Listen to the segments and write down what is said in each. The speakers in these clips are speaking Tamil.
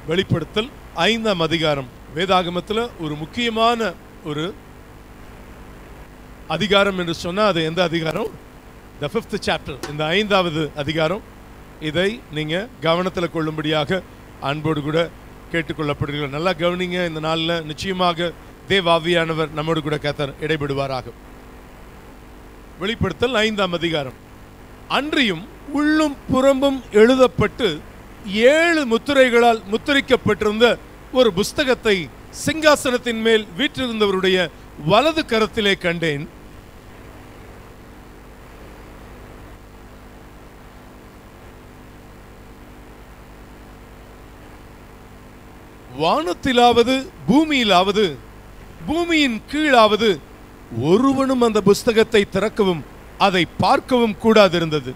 வெளிப்படுத்தல் 5ஆம் அதிகாரம் வேதாகமத்தில் ஒரு முக்கியமான ஒரு அதிகாரம் என்று சொன்னால் அது எந்த அதிகாரம்? The 5th chapter, இந்த 5வது அதிகாரம். இதை நீங்கள் கவனத்தில் கொள்ளும்படியாக அன்போடு கூட கேட்டுக்கொள்ளப்படுகிறீர்கள். நல்லா கவனிங்க. இந்த நாளில் நிச்சயமாக தேவாவியானவர் நம்மோடு கூட கர்த்தர் இடைபடுவாராக. வெளிப்படுத்தல் 5ஆம் அதிகாரம். அன்றியும் உள்ளும் புறம்பும் எழுதப்பட்டு 7 முத்திரைகளால் முத்திரிக்கப்பட்டிருந்த ஒரு புஸ்தகத்தை சிங்காசனத்தின் மேல் வீற்றிருந்தவருடைய வலது கரத்திலே கண்டேன். வானத்திலாவது பூமியிலாவது பூமியின் கீழாவது ஒருவனும் அந்த புஸ்தகத்தை திறக்கவும் அதை பார்க்கவும் கூடாதிருந்தது.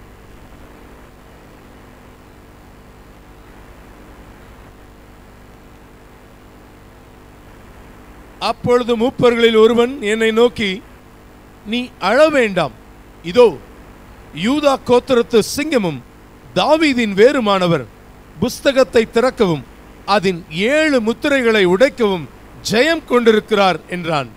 அப்பொழுது மூப்பர்களில் ஒருவன் என்னை நோக்கி, நீ அழ வேண்டாம், இதோ யூதா கோத்திரத்து சிங்கமும் தாவீதின் வேறுமானவர் புஸ்தகத்தை திறக்கவும் அதன் 7 முத்திரைகளை உடைக்கவும் ஜெயம் கொண்டிருக்கிறார் என்றான்.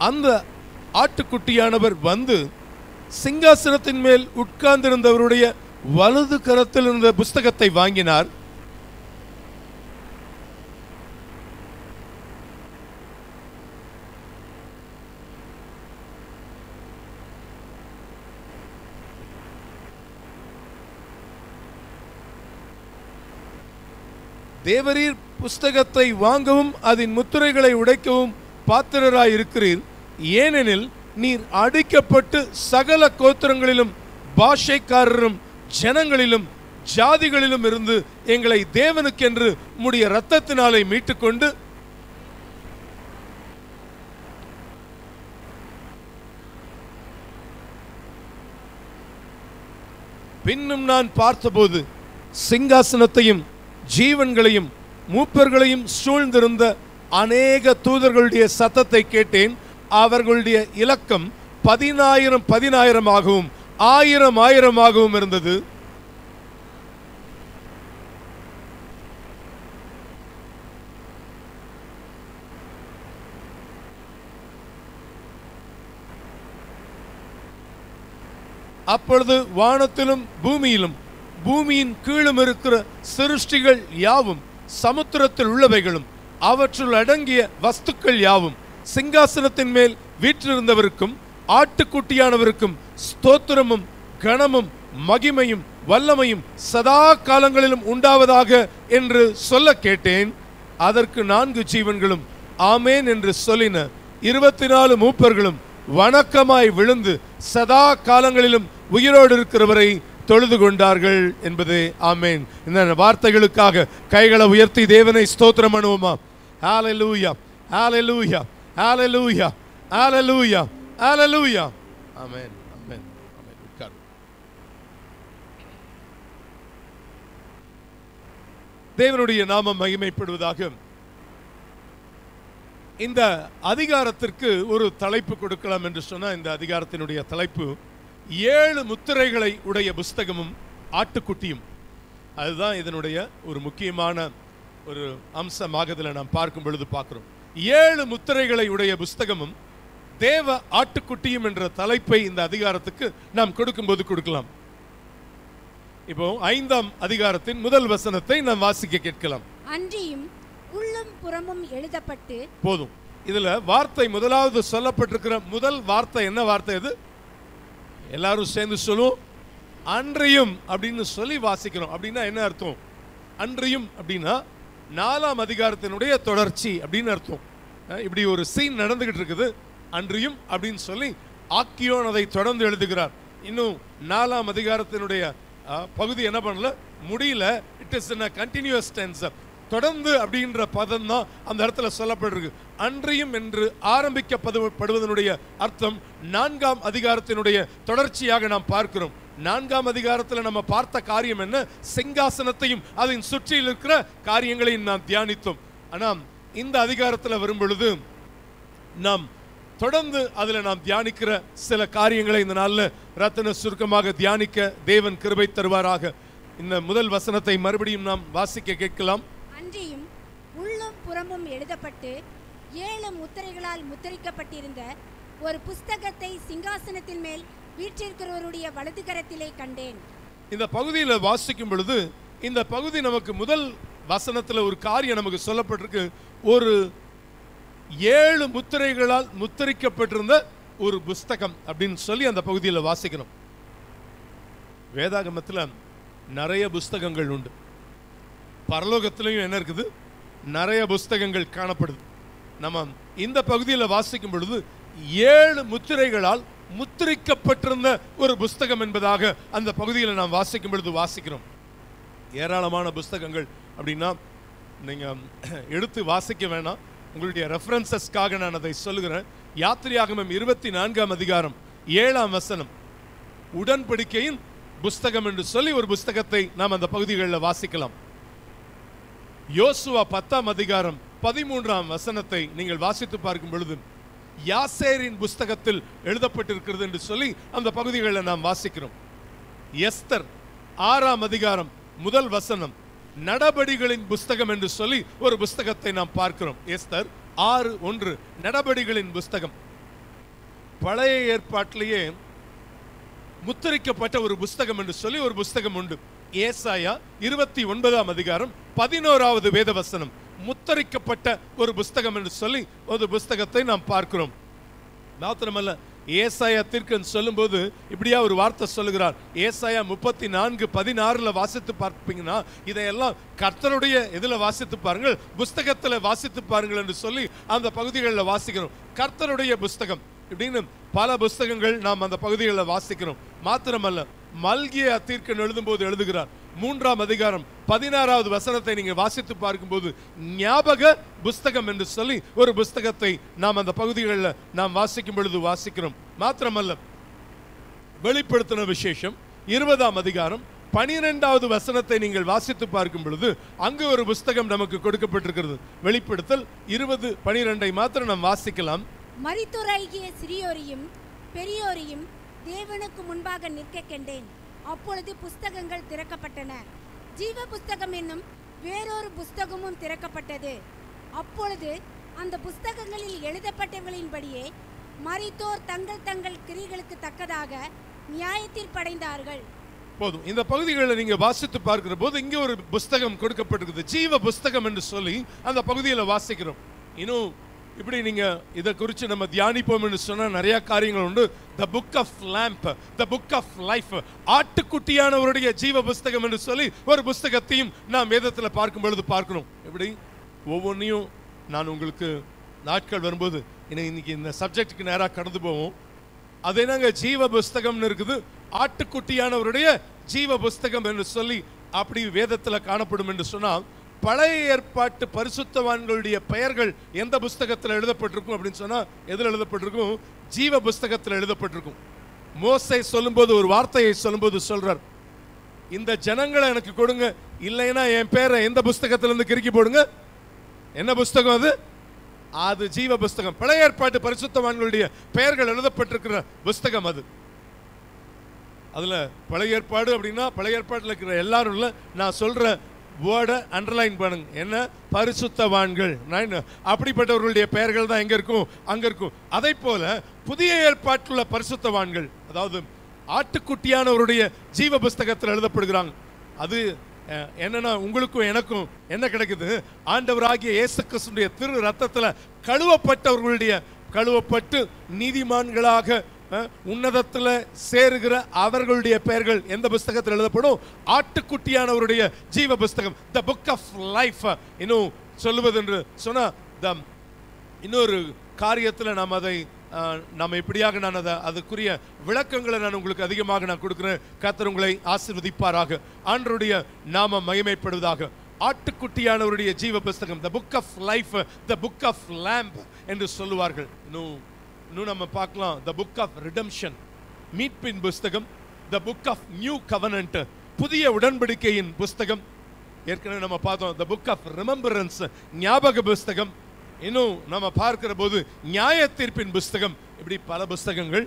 அந்த ஆட்டுக்குட்டியானவர் வந்து சிங்காசனத்தின் மேல் உட்கார்ந்திருந்தவருடைய வலது கரத்தில் இருந்த புஸ்தகத்தை வாங்கினார். தேவரீர் புஸ்தகத்தை வாங்கவும் அதன் முத்திரைகளை உடைக்கவும் பாத்திரராய் இருக்கிறீர். ஏனெனில் நீர் அடிக்கப்பட்டு சகல கோத்திரங்களிலும் பாஷைக்காரரும் ஜனங்களிலும் ஜாதிகளிலும் இருந்து எங்களை தேவனுக்கென்று உம்முடைய இரத்தத்தினாலே மீட்டுக்கொண்டு பின்னும் நான் பார்த்தபோது சிங்காசனத்தையும் ஜீவன்களையும் மூப்பர்களையும் சூழ்ந்திருந்த அநேக தூதர்களுடைய சத்தத்தை கேட்டேன். அவர்களுடைய இலக்கம் 10,000 ஆகவும் 1000 ஆகவும் இருந்தது. அப்பொழுது வானத்திலும் பூமியிலும் பூமியின் கீழும் இருக்கிற சிருஷ்டிகள் யாவும் சமுத்திரத்தில் உள்ளவைகளும் அவற்றுள் அடங்கிய வஸ்துக்கள் யாவும் சிங்காசனத்தின் மேல் வீற்றிருந்தவருக்கும் ஆட்டுக்குட்டியானவருக்கும் ஸ்தோத்திரமும் கனமும் மகிமையும் வல்லமையும் சதா காலங்களிலும் உண்டாவதாக என்று சொல்ல கேட்டேன். அதற்கு 4 ஜீவன்களும் ஆமேன் என்று சொல்லின. 24 மூப்பர்களும் வணக்கமாய் விழுந்து சதா காலங்களிலும் உயிரோடு இருக்கிறவரை தொழுது கொண்டார்கள் என்பதே ஆமேன். இந்த வார்த்தைகளுக்காக கைகளை உயர்த்தி தேவனை ஸ்தோத்திரம் பண்ணுவோமா? ஹல்லேலூயா, ஹல்லேலூயா, ஹல்லேலூயா, ஹல்லேலூயா, ஹல்லேலூயா. ஆமென், ஆமென், ஆமென். உட்கார். தேவனுடைய நாமம் மகிமைப்படுவதாக. இந்த அதிகாரத்திற்கு ஒரு தலைப்பு கொடுக்கலாம் என்று சொன்ன இந்த அதிகாரத்தினுடைய தலைப்பு 7 முத்திரைகளை உடைய புஸ்தகமும் ஆட்டுக்குட்டியும். அதுதான் இதனுடைய ஒரு முக்கியமான ஒரு அம்சமாக இதில் நாம் பார்க்கும் பொழுது பார்க்கிறோம். 7 முத்திரைகளை உடைய புஸ்தகமும் தேவ ஆட்டுக்குட்டியும் என்ற தலைப்பை இந்த அதிகாரத்துக்கு நாம் கொடுக்கும்போது கொடுக்கலாம். இப்போ 5ஆம் அதிகாரத்தின் முதல் வசனத்தை நாம் வாசிக்க கேட்கலாம். அன்றியும் உள்ளும் புறமும் எழுதப்பட்டு போதும். இதுல வார்த்தை முதலாவது சொல்லப்பட்டிருக்கிற முதல் வார்த்தை என்ன வார்த்தை? அது எல்லாரும் சேர்ந்து சொல்லுவோம். அன்றியும் அப்படின்னு சொல்லி வாசிக்கிறோம். அப்படின்னா என்ன அர்த்தம்? அன்றியும் அப்படின்னா 4ஆம் அதிகாரத்தினுடைய தொடர்ச்சி அப்படின்னு அர்த்தம். இப்படி ஒரு சீன் நடந்துகிட்டு இருக்குது. அன்றியும் அப்படின்னு சொல்லி ஆக்கியோன் அதை தொடர்ந்து எழுதுகிறார். இன்னும் 4ஆம் அதிகாரத்தினுடைய பகுதி என்ன பண்ணல, முடியல. It is in a continuous tense. தொடர்ந்து அப்படின்ற பதம் தான் அந்த இடத்துல சொல்லப்பட்டிருக்கு. அன்றியும் என்று ஆரம்பிக்கப்படுவதனுடைய அர்த்தம் 4ஆம் அதிகாரத்தினுடைய தொடர்ச்சியாக நாம் பார்க்கிறோம். 4ஆம் அதிகாரத்தில் நம்ம பார்த்த காரியம் என்ன? சிங்காசனத்தையும் அதன் சுற்றியில் இருக்கிற காரியங்களையும் நாம் தியானித்தோம். ஆனால் இந்த அதிகாரத்தில் வரும் பொழுது நாம் தொடர்ந்து அதுல நாம் தியானிக்கிற சில காரியங்களை இந்த நாளில் ரத்தின சுருக்கமாக தியானிக்க தேவன் கிருபை தருவாராக. இந்த முதல் வசனத்தை மறுபடியும் நாம் வாசிக்க கேட்கலாம். அன்றியும் உள்ளும் புறமும் எழுதப்பட்டு 7 முத்திரைகளால் முத்திரிக்கப்பட்டிருந்த ஒரு புஸ்தகத்தை சிங்காசனத்தின் மேல் வீற்றிருக்கிறவருடைய வலதுகரத்திலே கண்டேன். இந்த பகுதியில் வாசிக்கும் பொழுது இந்த பகுதி நமக்கு முதல் வசனத்துல ஒரு காரியம் நமக்கு சொல்லப்பட்டிருக்கு. ஒரு 7 முத்திரைகளால் முத்திரிக்கப்பட்டிருந்த ஒரு புஸ்தகம் அப்படின்னு சொல்லி அந்த பகுதியில் வாசிக்கணும். வேதாகமத்தில் நிறைய புஸ்தகங்கள் உண்டு. பரலோகத்திலையும் என்ன இருக்குது? நிறைய புஸ்தகங்கள் காணப்படுது. நம்ம இந்த பகுதியில் வாசிக்கும் பொழுது 7 முத்திரைகளால் முத்திரிக்கப்பட்டிருந்த ஒரு புஸ்தகம் என்பதாக அந்த பகுதியில் நாம் வாசிக்கும் பொழுது வாசிக்கிறோம். ஏராளமான புஸ்தகங்கள் அப்படின்னா நீங்க எடுத்து வாசிக்க வேணாம், உங்களுடைய ரெஃபரன்சஸ்க்காக நான் அதை சொல்லுகிறேன். யாத்திரையாகமம் 24ஆம் அதிகாரம் 7ஆம் வசனம் உடன்படிக்கையின் புஸ்தகம் என்று சொல்லி ஒரு புஸ்தகத்தை நாம் அந்த பகுதிகளில் வாசிக்கலாம். யோசுவா 10ஆம் அதிகாரம் 13ஆம் வசனத்தை நீங்கள் வாசித்து பார்க்கும் பொழுது யாசேரின் புஸ்தகத்தில் எழுதப்பட்டிருக்கிறது என்று சொல்லி அந்த பகுதிகளில் நாம் வாசிக்கிறோம். எஸ்தர் 6ஆம் அதிகாரம் முதல் வசனம் நடபடிகளின் புஸ்தகம் என்று சொல்லி ஒரு புஸ்தகத்தை நாம் பார்க்கிறோம். எஸ்தர் 6:1 நடபடிகளின் புஸ்தகம். பழைய ஏற்பாட்டிலேயே முத்திரிக்கப்பட்ட ஒரு புஸ்தகம் என்று சொல்லி ஒரு புஸ்தகம் உண்டு. ஏசாயா 29ஆம் அதிகாரம் 11வது வேத வசனம் முத்திரிக்கப்பட்ட ஒரு புஸ்தகம் என்று சொல்லி ஒரு புஸ்தகத்தை நாம் பார்க்கிறோம். மாத்திரமல்ல, ஏசாயா தீர்க்கன் சொல்லும்போது இப்படியா ஒரு வார்த்தை சொல்லுகிறார். ஏசாயா 34:16 வாசித்து பார்ப்பீங்கன்னா இதையெல்லாம் கர்த்தருடைய இதில் வாசித்து பாருங்கள், புஸ்தகத்தில் வாசித்து பாருங்கள் என்று சொல்லி அந்த பகுதிகளில் வாசிக்கிறோம். கர்த்தருடைய புஸ்தகம் இப்படின்னு பல புஸ்தகங்கள் நாம் அந்த பகுதிகளில் வாசிக்கிறோம். மாத்திரமல்ல, மல்கியா தீர்க்கன் எழுதும்போது எழுதுகிறார் 3ஆம் அதிகாரம் 16வது வசனத்தை நீங்க வாசித்து பார்க்கும்போது ஞாபக புஸ்தகம் என்று சொல்லி ஒரு புஸ்தகத்தை நாம் அந்த பகுதிகளில் நாம் வாசிக்கும் பொழுது வாசிக்கிறோம். மாத்திரமல்ல, வெளிப்படுத்தின விசேஷம் 20ஆம் அதிகாரம் 12வது வசனத்தை நீங்கள் வாசித்து பார்க்கும் பொழுது அங்கு ஒரு புஸ்தகம் நமக்கு கொடுக்கப்பட்டிருக்கிறது. வெளிப்படுத்தல் 20:12 மாத்திரம் நாம் வாசிக்கலாம். மரித்தோராகிய சிறியோரையும் பெரியோரையும் தேவனுக்கு முன்பாக நிற்க கண்டேன். அப்பொழுது புஸ்தகங்கள் திறக்கப்பட்டன. ஜீவ புஸ்தகம் என்னும் வேறொரு புஸ்தகமும் திறக்கப்பட்டது. அப்பொழுது அந்த புஸ்தகங்களில் எழுதப்பட்டவர்களின்படியே மரித்தோர் தங்கள் தங்கள் கிரியைகளுக்கு தக்கதாக நியாயத்தில் படைந்தார்கள். போதும். இந்த பகுதிகளில் நீங்க வாசித்து பார்க்கிற போது இங்கே ஒரு புஸ்தகம் கொடுக்கப்பட்டிருக்குது, ஜீவ புஸ்தகம் என்று சொல்லி அந்த பகுதியில் வாசிக்கிறோம். இன்னும் இப்படி நீங்க இதை குறித்து நம்ம தியானிப்போம் என்று சொன்னா நிறைய காரியங்கள் உண்டு. The book of lamp, the book of life, ஆட்டுக்குட்டியானவருடைய ஜீவ புஸ்தகம் என்று சொல்லி ஒரு புஸ்தகத்தையும் நாம் வேதத்தில் பார்க்கும் பொழுது பார்க்கணும். எப்படி ஒவ்வொன்றையும் நான் உங்களுக்கு நாட்கள் வரும்போது இன்னைக்கு இந்த சப்ஜெக்டுக்கு நேராக கடந்து போவோம். அது என்னங்க ஜீவ புஸ்தகம்னு இருக்குது, ஆட்டுக்குட்டியானவருடைய ஜீவ புஸ்தகம் என்று சொல்லி அப்படி வேதத்தில் காணப்படும் என்று சொன்னால் பழைய ஏற்பாட்டு பரிசுத்தவான்களுடைய பெயர்கள் எந்த புஸ்தகத்தில் எழுதப்பட்டிருக்கும் அப்படின்னு சொன்னா எதில் எழுதப்பட்டிருக்கும்? ஜீவ புஸ்தகத்தில் எழுதப்பட்டிருக்கும். மோசே சொல்லும்போது ஒரு வார்த்தையை சொல்லும்போது சொல்றார், இந்த ஜனங்களை எனக்கு கொடுங்க, இல்லைன்னா என் பேரை எந்த புஸ்தகத்திலிருந்து கிறுக்கி போடுங்க. என்ன புஸ்தகம் அது? அது ஜீவ புஸ்தகம். பழைய ஏற்பாட்டு பரிசுத்தவான்களுடைய பெயர்கள் எழுதப்பட்டிருக்கிற புஸ்தகம் அது. அதுல பழைய ஏற்பாடு அப்படின்னா பழைய ஏற்பாட்டில் இருக்கிற எல்லாரும் இல்லை, நான் சொல்ற வேர்டை அண்டர்லைன் பண்ணுங்க. என்ன? பரிசுத்தவான்கள். அப்படிப்பட்டவர்களுடைய பெயர்கள் தான் எங்க இருக்கும்? அங்க இருக்கும். அதை போல புதிய ஏற்பாட்டுள்ள பரிசுத்தவான்கள், அதாவது ஆட்டுக்குட்டியானவருடைய ஜீவ புஸ்தகத்தில் எழுதப்படுகிறாங்க. அது என்னன்னா உங்களுக்கும் எனக்கும் என்ன கிடைக்குது? ஆண்டவராகிய இயேசு கிறிஸ்துவின் திரு ரத்தத்தில் கழுவப்பட்டு நீதிமான்களாக உன்னதத்தில் சேருகிற அவர்களுடைய பெயர்கள் எந்த புஸ்தகத்தில் எழுதப்படும்? ஆட்டுக்குட்டியானவருடைய ஜீவ புஸ்தகம், த புக் ஆஃப் லைஃப். இன்னும் சொல்லுவது என்று சொன்னா இன்னொரு காரியத்தில் நாம் அதை நாம் எப்படியாக நான் அதுக்குரிய விளக்கங்களை நான் உங்களுக்கு அதிகமாக நான் கொடுக்கிறேன். கர்த்தர் உங்களை ஆசீர்வதிப்பாராக. ஆண்டவருடைய நாமம் மகிமைப்படுவதாக. ஆட்டுக்குட்டியானவருடைய ஜீவ புஸ்தகம், the book of life, the book of lamb என்று சொல்லுவார்கள். இன்னும் நம்ம பார்க்கலாம் த புக் ஆஃப் ரிடம்ஷன், மீட்பின் புஸ்தகம், the book of new covenant, புதிய உடன்படிக்கையின் புஸ்தகம். ஏற்கனவே நம்ம பார்த்தோம் the book of remembrance, ஞாபக புஸ்தகம். இன்னும் நம்ம பார்க்கிற போது நியாய தீர்ப்பின் புஸ்தகம். இப்படி பல புஸ்தகங்கள்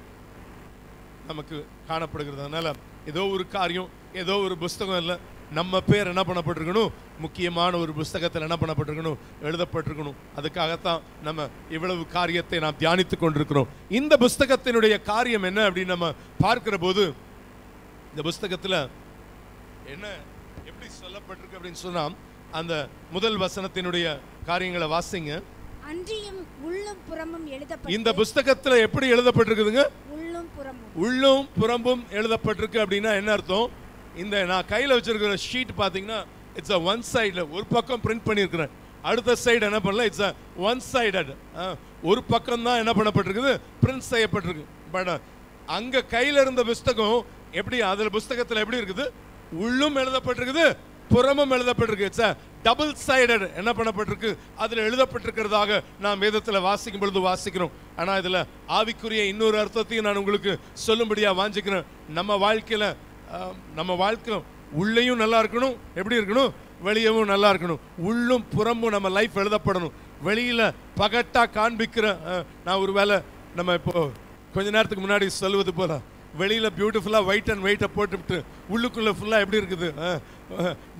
நமக்கு காணப்படுகிறது. அதனால ஏதோ ஒரு காரியம், ஏதோ ஒரு புஸ்தகம் இல்லை, நம்ம பேர் என்ன பண்ணப்பட்டிருக்கணும், முக்கியமான ஒரு புஸ்தகத்தில் என்ன பண்ணப்பட்டிருக்கணும், எழுதப்பட்டிருக்கணும். அதுக்காகத்தான் நம்ம இவ்வளவு காரியத்தை நாம் தியானித்துக் கொண்டிருக்கிறோம். இந்த புஸ்தகத்தினுடைய காரியம் என்ன அப்படின்னு நம்ம பார்க்கிற போது, இந்த புஸ்தகத்தில் என்ன எப்படி சொல்லப்பட்டிருக்கு அப்படின்னு சொன்னா, அந்த முதல் வசனத்தினுடைய காரியங்களை வாசிங்க. அன்றியும் உள்ளும் புறமும் எழுதப்பட்டு, இந்த புஸ்தகத்துல எப்படி எழுதப்பட்டிருக்குதுங்க, உள்ளும் புறம்பும் எழுதப்பட்டிருக்கு. அப்படின்னா என்ன அர்த்தம்? இந்த நான் கையில வச்சிருக்கிற ஷீட் பாத்தீங்கன்னா இட்ஸ் a one side, ஒரு பக்கம் பிரிண்ட் பண்ணியிருக்கிறேன், அடுத்த சைடு என்ன பண்ணல, இட்ஸ் a one sided, ஒரு பக்கம் தான் என்ன பண்ணப்பட்டிருக்குது, பிரிண்ட் செய்யப்பட்டிருக்கு. பட் அங்க கையில இருந்த புஸ்தகம் எப்படி, அதுல புஸ்தகத்துல எப்படி இருக்குது, உள்ளும் எழுதப்பட்டிருக்குது, புறமும் எழுதப்பட்டிருக்கு. இட்ஸ் a double sided, என்ன பண்ணப்பட்டிருக்கு, அதுல எழுதப்பட்டிருக்கிறதாக நாம் வேதத்துல வாசிக்கும் பொழுது வாசிக்கிறோம். ஆனா இதுல ஆவிக்குரிய இன்னொரு அர்த்தத்தையும் நான் உங்களுக்கு சொல்லும்படியா வாஞ்சிக்கிறேன். நம்ம வாழ்க்கையில நம்ம வாழ்க்கை உள்ளேயும் நல்லா இருக்கணும், எப்படி இருக்கணும், வெளியவும் நல்லா இருக்கணும். உள்ளும் புறமும் நம்ம லைஃப் எழுதப்படணும். வெளியில பகட்டா காண்பிக்கிற, நான் ஒருவேளை நம்ம இப்போ கொஞ்ச நேரத்துக்கு முன்னாடி சொல்லுவது போல, வெளியில பியூட்டிஃபுல்லா ஒயிட் அண்ட் ஒயிட்டை போட்டுவிட்டு உள்ளுக்குள்ள ஃபுல்லா எப்படி இருக்குது,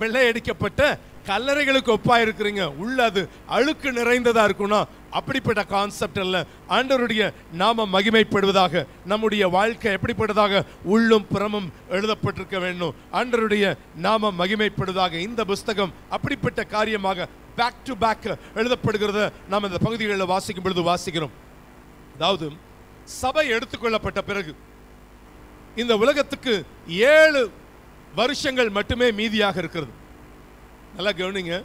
வெள்ளை அடிக்கப்பட்ட கல்லறைகளுக்கு ஒப்பா இருக்கிறீங்க, உள்ள அது அழுக்கு நிறைந்ததா இருக்கும்னா அப்படிப்பட்ட கான்செப்ட் அல்ல. ஆண்டவருடைய நாம மகிமைப்படுவதாக, நம்முடைய வாழ்க்கை எப்படிப்பட்டதாக, உள்ளும் புறமும் எழுதப்பட்டிருக்க வேண்டும். ஆண்டவருடைய நாம மகிமைப்படுவதாக. இந்த புஸ்தகம் அப்படிப்பட்ட காரியமாக பேக் டு பேக் எழுதப்படுகிறத நாம் இந்த பகுதிகளில் வாசிக்கும் பொழுது வாசிக்கிறோம். அதாவது சபை எடுத்துக்கொள்ளப்பட்ட பிறகு இந்த உலகத்துக்கு 7 வருஷங்கள் மட்டுமே மீதியாக இருக்கிறது. நல்லா கவனிங்க.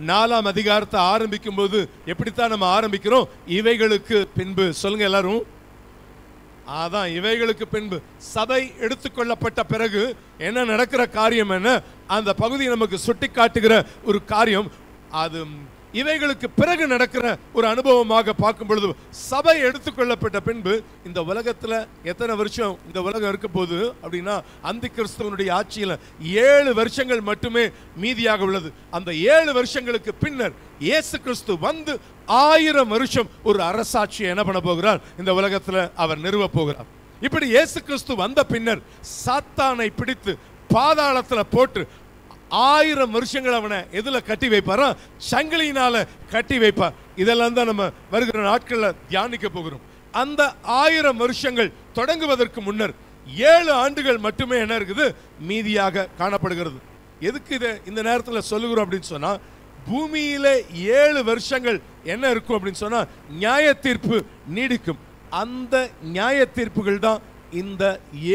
4ஆம் அதிகாரத்தை ஆரம்பிக்கும் போது எப்படித்தான் நம்ம ஆரம்பிக்கிறோம், இவைகளுக்கு பின்பு. சொல்லுங்க எல்லாரும். அதான் இவைகளுக்கு பின்பு சபை எடுத்துக்கொள்ளப்பட்ட பிறகு என்ன நடக்கிற காரியம் என்ன, அந்த பகுதி நமக்கு சுட்டி காட்டுகிற ஒரு காரியம். அது இவைகளுக்கு பிறகு நடக்கிற ஒரு அனுபவமாக பார்க்கும் பொழுது, சபை எடுத்துக்கொள்ளப்பட்ட பின்பு இந்த உலகத்துல எத்தனை வருஷம் இந்த உலகம் இருக்க போகுது அப்படின்னா, அந்தி கிறிஸ்துவனுடைய ஆட்சியில 7 வருஷங்கள் மட்டுமே மீதியாக உள்ளது. அந்த 7 வருஷங்களுக்கு பின்னர் இயேசு கிறிஸ்து வந்து 1000 வருஷம் ஒரு அரசாட்சியை என்ன பண்ண போகிறார், இந்த உலகத்துல அவர் நிறுவ போகிறார். இப்படி இயேசு கிறிஸ்து வந்த பின்னர் சாத்தானை பிடித்து பாதாளத்துல போட்டு 1000 வருஷங்கள் அவனை எதுல கட்டி வைப்பாரா, சங்கிலியினால கட்டி வைப்பார். இதெல்லாம் தான் நம்ம வருகிற நாட்கள்ல தியானிக்க போகிறோம். அந்த 1000 வருஷங்கள் தொடங்குவதற்கு முன்னர் 7 ஆண்டுகள் மட்டுமே என்ன இருக்குது, மீதியாக காணப்படுகிறது. எதுக்கு இதை இந்த நேரத்தில் சொல்லுகிறோம் அப்படின்னு சொன்னா, பூமியில 7 வருஷங்கள் என்ன இருக்கும் அப்படின்னு சொன்னா, நியாய தீர்ப்பு நீடிக்கும். அந்த நியாய தீர்ப்புகள் தான் இந்த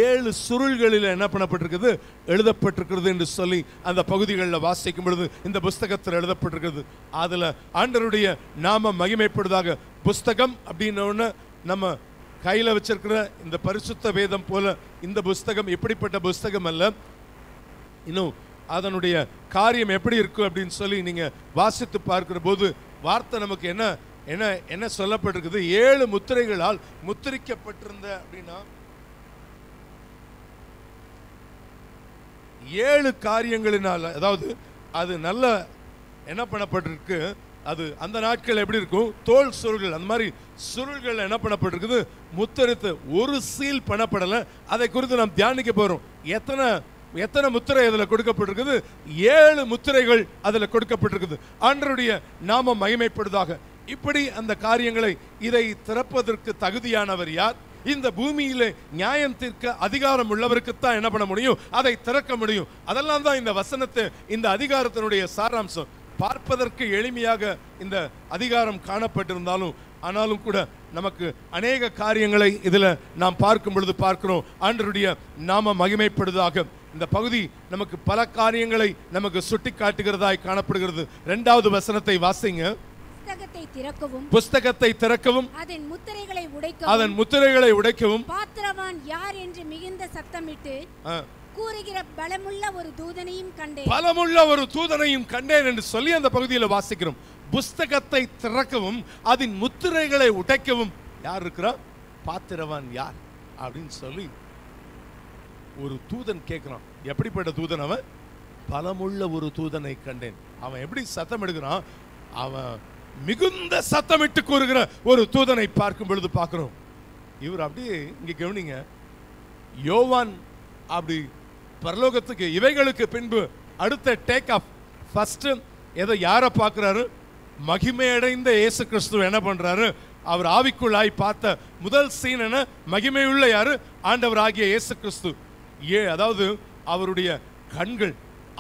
7 சுருள்களில் என்ன பண்ணப்பட்டிருக்கிறது, எழுதப்பட்டிருக்கிறது என்று சொல்லி அந்த பகுதிகளில் வாசிக்கும் பொழுது இந்த புஸ்தகத்தில் எழுதப்பட்டிருக்கிறது. அதுல ஆண்டவருடைய நாம மகிமைப்படுவதாக. புஸ்தகம் அப்படின்னு நம்ம கையில வச்சிருக்கிற இந்த பரிசுத்த வேதம் போல இந்த புஸ்தகம் இப்படிப்பட்ட புஸ்தகம் அல்ல. இன்னும் அதனுடைய காரியம் எப்படி இருக்கும் அப்படின்னு சொல்லி நீங்க வாசித்து பார்க்கிற போது வார்த்தை நமக்கு என்ன என்ன என்ன சொல்லப்பட்டிருக்குது, 7 முத்திரைகளால் முத்திரிக்கப்பட்டிருந்த அப்படின்னா 7 காரியங்களினால், அதாவது அது நல்ல என்ன பண்ணப்பட்டிருக்கு, அது அந்த நாட்கள் எப்படி இருக்கும், தோல் சுருள்கள், அந்த மாதிரி சுருள்கள் என்ன பண்ணப்பட்டிருக்குது, முத்திரித்து ஒரு சீல் பண்ணப்படலை. அதை குறித்து நாம் தியானிக்க போறோம். எத்தனை முத்திரை அதில் கொடுக்கப்பட்டிருக்குது, 7 முத்திரைகள் அதில் கொடுக்கப்பட்டிருக்குது. ஆண்டவருடைய நாம மகிமைப்படுவதாக. இப்படி அந்த காரியங்களை, இதை திறப்பதற்கு தகுதியானவர் யார், இந்த பூமியிலே நியாயம் தீர்க்க அதிகாரம் உள்ளவருக்குத்தான் என்ன பண்ண முடியும், அதை திறக்க முடியும். அதெல்லாம் தான் இந்த வசனத்தை, இந்த அதிகாரத்தினுடைய சாராம்சம். பார்ப்பதற்கு எளிமையாக இந்த அதிகாரம் காணப்பட்டிருந்தாலும் ஆனாலும் கூட நமக்கு அநேக காரியங்களை இதுல நாம் பார்க்கும் பொழுது பார்க்கிறோம். ஆண்டவருடைய நாம மகிமைப்படுவதாக. இந்த பகுதி நமக்கு பல காரியங்களை நமக்கு சுட்டி காட்டுகிறதாய் காணப்படுகிறது. 2வது வசனத்தை வாசிங்க. புஸ்தகத்தை திறக்கவும் அதன் முத்திரைகளை உடைக்கவும் பாத்திரவான் யார் என்று மிகுந்த சத்தமிட்டு கூறுகிற பலமுள்ள ஒரு தூதனையும் கண்டேன் என்று சொல்லி அந்த பகுதியில் வாசிக்கிறோம். புஸ்தகத்தை திறக்கவும் அதன் முத்திரைகளை உடைக்கவும் யார் இருக்கிறா, பாத்திரவான் யார் அப்படின்னு சொல்லி ஒரு தூதன் கேட்கிறான். எப்படிப்பட்ட தூதன் அவன்? பலமுள்ள ஒரு தூதனை கண்டேன். அவன் எப்படி சத்தம் எடுக்கிறான்? அவன் மிகுந்த சத்தமிட்டு கூறுகிற ஒரு தூதனை பார்க்கும் பொழுது பார்க்கிறோம். இவர் அப்படியே இங்க கவனிங்க, யோவான் அப்படி பரலோகத்துக்கு இவைகளுக்கு பின்பு அடுத்த டேக் ஆஃப் ஃபர்ஸ்ட் ஏதோ யாரை பார்க்கிறாரு? மகிமையடைந்த இயேசு கிறிஸ்து என்ன பண்றாரு? அவர் ஆவிக்குள்ளாய் பார்த்த முதல் சீன் என்ன? மகிமையுள்ள யாரு? ஆண்டவர் ஆகிய இயேசு கிறிஸ்து. அதாவது அவருடைய கண்கள்,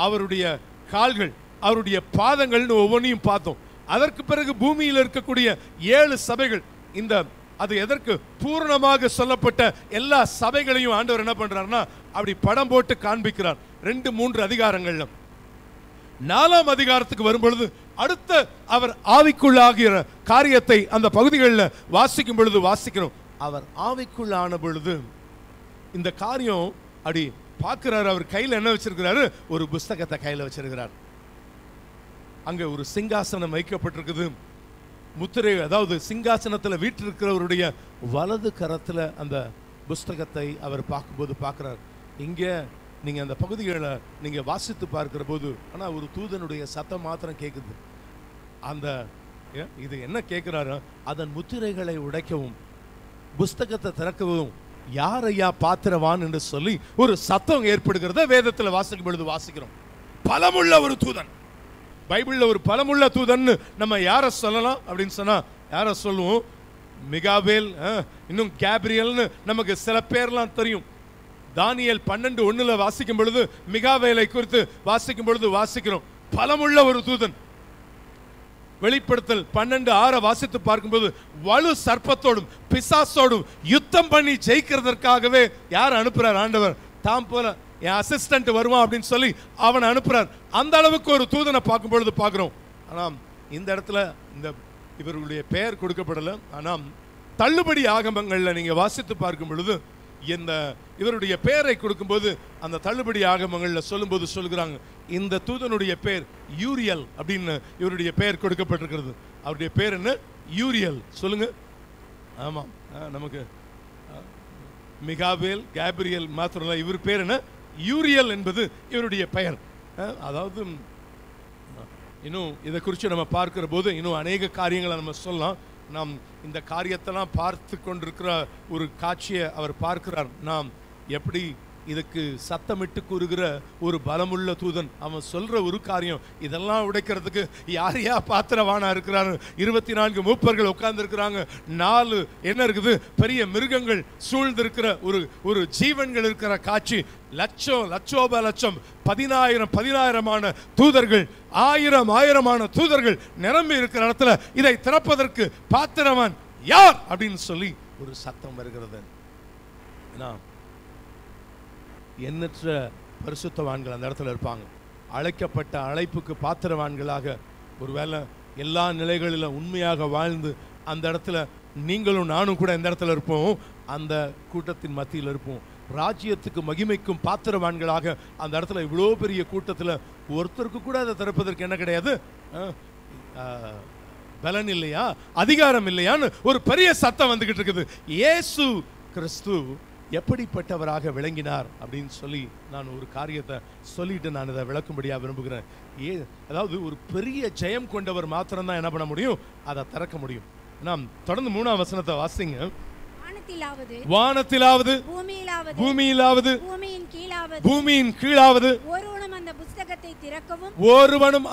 அவருடைய கால்கள், அவருடைய பாதங்கள்னு ஒவ்வொன்றையும் பார்த்தோம். அதற்கு பிறகு பூமியில் இருக்கக்கூடிய 7 சபைகள், இந்த அது எதற்கு பூரணமாக சொல்லப்பட்ட எல்லா சபைகளையும் ஆண்டவர் என்ன பண்றாருன்னா அப்படி படம் போட்டு காண்பிக்கிறார். 2-3 அதிகாரங்கள்ல. 4ஆம் அதிகாரத்துக்கு வரும்பொழுது அடுத்த அவர் ஆவிக்குள்ளாகிற காரியத்தை அந்த பகுதிகளில் வாசிக்கும் பொழுது வாசிக்கிறோம். அவர் ஆவிக்குள்ளான பொழுது இந்த காரியம் அப்படி பார்க்கிறார். அவர் கையில் என்ன வச்சிருக்கிறாரு? ஒரு புஸ்தகத்தை கையில் வச்சிருக்கிறார். அங்க ஒரு சிங்காசனம் வைக்கப்பட்டிருக்குது. முத்திரை, அதாவது சிங்காசனத்தில் வீற்றிருக்கிறவருடைய வலது கரத்தில் அந்த புஸ்தகத்தை அவர் பார்க்கும்போது பார்க்கிறார். இங்க நீங்க அந்த பகுதிகளை நீங்க வாசித்து பார்க்கிற போது ஆனா ஒரு தூதனுடைய சத்தம் மாத்திரம் கேட்குது. அந்த இது என்ன கேட்கிறாரு? அதன் முத்திரைகளை உடைக்கவும் புஸ்தகத்தை திறக்கவும் யாரையா பாத்திரவான் என்று சொல்லி ஒரு சத்தம் ஏற்படுகிறத வேதத்தில் வாசிக்கும் பொழுது வாசிக்கிறோம். பலமுள்ள ஒரு தூதன். பைபிள்ல ஒரு பலமுள்ள தூதன் நம்ம யாரை சொல்லலாம் அப்படின்னு சொன்னா யாரை சொல்லுவோம்? மிகாவேல், இன்னும் கேப்ரியல்னு நமக்கு சில பேர்லாம் தெரியும். தானியேல் 12:1 வாசிக்கும் பொழுது மிகாவேலை குறித்து வாசிக்கும் பொழுது வாசிக்கிறோம். பலமுள்ள ஒரு தூதன். வெளிப்படுத்தல் 12:6 வாசித்து பார்க்கும்போது வலு சர்ப்பத்தோடும் பிசாசோடும் யுத்தம் பண்ணி ஜெயிக்கிறதற்காகவே யார் அனுப்புறார்? ஆண்டவர் தாம் போல என் அசிஸ்டன்ட் வருவான் அப்படின்னு சொல்லி அவனை அனுப்புறார். அந்த அளவுக்கு ஒரு தூதனை பார்க்கும் பொழுது பார்க்கிறோம். ஆனால் இந்த இடத்துல இந்த இவர்களுடைய பெயர் கொடுக்கப்படல. ஆனால் தள்ளுபடி ஆகமங்கள்ல நீங்க வாசித்து பார்க்கும் பொழுது இந்த இவருடைய பெயரை கொடுக்கும்போது அந்த தள்ளுபடி ஆகமங்கள்ல சொல்லும்போது சொல்லுகிறாங்க, இந்த தூதனுடைய பெயர் யூரியல் அப்படின்னு இவருடைய பெயர் கொடுக்கப்பட்டிருக்கிறது. அவருடைய பேர் என்ன? யூரியல். சொல்லுங்க. ஆமாம், நமக்கு மிகாவேல், கேப்ரியல் மாத்திரம் இவர் பேர் என்ன? யூரியல் என்பது இவருடைய பெயர். அதாவது இன்னும் இதை குறித்து நம்ம பார்க்கிற போது இன்னும் அநேக காரியங்களை நம்ம சொல்லலாம். நாம் இந்த காரியத்தெல்லாம் பார்த்து கொண்டிருக்கிற ஒரு காட்சியை அவர் பார்க்கிறார். நாம் எப்படி இதுக்கு சத்தமிட்டு கூறுகிற ஒரு பலமுள்ள தூதன் அவன் சொல்ற ஒரு காரியம் இதெல்லாம் உடைக்கிறதுக்கு யாரையா பாத்திரவானா இருக்கிறாரு? 24 மூப்பர்கள் உட்கார்ந்து இருக்கிறாங்க. 4 என்ன இருக்குது? பெரிய மிருகங்கள் சூழ்ந்து இருக்கிற ஒரு ஜீவன்கள் இருக்கிற காட்சி. லட்சோப லட்சம் 10,000 தூதர்கள், 1000 தூதர்கள் நிரம்பி இருக்கிற இடத்துல இதை திறப்பதற்கு பாத்திரவான் யார் அப்படின்னு சொல்லி ஒரு சத்தம் வருகிறது. எண்ணற்ற பரிசுத்தவான்கள் அந்த இடத்துல இருப்பாங்க. அழைக்கப்பட்ட அழைப்புக்கு பாத்திரவான்களாக ஒருவேளை எல்லா நிலைகளிலும் உண்மையாக வாழ்ந்து அந்த இடத்துல நீங்களும் நானும் கூட இந்த இடத்துல இருப்போம். அந்த கூட்டத்தின் மத்தியில் இருப்போம். ராஜ்யத்துக்கு மகிமைக்கும் பாத்திரவான்களாக அந்த இடத்துல இவ்வளோ பெரிய கூட்டத்தில் ஒருத்தருக்கு கூட அதை திறப்பதற்கு என்ன கிடையாது? பலன் இல்லையா? அதிகாரம் இல்லையான்னு ஒரு பெரிய சத்தம் வந்துகிட்டு இருக்குது. இயேசு கிறிஸ்து எப்படிப்பட்டவராக விளங்கினார் அப்படின்னு சொல்லி நான் ஒரு காரியத்தை சொல்லிட்டு நான் இதை விளக்கும்படியாக விரும்புகிறேன். அதாவது ஒரு பெரிய ஜெயம் கொண்டவர் மாத்திரம்தான் என்ன பண்ண முடியும்? அதை திறக்க முடியும். நாம் தொடர்ந்து 3ஆம் வசனத்தை வாசிங்க. வானத்திலாவது பூமியிலாவது பூமியின் கீழாவது ஒருவனும்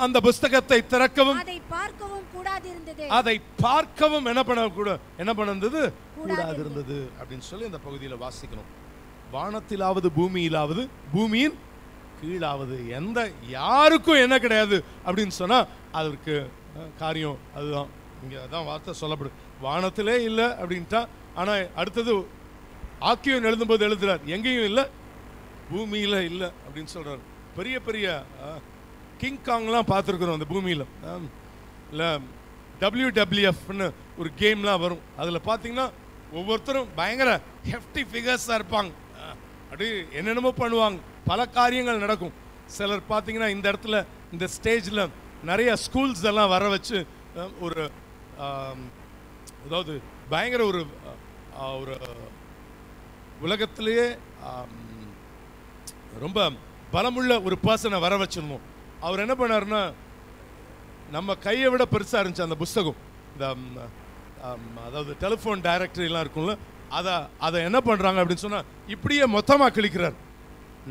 அந்த புஸ்தகத்தை திறக்கவும் அதை பார்க்கவும் என்ன பண்ணது கூடாதிருந்தது அப்படின்னு சொல்லி இந்த பகுதியில் வாசிக்கணும். வானத்திலாவது பூமியிலாவது பூமியின் கீழாவது எந்த யாருக்கும் என்ன கிடையாது அப்படின்னு சொன்னா அதற்கு காரியம் அதுதான். இங்க அதான் வார்த்தை சொல்லப்படும். வானத்திலே இல்லை அப்படின்ட்டா, ஆனா அடுத்தது ஆக்கியம் எழுதும்போது எழுதுறார் எங்கேயும் இல்லை, பூமியில இல்லை அப்படின்னு சொல்றாரு. பெரிய பெரிய கிங் காங்லாம் பார்த்துருக்குறோம் அந்த பூமியில. இல்லை WWFன்னு ஒரு கேம்லாம் வரும். அதில் பார்த்தீங்கன்னா ஒவ்வொருத்தரும் பயங்கர ஹெஃப்டி ஃபிகர்ஸாக இருப்பாங்க. அப்படி என்னென்னமோ பண்ணுவாங்க, பல காரியங்கள் நடக்கும். சிலர் பார்த்தீங்கன்னா இந்த இடத்துல இந்த ஸ்டேஜில் நிறைய ஸ்கூல்ஸ் எல்லாம் வர வச்சு ஒரு அதாவது பயங்கர ஒரு உலகத்திலேயே ரொம்ப பலமுள்ள ஒரு பர்சனை வர வச்சிருந்தோம். அவர் என்ன பண்ணாருன்னா, நம்ம கையை விட பெருசா இருந்துச்சு அந்த புஸ்தகம். இந்த அதாவது டெலிஃபோன் டைரக்டரிலாம் இருக்கும்ல, அதை என்ன பண்றாங்க அப்படின்னு சொன்னா இப்படியே மொத்தமா கிழிக்கிறார்.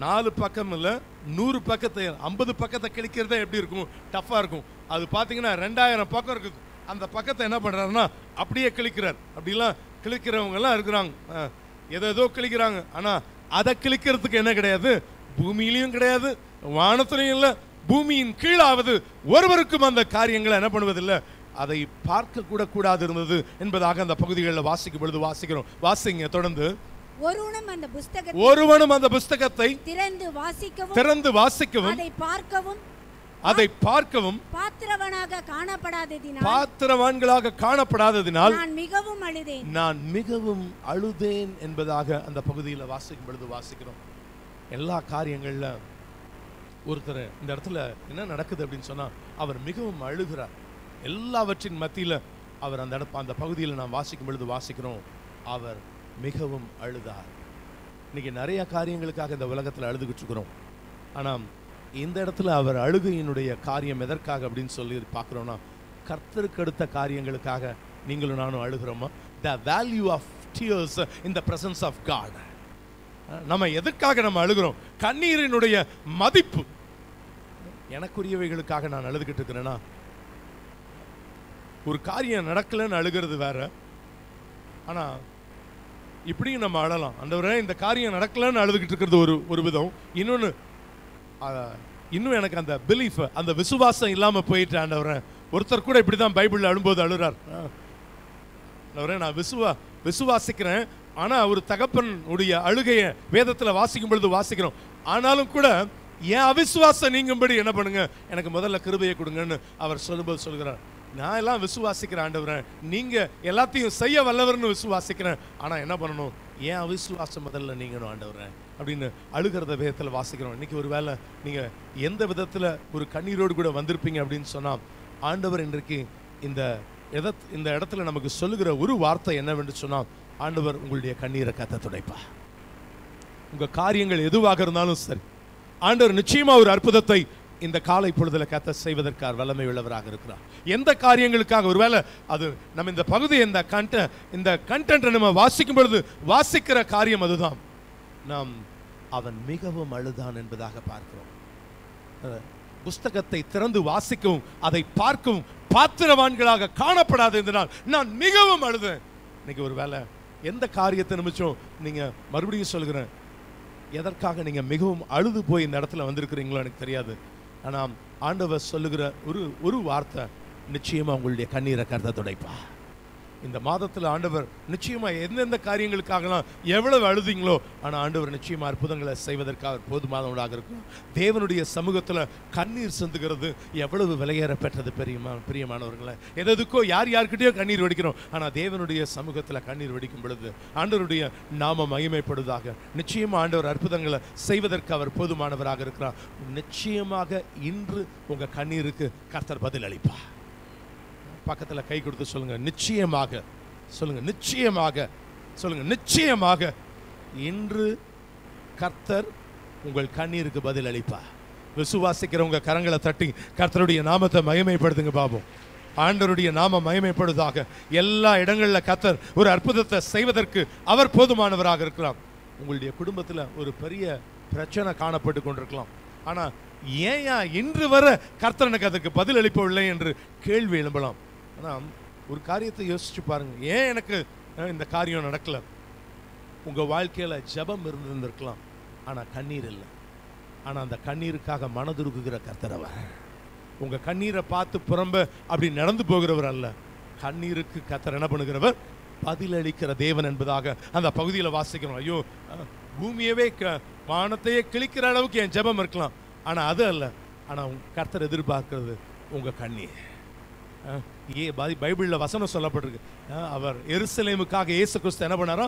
4 பக்கம் இல்லை, 100 பக்கத்தை 50 பக்கத்தை கிழிக்கிறதே எப்படி இருக்கும், டஃபா இருக்கும். அது பார்த்தீங்கன்னா 2000 பக்கம் இருக்குது. அந்த பக்கத்தை என்ன பண்றாருன்னா அப்படியே கிழிக்கிறார். அப்படிலாம் கிழிக்கிறவங்க எல்லாம் இருக்கிறாங்க, ஏதோ கிழிக்கிறாங்க. ஆனா அதை கிழிக்கிறதுக்கு என்ன கிடையாது, பூமியிலையும் கிடையாது, வானத்திலையும் இல்லை, பூமியின் கீழாவது ஒருவருக்கும் அந்த காரியங்களை என்ன பண்ணுவதில்லை, அதை பார்க்க கூட கூடாது இருந்தது என்பதாக அந்த பகுதிகளில் வாசிக்கும் பொழுது வாசிக்கிறோம். வாசிங்க தொடர்ந்து. ஒருவனும் அந்த புஸ்தகத்தை திறந்து வாசிக்கவும் அதை பார்க்கவும் பாத்திரவான்களாக காணப்படாததினால் நான் மிகவும் அழுதேன் என்பதாக அந்த பகுதியில் வாசிக்கும் பொழுது வாசிக்கிறோம். எல்லா காரியங்கள்ல ஒருத்தர் இந்த இடத்துல என்ன நடக்குது அப்படின்னு சொன்னா, அவர் மிகவும் அழுகிறார். எல்லாவற்றின் மத்தியில அவர் அந்த பகுதியில் நாம் வாசிக்கும் பொழுது வாசிக்கிறோம், அவர் மிகவும் அழுதார். இன்னைக்கு நிறைய காரியங்களுக்காக இந்த உலகத்தில் அழுதுகிட்டு இருக்கிறோம். ஆனால் இந்த இடத்துல அவர் அழுகையினுடைய காரியம் எதற்காக அப்படின்னு சொல்லி பார்க்குறோம்னா, கர்த்தருக்கு அடுத்த காரியங்களுக்காக நீங்களும் நானும் அழுகிறோமா? The value of tears in the presence of God. நம்ம எதற்காக நம்ம அழுகிறோம்? கண்ணீரினுடைய மதிப்பு. எனக்குரியவைகளுக்காக நான் அழுதுகிட்டு இருக்கிறேன்னா, ஒரு காரியம் நடக்கலன்னு அழுகிறது வேற. ஆனா இப்படியும் நம்ம அழலாம். ஆண்டவரே இந்த காரியம் நடக்கலன்னு அழுதுகிட்டு இருக்கிறது ஒரு விதம். இன்னும் எனக்கு அந்த பிலீஃப், அந்த விசுவாசம் இல்லாம போயிட்டு, ஆண்டவரே ஒருத்தர் கூட இப்படிதான் பைபிள்ல அழும்போது அழுறார். ஆண்டவரே நான் விசுவாசிக்கிறேன், ஆனா ஒரு தகப்பன் உடைய அழுகையை வேதத்துல வாசிக்கும் பொழுது வாசிக்கிறோம். ஆனாலும் கூட என் அவிசுவாசம் நீங்கும்படி என்ன பண்ணுங்க, எனக்கு முதல்ல கிருபையை கொடுங்கன்னு அவர் சொல்லும்போது சொல்கிறார், நான் எல்லாம் விசுவாசிக்கிறேன் ஆண்டவரே, நீங்க எல்லாத்தையும் செய்ய வல்லவர்னு விசுவாசிக்கிறேன், ஆனா என்ன பண்ணணும், ஏன் அவிசுவாசம் முதல்ல நீங்கணும் ஆண்டவரே அப்படின்னு அழுகிறத வேதத்தில் வாசிக்கிறோம். இன்னைக்கு ஒரு வேளை நீங்க எந்த விதத்துல ஒரு கண்ணீரோடு கூட வந்திருப்பீங்க அப்படின்னு சொன்னா, ஆண்டவர் இன்றைக்கு இந்த இடத்துல நமக்கு சொல்லுகிற ஒரு வார்த்தை என்னவென்று சொன்னா, ஆண்டவர் உங்களுடைய கண்ணீரை கத்த துடைப்பா. உங்க காரியங்கள் எதுவாக இருந்தாலும் சரி, ஆண்டவர் நிச்சயமா ஒரு அற்புதத்தை இந்த காலை பொழுதுல கத்த செய்வதற்காக வல்லமை உள்ளவராக இருக்கிறார். எந்த காரியங்களுக்காக, ஒருவேளை அது நம்ம இந்த பகுதி இந்த கண்டென்ட் நம்ம வாசிக்கும் பொழுது வாசிக்கிற காரியம் அதுதான். நாம் அவன் மிகவும் அழுதான் என்பதாக பார்க்கிறோம். புஸ்தகத்தை திறந்து வாசிக்கவும் அதை பார்க்கவும் பாத்திரவான்களாக காணப்படாததினால் நான் மிகவும் அழுதேன். இன்னைக்கு ஒரு வேளை எந்த காரியத்தை நிமிச்சம் நீங்க மறுபடியும் சொல்கிறேன், எதற்காக நீங்க மிகவும் அழுது போய் இந்த இடத்துல வந்திருக்கிறீங்களோ எனக்கு தெரியாது. ஆனால் ஆண்டவர் சொல்லுகிற ஒரு வார்த்தை, நிச்சயமா உங்களுடைய கண்ணீரை கர்த்தர் துடைப்பா. இந்த மாதத்தில் ஆண்டவர் நிச்சயமா எந்தெந்த காரியங்களுக்காகலாம் எவ்வளவு அழுதிங்களோ, ஆனால் ஆண்டவர் நிச்சயமா அற்புதங்களை செய்வதற்காக போதுமானவராக இருக்கும். தேவனுடைய சமூகத்தில் கண்ணீர் சிந்துகிறது எவ்வளவு விலையேற பெற்றது பிரியமானவர்களை. எதுக்கோ யார்கிட்டயோ கண்ணீர் வடிக்கிறோம், ஆனால் தேவனுடைய சமூகத்தில் கண்ணீர் வடிக்கும் பொழுது ஆண்டவருடைய நாமம் மகிமைப்படுவதாக. நிச்சயமா ஆண்டவர் அற்புதங்களை செய்வதற்கு அவர் போதுமானவராக இருக்கிறார். நிச்சயமாக இன்று உங்க கண்ணீருக்கு கர்த்தர் பதில் அளிப்பா. பக்கத்துல கை கொடுத்து சொல்லுங்க, நிச்சயமாக. சொல்லுங்க, நிச்சயமாக. சொல்லுங்க, நிச்சயமாக இன்று கர்த்தர் உங்கள் கண்ணீருக்கு பதில் அளிப்பார். விசுவாசிக்கிறவங்க கரங்களை தட்டி கர்த்தருடைய நாமத்தை மகிமைப்படுத்துங்க பாபம். ஆண்டவருடைய நாமம் மகிமைப்படுவதாக. எல்லா இடங்கள்ல கர்த்தர் ஒரு அற்புதத்தை செய்வதற்கு அவர் போதுமானவராக இருக்கலாம். உங்களுடைய குடும்பத்துல ஒரு பெரிய பிரச்சனை காணப்பட்டு கொண்டிருக்கலாம், ஆனா ஏன் இன்று வர கர்த்தர் எனக்கு அதற்கு பதில் அளிப்பவில்லை என்று கேள்வி எழும்பலாம். ஆனால் ஒரு காரியத்தை யோசிச்சு பாருங்க, ஏன் எனக்கு இந்த காரியம் நடக்கல? உங்க வாழ்க்கையில ஜெபம் இருந்திருக்கலாம், ஆனா கண்ணீர் இல்லை. ஆனா அந்த கண்ணீருக்காக மனதுருகுகிற கர்த்தர் அவர். உங்க கண்ணீரை பார்த்து புறம்ப அப்படி நடந்து போகிறவர் அல்ல. கண்ணீருக்கு கர்த்தர் என்ன பண்ணுகிறவர்? பதிலளிக்கிற தேவன் என்பதாக அந்த பகுதியில் வாசிக்கிறோம். ஐயோ, பூமியவே வானத்தையே கிழிக்கிற அளவுக்கு என் ஜெபம் இருக்கலாம், ஆனா அது அல்ல. ஆனா கர்த்தர் எதிர்பார்க்கிறது உங்க கண்ணீர். பைபிள்ல வசனம் சொல்லப்பட்டிருக்கு, அவர் எருசலேமுக்காக இயேசு கிறிஸ்து என்ன பண்ணாரா?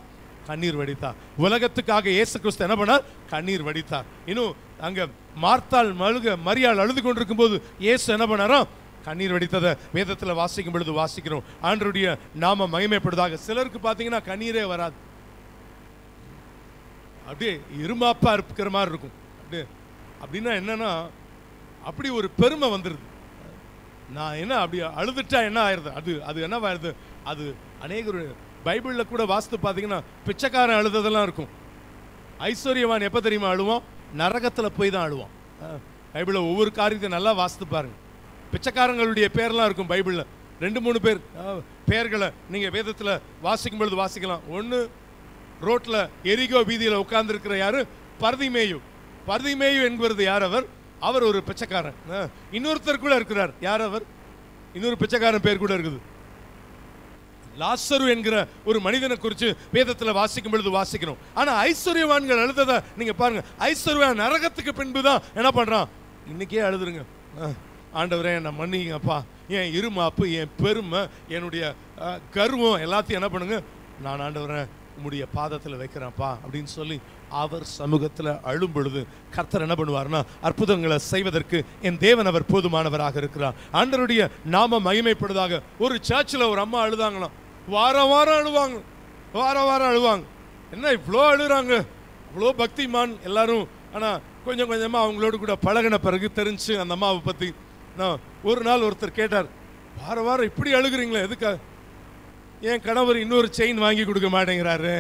கண்ணீர் வடித்தார். உலகத்துக்காக இயேசு கிறிஸ்து என்ன பண்ணார்? கண்ணீர் வடித்தார். இன்னும் அங்க மார்த்தாள் மரியாள் அழுது கொண்டிருக்கும் போது இயேசு என்ன பண்ணாரா? கண்ணீர் வடித்ததை வேதத்துல வாசிக்கும் பொழுது வாசிக்கிறோம். ஆண்டவருடைய நாம மகிமைப்படுவதாக. சிலருக்கு பாத்தீங்கன்னா கண்ணீரே வராது, அப்படியே இருமாப்பா இருக்கிற மாதிரி இருக்கும். அப்படின்னா என்னன்னா அப்படி ஒரு பெருமை வந்துடுது. நான் என்ன அப்படி அழுதுட்டா என்ன ஆயிடுது, அது என்னவாயிருது, அது அநேகர் பைபிளில் கூட வாஸ்து பார்த்தீங்கன்னா பிச்சைக்காரன் அழுததெல்லாம் இருக்கும். ஐஸ்வர்யவான் எப்போ தெரியுமா அழுவான்? நரகத்தில் போய் தான் அழுவான். பைபிளில் ஒவ்வொரு காரியத்தையும் நல்லா வாஸ்து பாருங்க. பிச்சைக்காரங்களுடைய பேர்லாம் இருக்கும் பைபிளில். 2-3 பேர் பேர்களை நீங்கள் வேதத்தில் வாசிக்கும் பொழுது வாசிக்கலாம். ஒன்று, ரோட்டில் எரிகோ வீதியில் உட்கார்ந்துருக்கிற யாரு? பர்திமேயு. பர்திமேயு என்பது யார்? அவர் ஒரு பிச்சைக்காரன். இன்னொருத்தர் கூட இருக்கிறார். யார் அவர்? இன்னொரு பிச்சைக்காரன் பேர் கூட இருக்குது. லாசரு என்கிற ஒரு மனிதனை குறித்து வேதத்தில் வாசிக்கும் பொழுது வாசிக்கிறோம். ஆனா ஐஸ்வர்யவான்கள் அழுததை நீங்க பாருங்க. ஐஸ்வர்யவான் நரகத்துக்கு பின்புதான் என்ன பண்றான்? இன்னைக்கே அழுதுருங்க, ஆண்டவரே என்ன மன்னிங்கப்பா, என் இருமாப்பு, என் பெருமை, என்னுடைய கர்வம் எல்லாத்தையும் என்ன பண்ணுங்க, நான் ஆண்டவரே உம்முடைய பாதத்தில் வைக்கிறேன்ப்பா அப்படின்னு சொல்லி அவர் சமூகத்தில் அழும் பொழுது கர்த்தர் என்ன பண்ணுவார்னா அற்புதங்களை செய்வதற்கு என் தேவன் அவர் போதுமானவராக இருக்கிறார். ஆண்டவருடைய நாம மகிமைப்படுவதாக. ஒரு சர்ச்சில் ஒரு அம்மா அழுதாங்களாம். வாரம் வாரம் அழுவாங்க, வாரம் வாரம் அழுவாங்க. என்ன இவ்வளோ அழுறாங்க? அவ்வளோ பக்திமான் எல்லாரும். ஆனால் கொஞ்சம் கொஞ்சமாக அவங்களோட கூட பழகின பிறகு தெரிஞ்சு அந்த அம்மாவை பற்றி. நான் ஒரு நாள் ஒருத்தர் கேட்டார், வாரம் வாரம் இப்படி அழுகுறீங்களே எதுக்கா? என் கணவர் இன்னொரு செயின் வாங்கி கொடுக்க மாட்டேங்கிறாரு.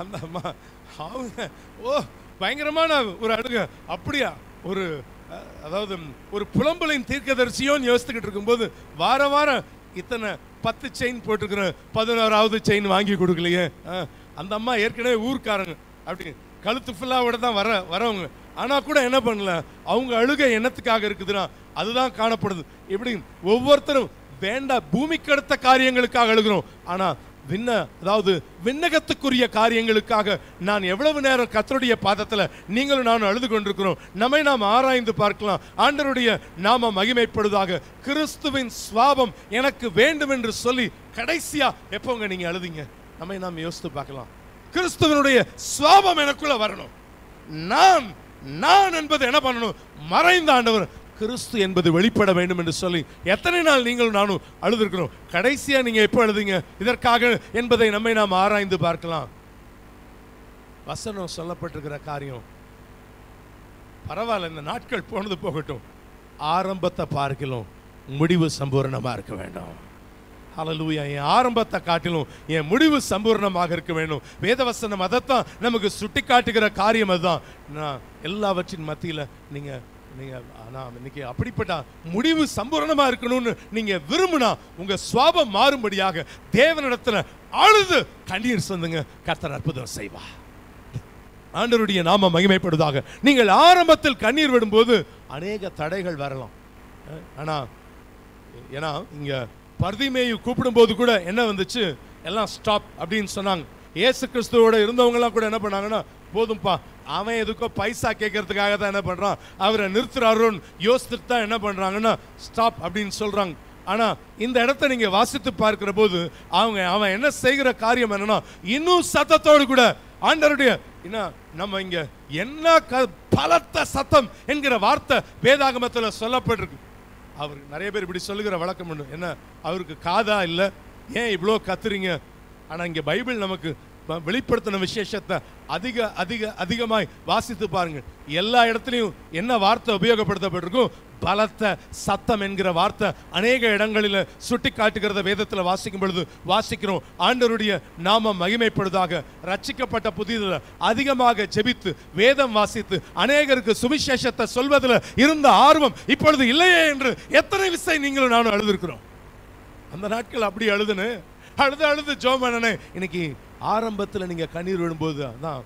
அந்த அம்மா அவங்க பயங்கரமான ஒரு அழுக. அப்படியா? ஒரு அதாவது ஒரு புலம்பலின் தீர்க்கதரிசியோன்னு யோசித்துக்கிட்டு இருக்கும்போது வாரம் வாரம் இத்தனை 10 செயின் போட்டுக்கிற 11வது செயின் வாங்கி கொடுக்கலையே. அந்த அம்மா ஏற்கனவே ஊர்க்காரங்க, அப்படி கழுத்து ஃபுல்லாவோட தான் வரவங்க. ஆனால் கூட என்ன பண்ணல, அவங்க அழுகை என்னத்துக்காக இருக்குதுன்னா அதுதான் காணப்படுது. இப்படி ஒவ்வொருத்தரும் வேண்டாம் பூமிக்கு அடுத்த காரியங்களுக்காக அழுகிறோம். ஆனால் அதாவது விண்ணகத்துக்குரிய காரியங்களுக்காக நான் எவ்வளவு நேரம் கர்த்தருடைய பாதத்தில் நீங்களும் நானும் அழுது கொண்டிருக்கிறோம். நம்மை நாம் ஆராய்ந்து பார்க்கலாம். ஆண்டவருடைய நாம மகிமைப்படுவதாக. கிறிஸ்துவின் சுவாபம் எனக்கு வேண்டும் என்று சொல்லி கடைசியா எப்போங்க நீங்க அழுதிங்க? நம்மை நாம் யோசித்து பார்க்கலாம். கிறிஸ்துவனுடைய சுவாபம் எனக்குள்ள வரணும். நான் என்பது என்ன பண்ணணும்? மறைந்த ஆண்டவர் கிறிஸ்து என்பது வெளிப்பட வேண்டும் என்று சொல்லி எத்தனை நாள் நீங்களும் நானும் அழுதுருக்கிறோம். கடைசியா நீங்க எப்போ அழுதுங்க இதற்காக என்பதை நம்மை நாம் ஆராய்ந்து பார்க்கலாம். வசனம் சொல்லப்பட்டிருக்கிற காரியம் பரவாயில்ல, இந்த நாட்கள் போனது போகட்டும், ஆரம்பத்தை பார்க்கலாம் முடிவு சம்பூர்ணமா இருக்க வேண்டும். ஹல்லேலூயா. என் ஆரம்பத்தை காட்டிலும் என் முடிவு சம்பூர்ணமாக இருக்க வேண்டும். வேதவசனம் அதைத்தான் நமக்கு சுட்டி காட்டுகிற காரியம். அதுதான் நான் எல்லாவற்றின் மத்தியில் நீங்க இன்னைக்கு அப்படிப்பட்ட முடிவு சம்பூர்ணமா இருக்கணும்னு நீங்க விரும்பினா உங்க சுவாபம் மாறும்படியாக தேவனிடத்துல அழுது கண்ணீர் சொந்துங்க. கர்த்தர் அற்புதம் செய்வா. ஆண்டவருடைய நாம மகிமைப்படுவதாக. நீங்கள் ஆரம்பத்தில் கண்ணீர் விடும்போது அநேக தடைகள் வரலாம். ஏன்னா இங்க பர்திமேயு கூப்பிடும் போது கூட என்ன வந்துச்சு? எல்லாம் ஸ்டாப் அப்படின்னு சொன்னாங்க. இயேசு கிறிஸ்துவோட இருந்தவங்க எல்லாம் கூட என்ன பண்ணாங்கன்னா, போதும்பா, அவன் எதுக்கோ பைசா கேட்கறதுக்காக தான் என்ன பண்றான், அவரை நிறுத்துறாரோன்னு யோசித்துட்டு தான் என்ன பண்றாங்கன்னா ஸ்டாப் அப்படின்னு சொல்றாங்க. ஆனா இந்த இடத்த நீங்க வாசித்து பார்க்கிற போது அவன் என்ன செய்கிற காரியம் என்னன்னா, இன்னும் சத்தத்தோடு கூட ஆண்டவருடைய நம்ம இங்க என்ன பலத்த சத்தம் என்கிற வார்த்தை வேதாகமத்தில் சொல்லப்பட்டிருக்கு. அவர் நிறைய பேர் இப்படி சொல்லுகிற வழக்கம் உண்டு. என்ன அவருக்கு காதா இல்லை, ஏன் இவ்வளோ கத்துறீங்க? ஆனால் இங்கே பைபிள் நமக்கு வெளிப்படுத்தின விசேஷத்தை அதிகமாய் வாசித்து பாருங்க. எல்லா இடத்துலையும் என்ன வார்த்தை உபயோகப்படுத்தப்பட்டிருக்கும்? பலத்த சத்தம் என்கிற வார்த்தை அநேக இடங்களில் சுட்டி காட்டுகிறத வேதத்தில் வாசிக்கும் பொழுது வாசிக்கிறோம். ஆண்டவருடைய நாம மகிமைப்படுவதாக. ரட்சிக்கப்பட்ட புதிதில் அதிகமாக ஜெபித்து வேதம் வாசித்து அநேகருக்கு சுவிசேஷத்தை சொல்வதில் இருந்த ஆர்வம் இப்பொழுது இல்லையே என்று எத்தனை விசை நீங்களும் நானும் அழுதுருக்கிறோம். அந்த நாட்கள் அப்படி அழுது ஜெபம் பண்ணனே. இன்னைக்கு ஆரம்பத்தில் நீங்க கண்ணீர் விடும்போது தான்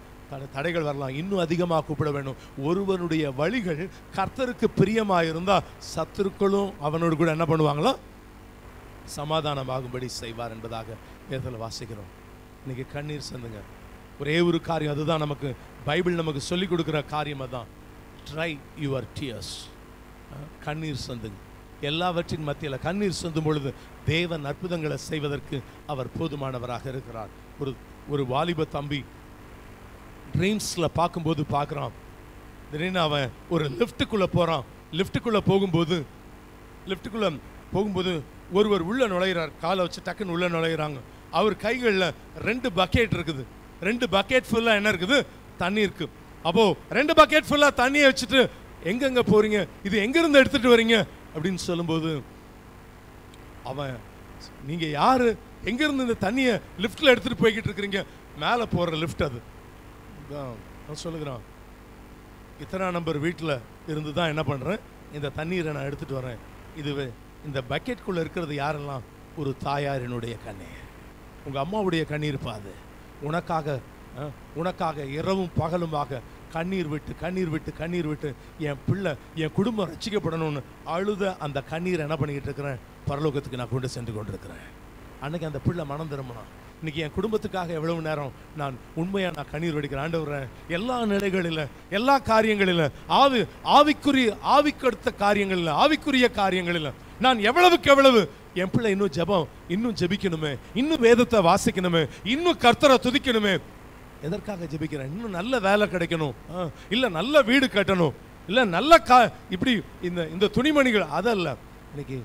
தடைகள் வரலாம். இன்னும் அதிகமாக கூப்பிட வேண்டும். ஒருவனுடைய வழிகள் கர்த்தருக்கு பிரியமாயிருந்தா சத்துருக்களும் அவனோடு கூட என்ன பண்ணுவாங்களோ சமாதானமாகும்படி செய்வார் என்பதாக வேதத்தில் வாசிக்கிறோம். இன்னைக்கு கண்ணீர் சந்துங்க. ஒரே ஒரு காரியம், அதுதான் நமக்கு பைபிள் நமக்கு சொல்லிக் கொடுக்குற காரியம். அதுதான் ட்ரை யுவர் டியர்ஸ். கண்ணீர் சந்துங்க. எல்லாவற்றின் மத்தியில் கண்ணீர் சொந்தும் பொழுது தேவன் அற்புதங்களை செய்வதற்கு அவர் போதுமானவராக இருக்கிறார். ஒரு வாலிப தம்பி ட்ரீம்ஸில் பார்க்கும்போது பார்க்குறான், திடீர்னு அவன் ஒரு லிஃப்ட்டுக்குள்ளே போகிறான். லிஃப்ட்டுக்குள்ளே போகும்போது ஒருவர் உள்ளே நுழைகிறார். காலை வச்சு டக்குன்னு உள்ளே நுழைகிறாங்க. அவர் கைகளில் 2 பக்கெட் இருக்குது. 2 பக்கெட் ஃபுல்லாக என்ன இருக்குது? தண்ணி இருக்குது. அப்போ 2 பக்கெட் ஃபுல்லா தண்ணியை வச்சுட்டு எங்கெங்க போறீங்க, இது எங்க இருந்து எடுத்துட்டு வரீங்க அப்படின்னு சொல்லும்போது அவன், நீங்க யாரு, எங்க இருந்து இந்த தண்ணியை லிஃப்ட்ல எடுத்துட்டு போய்கிட்டு இருக்கிறீங்க? மேலே போற லிஃப்ட் அது. நான் சொல்லுகிறான், இத்தனை நம்பர் வீட்டில் இருந்து தான் என்ன பண்றேன், இந்த தண்ணீரை நான் எடுத்துட்டு வரேன். இதுவே இந்த பக்கெட்குள்ள இருக்கிறது யாரெல்லாம்? ஒரு தாயாரினுடைய கண்ணீர், உங்க அம்மாவுடைய கண்ணீர் பாது. உனக்காக இரவும் பகலுமாக கண்ணீர் விட்டு என் பிள்ளை, என் குடும்பம் ரட்சிக்கப்படணும்னு அழுத அந்த கண்ணீர் என்ன பண்ணிக்கிட்டு இருக்கிறேன், பரலோகத்துக்கு நான் கொண்டு சென்று கொண்டிருக்கிறேன். அன்னைக்கு அந்த பிள்ளை மனம் திரும்பினான். இன்னைக்கு என் குடும்பத்துக்காக எவ்வளவு நேரம் நான் உண்மையா நான் கண்ணீர் வடிக்கிறேன். ஆண்டவரே, எல்லா நிலைகளில், எல்லா காரியங்களில், ஆவிக்கடுத்த காரியங்களில், ஆவிக்குரிய காரியங்களில் நான் எவ்வளவு என் பிள்ளை இன்னும் ஜெபிக்கணுமே, இன்னும் வேதத்தை வாசிக்கணுமே, இன்னும் கர்த்தரை துதிக்கணுமே. எதற்காக ஜெபிக்கிறேன்? இன்னும் நல்ல வேலை கிடைக்கணும், இல்ல நல்ல வீடு கட்டணும், இல்ல நல்ல இப்படி இந்த துணிமணிகள் அதல்ல. இன்னைக்கு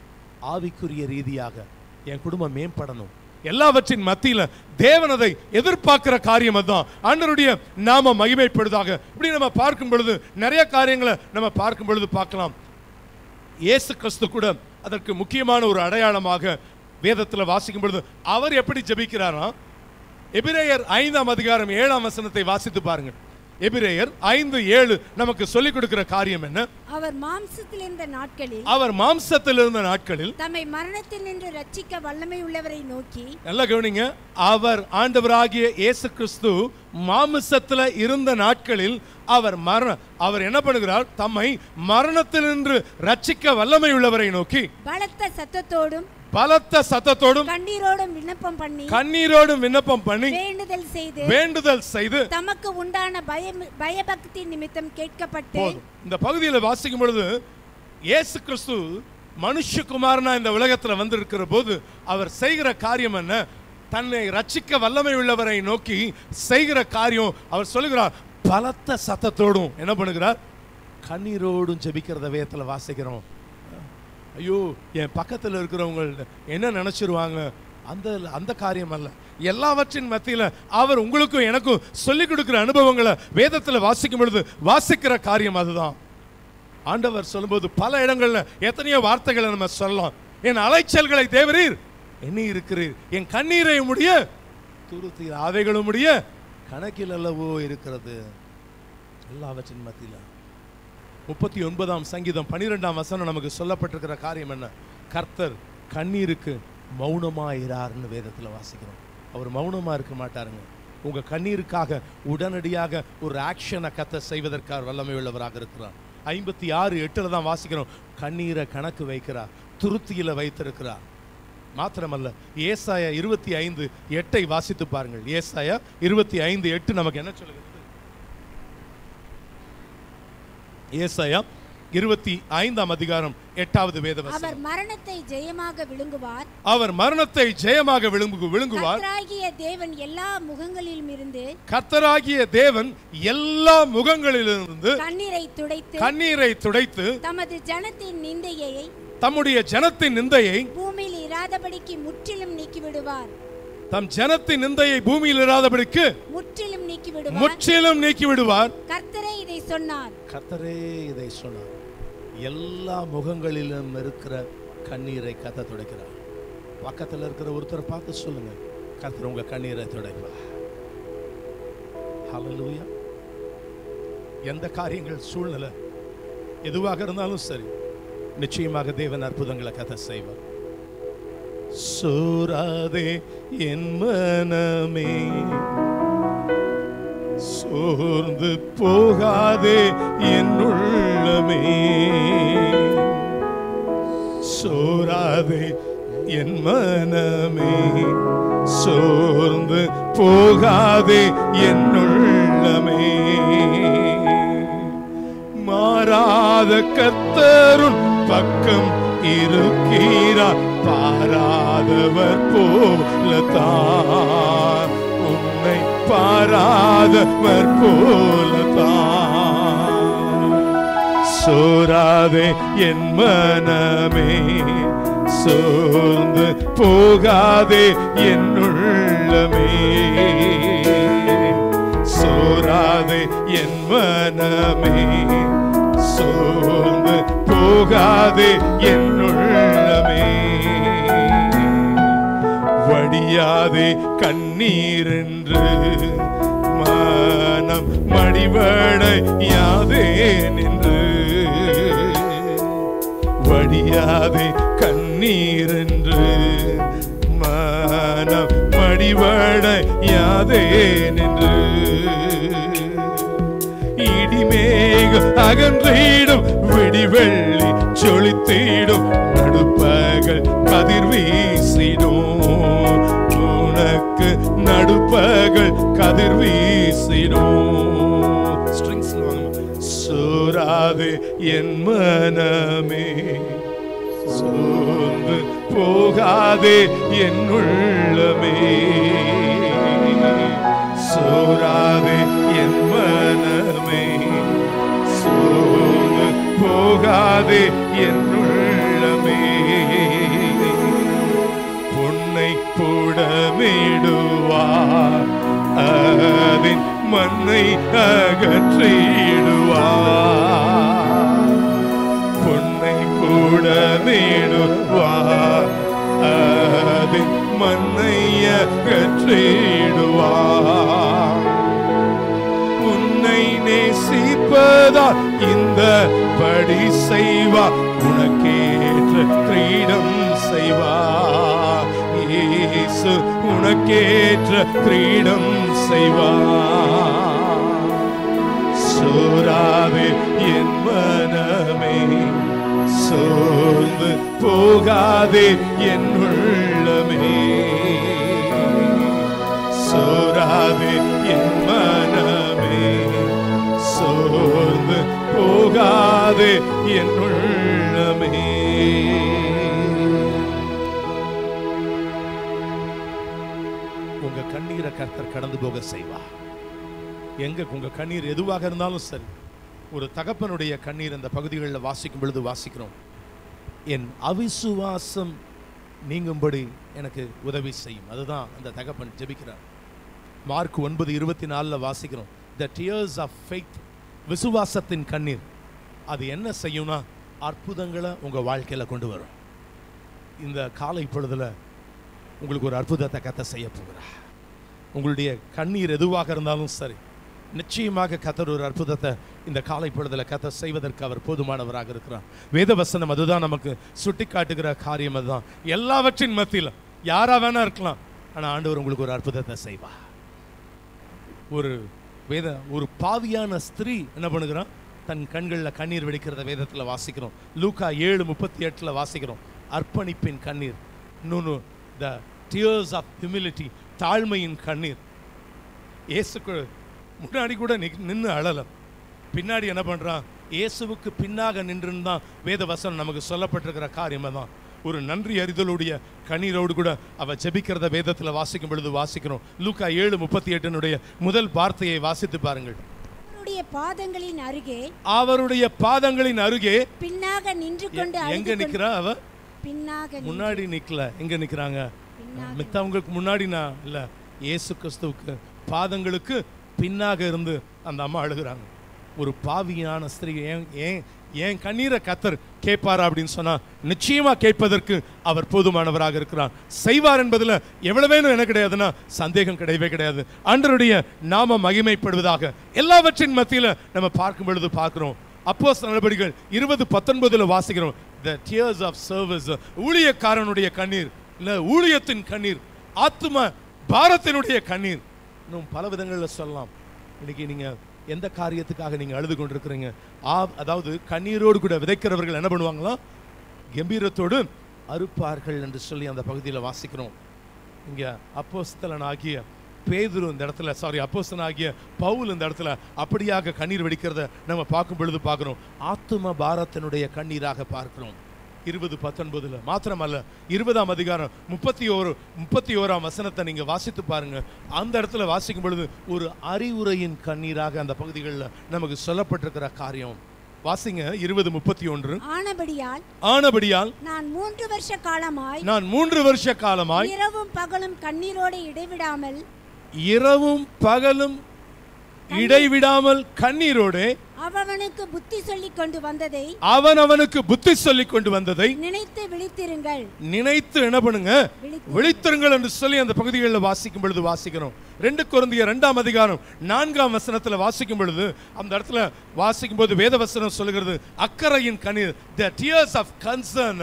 ஆவிக்குரிய ரீதியாக என் குடும்பம் மேம்படணும். எல்லாவற்றின் மத்தியில தேவனதை எதிர்பார்க்கிற காரியம் அதுதான். ஆண்டவருடைய நாம மகிமைப்படுதாக. இப்படி நம்ம பார்க்கும் பொழுது நிறைய காரியங்களை நம்ம பார்க்கும் பொழுது பார்க்கலாம். இயேசு கிறிஸ்து கூட அதற்கு முக்கியமான ஒரு அடையாளமாக வேதத்தில் வாசிக்கும் பொழுது அவர் எப்படி ஜெபிக்கிறாரா? எபிரேயர் 5ஆம் அதிகாரம் 7ஆம் வசனத்தை வாசித்து பாருங்க. எபிரேயர் 5:7 நமக்கு சொல்லிக் கொடுக்கிற காரியம் என்ன? அவர் மாம்சத்தில் இருந்த நாட்களில் தம்மை மரணத்தில் நின்று ரட்சிக்க வல்லமை உள்ளவரை நோக்கி, நல்லா கவனிங்க, அவர் ஆண்டவராகிய இயேசு கிறிஸ்து மாம்சத்தில் இருந்த நாட்களில் அவர் என்ன பண்ணுகிறார்? தம்மை மரணத்தில் நின்று ரட்சிக்க வல்லமை உள்ளவரை நோக்கி பலத்த சத்தத்தோடும் கண்ணீரோடும் விண்ணப்பம் பண்ணி வேண்டுதல் செய்து தமக்கு உண்டான பயபக்தி நிமித்தம் கேட்கப்பட்டு. இந்த பகுதியில் வாசிக்கும் பொழுது இயேசு கிறிஸ்து மனுஷகுமாரனா இந்த உலகத்தில் வந்திருக்கிற போது அவர் செய்கிற காரியம் என்ன? தன்னை ரட்சிக்க வல்லமை உள்ளவரை நோக்கி செய்கிற காரியம். அவர் சொல்லுகிறார், பலத்த சத்தத்தோடும் என்ன பண்ணுகிறார்? கண்ணீரோடும் ஜெபிக்கிறத வேதத்தில் வாசிக்கிறோம். ஐயோ, என் பக்கத்தில் இருக்கிறவங்க என்ன நினைச்சிருவாங்க, அந்த காரியம் அல்ல. எல்லாவற்றின் மத்தியில் அவர் உங்களுக்கும் எனக்கும் சொல்லிக் கொடுக்கிற அனுபவங்களை வேதத்தில் வாசிக்கும் பொழுது வாசிக்கிற காரியம் அதுதான். ஆண்டவர் சொல்லும்போது பல இடங்கள்ல எத்தனையோ வார்த்தைகளை நம்ம சொல்லலாம். என் அலைச்சல்களை தேவரீர் எண்ணி இருக்கிறீர், என் கண்ணீரை முடிய துருத்தீர், அவைகளும் முடிய கணக்கில் அல்லவோ இருக்கிறது. எல்லாவற்றின் மத்தியில் 39ஆம் சங்கீதம் 12ஆம் வசனம் நமக்கு சொல்லப்பட்டிருக்கிற காரியம் என்ன? கர்த்தர் கண்ணீருக்கு மௌனமாயிரார்னு வேதத்தில் வாசிக்கிறோம். அவர் மௌனமா இருக்க மாட்டாருங்க. உங்க கண்ணீருக்காக உடனடியாக ஒரு ஆக்ஷனை கர்த்தர் செய்வதற்காக வல்லமை உள்ளவராக இருக்கிறார். 56:8 தான் வாசிக்கிறோம். கண்ணீரை கணக்கு வைக்கிறார், துருத்தியில வைத்திருக்கிறார். மாத்திரமல்ல, ஏசாயா 25:8 வாசித்து பாருங்கள். ஏசாயா 25:8 நமக்கு என்ன சொல்லுகிறது? ஏசாயா 25ஆம் அதிகாரம் 8வது வேதவசனம். அவர் மரணத்தை ஜெயமாக விழுங்குவார், கர்த்தராகிய தேவன் எல்லா முகங்களிலிருந்து கண்ணீரை துடைத்து தம்முடைய ஜனத்தின் நிந்தையை பூமியில் இராதபடிக்கு முற்றிலும் நீக்கிவிடுவார். தம் ஜனத்தின் நிந்தையை பூமியில் இராதபடிக்கு முற்றிலும் நீக்கிவிடுவார். கர்த்தரே இதை சொன்னார். எல்லா முகங்களிலும் இருக்கிற கண்ணீரை கர்த்தர் துடைக்கிறார். பக்கத்தில் இருக்கிற ஒருத்தர் பார்த்து சொல்லுங்க, கர்த்தர் உங்க கண்ணீரை துடைப்பார். ஹல்லேலூயா. எந்த காரியங்கள், சூழ்நிலை எதுவாக இருந்தாலும் சரி, நிச்சயமாக தேவன் அற்புதங்களை கர்த்தர் செய்வார். சோராதே என் மனமே, சோர்ந்து போகாதே என் உள்ளமே, சோராதே என் மனமே, சோர்ந்து போகாதே என் உள்ளமே. மாறாத கர்த்தருன் பக்கம் இருக்கிறார், பாராதவர் போலத்தான், உன்னை பாராதவர் போலத்தான். சோராதே என் மனமே, சோர்ந்து போகாதே என் உள்ளமே, சோராதே என் மனமே சோர்ந்து போகாதே என் உள்ளமே வடியாதே கண்ணீர் என்று மனம் மடிவடையாதே நின்று வடியாதே கண்ணீர் என்று மனம் மடிவடையாதே நின்று இடிமேக அகன்றிடும் விடிவெள்ளி சொலித்திடும் நடுப்பகல் கதிர் வீசிடும் உனக்கு நடுப்பகல் கதிர் வீசிடும் சோராதே என் மனமே சோர்ந்து போகாதே என் உள்ளமே சோராதே என் மனமே சோர்ந்து போகாதே என் உள்ளமே பொன்னை புடமிடுவார் அதின் மண்ணை அகற்றிடுவார் பொன்னை புடமிடுவார் அதின் மண்ணை அகற்றிடுவார் உன்னை நேசிப்பதால் இந்த படி செய்வார் உனக்கேற்ற கிரீடம் செய்வார் இயேசு உனக்கேற்ற கிரீடம் செய்வார் சோராதே என் மனமே சோர்ந்து போகாதே என் உள்ளமே சோராதே என் மனமே சோர்ந்து போகாதே என் உள்ளமே உங்க கண்ணீரை கர்த்தர் கடந்து போக செய்வார் எங்க உங்க கண்ணீர் எதுவாக இருந்தாலும் சரி ஒரு தகப்பனுடைய கண்ணீர் அந்த பகுதிகளில் வாசிக்கும் பொழுது வாசிக்கிறோம் என் அவிசுவாசம் நீங்கும்படி எனக்கு உதவி செய்யும் அதுதான் அந்த தகப்பன் ஜெபிக்கிறார் மார்க் 9:24 வாசிக்கிறோம் the tears of faith விசுவாசத்தின் கண்ணீர் அது என்ன செய்யும்னா அற்புதங்களை உங்க வாழ்க்கையில கொண்டு வரும் இந்த காலை பொழுதுல உங்களுக்கு ஒரு அற்புதத்தை கர்த்தர் செய்ய போகிறார் உங்களுடைய கண்ணீர் எதுவாக இருந்தாலும் சரி நிச்சயமாக கர்த்தர் ஒரு அற்புதத்தை இந்த காலை பொழுதுல கர்த்தர் செய்வதற்கு அவர் போதுமானவராக இருக்கிறார் வேதவசனம் அதுதான் நமக்கு சுட்டி காட்டுகிற காரியம் அதுதான் எல்லாவற்றின் மத்தியில் யாரா வேணா இருக்கலாம் ஆனா ஆண்டவர் உங்களுக்கு ஒரு அற்புதத்தை செய்வார் ஒரு பாவியான ஸ்திரீ என்ன பண்ணுகிறான் தன் கண்களில் கண்ணீர் வெடிக்கிறத வேதத்துல வாசிக்கிறோம் லூக்கா 7:38 வாசிக்கிறோம் அர்ப்பணிப்பின் கண்ணீர் இன்னொன்று the tears of humility தாழ்மையின் கண்ணீர் இயேசுக்கு முன்னாடி கூட நின்று அழல பின்னாடி என்ன பண்றான் இயேசுவுக்கு பின்னாக நின்றுதான் வேத வசனம் நமக்கு சொல்லப்பட்டிருக்கிற காரியம் தான் ஒரு நன்றி அறிதலுடைய கண்ணீரோடு கூட அவ ஜெபிக்கிறத வேதத்துல வாசிக்கும் பொழுது வாசிக்கிறோம் லூக்கா 7:38 முதல் வார்த்தையை வாசித்து பாருங்கள் அவருடைய பாதங்களின் அருகே பின்னாக நின்று கொண்டு எங்க நிக்கிறா அவ பின்னாக முன்னாடி நிக்கல எங்க நிக்கிறாங்க மித்தவங்களுக்கு முன்னாடி நான் இல்ல இயேசு கிறிஸ்துவுக்கு பாதங்களுக்கு பின்னாக இருந்து அந்த அம்மா அழுகிறாங்க ஒரு பாவியான ஸ்திரீ ஏன் கண்ணீரை கர்த்தர் கேட்பாரா அப்படின்னு சொன்னா நிச்சயமா கேட்பதற்கு அவர் போதுமானவராக இருக்கிறார் செய்வார் என்பதுல எவ்வளவேனும் என்ன கிடையாதுன்னா சந்தேகம் கிடையவே கிடையாது ஆண்டவருடைய நாம மகிமைப்படுவதாக எல்லாவற்றின் மத்தியில நம்ம பார்க்கும் பொழுது பார்க்கிறோம் அப்போஸ்தலர் நடபடிகள் 20:19 வாசிக்கிறோம் the tears of service ஊழியக்காரனுடைய கண்ணீர் இல்ல ஊழியத்தின் கண்ணீர் ஆத்தும பாரத்தினுடைய கண்ணீர் இன்னும் பல விதங்களில் சொல்லலாம் இன்னைக்கு நீங்க எந்த காரியத்துக்காக நீங்க அழுது கொண்டிருக்கிறீங்க அதாவது கண்ணீரோடு கூட விதைக்கிறவர்கள் என்ன பண்ணுவாங்களா கம்பீரத்தோடு அறுப்பார்கள் என்று சொல்லி அந்த பகுதியில் வாசிக்கிறோம் இங்க அப்போஸ்தலனாகிய பேதுரு இந்த இடத்துல அப்போஸ்தலனாகிய பவுல் இந்த இடத்துல அப்படியாக கண்ணீர் வெடிக்கிறத நம்ம பார்க்கும் பொழுது பார்க்கிறோம் ஆத்தும பாரத்தினுடைய கண்ணீராக பார்க்கிறோம் 20:19 மாத்திரமல்ல 20ஆம் அதிகாரம் 31ஆம் வசனத்தை நீங்க வாசித்து பாருங்க அந்த இடத்துல வாசிக்கும் பொழுது ஒரு அறிவுரையின் கண்ணீராக அந்த பகுதிகளில் நமக்கு சொல்லப்பட்டிருக்கிற காரியம் வாசிங்க 20:31 ஆனபடியால் நான் 3 வருஷ காலமாய் இரவும் பகலும் இடைவிடாமல் கண்ணீரோடு அவனுக்கு புத்தி சொல்லிக் கொண்டு வந்ததை அவனுக்கு புத்தி சொல்லிக் கொண்டு வந்ததை நினைத்து விழித்திருங்கள். நினைத்து என்ன பண்ணுங்க, விழித்திருங்கள் என்று சொல்லி அந்த பகுதிகளில் வாசிக்கும் பொழுது வாசிக்கிறோம். 2 கொரிந்தியர் 2ஆம் அதிகாரம் 4ஆம் வசனத்தில் வாசிக்கும் பொழுது அந்த இடத்துல வாசிக்கும் போது வேத வசனம் சொல்லுகிறது, அக்கறையின் கண்ணீர், the tears of concern.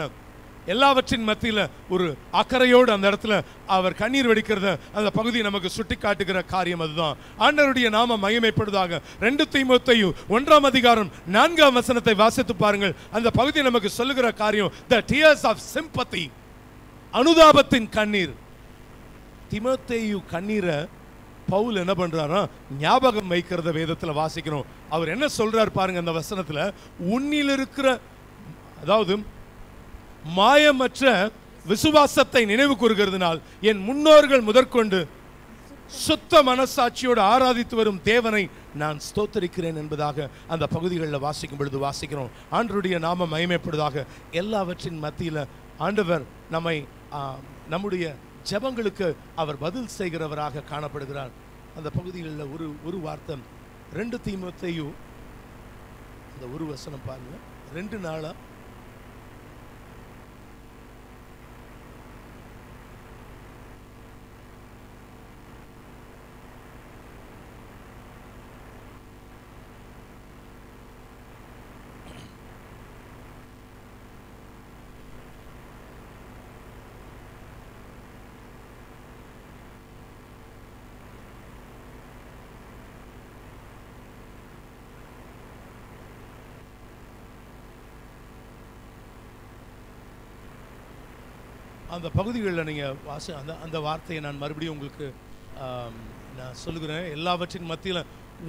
எல்லாவற்றின் மத்தியில் ஒரு அக்கறையோடு அந்த இடத்துல அவர் கண்ணீர் வடிக்கிறத அந்த பகுதி நமக்கு சுட்டி காட்டுகிற காரியம் அதுதான். ஆண்டவருடைய நாமம் மகிமைப்படுவதாக. 2 தீமோத்தேயு 1ஆம் அதிகாரம் 4ஆம் வசனத்தை வாசித்து பாருங்கள். அந்த பகுதி நமக்கு சொல்லுகிற காரியம் the tears of sympathy, அனுதாபத்தின் கண்ணீர். தீமோத்தேயு கண்ணீரை பவுல் என்ன பண்றாரா, ஞாபகம் வைக்கிறத வேதத்துல வாசிக்கிறோம். அவர் என்ன சொல்றார் பாருங்க அந்த வசனத்துல, உன்னில் இருக்கிற, அதாவது மாயமற்ற விசுவாசத்தை நினைவு கூறுகிறதுனால் என் முன்னோர்கள் முதற்கொண்டு சுத்த மனசாட்சியோடு ஆராதித்து வரும் தேவனை நான் ஸ்தோத்தரிக்கிறேன் என்பதாக அந்த பகுதிகளில் வாசிக்கும் பொழுது வாசிக்கிறோம். ஆண்டவருடைய நாமம் மகிமைப்படுவதாக. எல்லாவற்றின் மத்தியில் ஆண்டவர் நம்மை நம்முடைய ஜெபங்களுக்கு அவர் பதில் செய்கிறவராக காணப்படுகிறார். அந்த பகுதிகளில் ஒரு வார்த்தை 2 தீமோத்தேயு அந்த ஒரு வசனம் பாருங்க. 2 நாளா அந்த பகுதிகளில் நீங்கள் அந்த வார்த்தையை நான் மறுபடியும் உங்களுக்கு நான் சொல்லுகிறேன். எல்லாவற்றின் மத்தியில்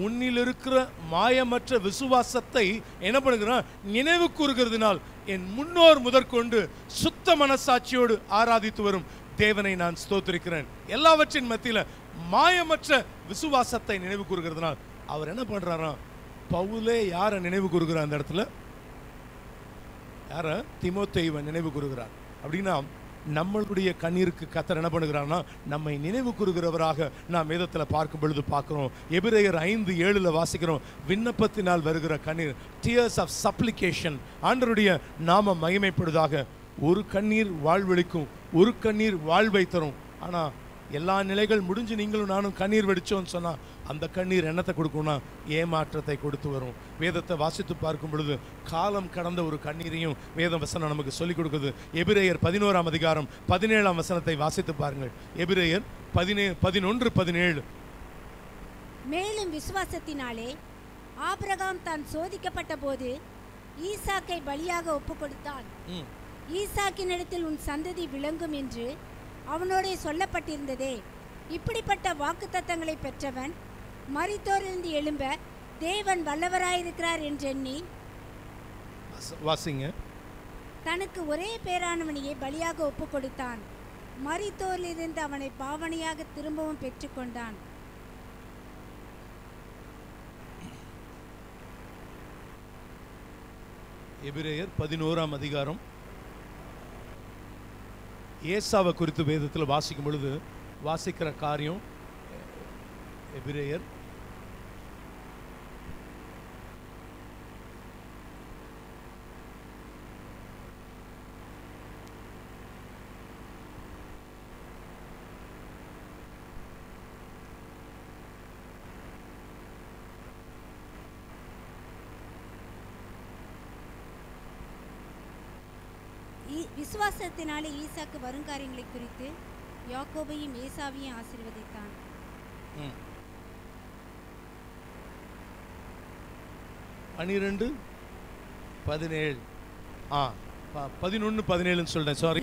உன்னில் இருக்கிற மாயமற்ற விசுவாசத்தை என்ன பண்ணுகிறேன், நினைவு கூறுகிறதுனால் என் முன்னோர் முதற்கொண்டு சுத்த மனசாட்சியோடு ஆராதித்து வரும் தேவனை நான் ஸ்தோத்திரிக்கிறேன். எல்லாவற்றின் மத்தியில் மாயமற்ற விசுவாசத்தை நினைவு கூறுகிறதுனால் அவர் என்ன பண்றாராம், பவுலே யாரை நினைவு கூறுகிறார் அந்த இடத்துல, யார, தீமோத்தேயுவை நினைவு கூறுகிறார். அப்படின்னா நம்மளுடைய கண்ணீருக்கு கர்த்தர் என்ன பண்ணுகிறார்னா நம்மை நினைவு கூறுகிறவராக நாம் வேதத்தில் பார்க்கும் பொழுது பார்க்கிறோம். எபிரேயர் 5:7 வாசிக்கிறோம், விண்ணப்பத்தினால் வருகிற கண்ணீர், tears of supplication. ஆண்டவருடைய நாமம் மகிமைப்படுவதாக. ஒரு கண்ணீர் வாழ்வழிக்கும், ஒரு கண்ணீர் வாழ்வை தரும். ஆனால் எல்லா நிலைகள் முடிஞ்சு நீங்களும் நானும் கண்ணீர் வெடிச்சோன்னு சொன்னால் அந்த கண்ணீர் என்னத்தை கொடுக்கும்னா ஏமாற்றத்தை கொடுத்து வரும். வேதத்தை வாசித்து பார்க்கும் பொழுது காலம் கடந்த ஒரு கண்ணீரையும் வேத வசனம் நமக்கு சொல்லிக் கொடுக்குது. எபிரேயர் 11ஆம் அதிகாரம் 17ஆம் வசனத்தை வாசித்து பாருங்கள். எபிரேயர் 11:17. மேலும் விசுவாசத்தினாலே ஆபிரகாம் தான் சோதிக்கப்பட்ட போது ஈசாக்கை பலியாக ஒப்புக் கொடுத்தான். ஈசாக்கினிடத்தில் உன் சந்ததி விளங்கும் என்று அவனோடே சொல்லப்பட்டிருந்ததே. இப்படிப்பட்ட வாக்குத்தத்தங்களை பெற்றவன் மரித்தோரிலிருந்து எழும்ப தேவன் வல்லவராயிருக்கிறார் என்றெண்ணி வாசிங்க, தனக்கு ஒரே பேரானவனையே பலியாக ஒப்புக் கொடுத்தான். மரித்தோரிலிருந்து அவனை பாவனையாக திரும்பவும் பெற்றுக்கொண்டான். எபிரேயர் 11ஆம் அதிகாரம் ஏசாவை குறித்து வேதத்தில் வாசிக்கும் பொழுது வாசிக்கிற காரியம், எபிரேயர் விசுவாசத்தினாலே ஈசாக்கு வருங்காரியங்களை குறித்து யாக்கோபையும் ஏசாவையும் ஆசீர்வதித்தான். 12:17 11:17 சொல்றேன், சாரி,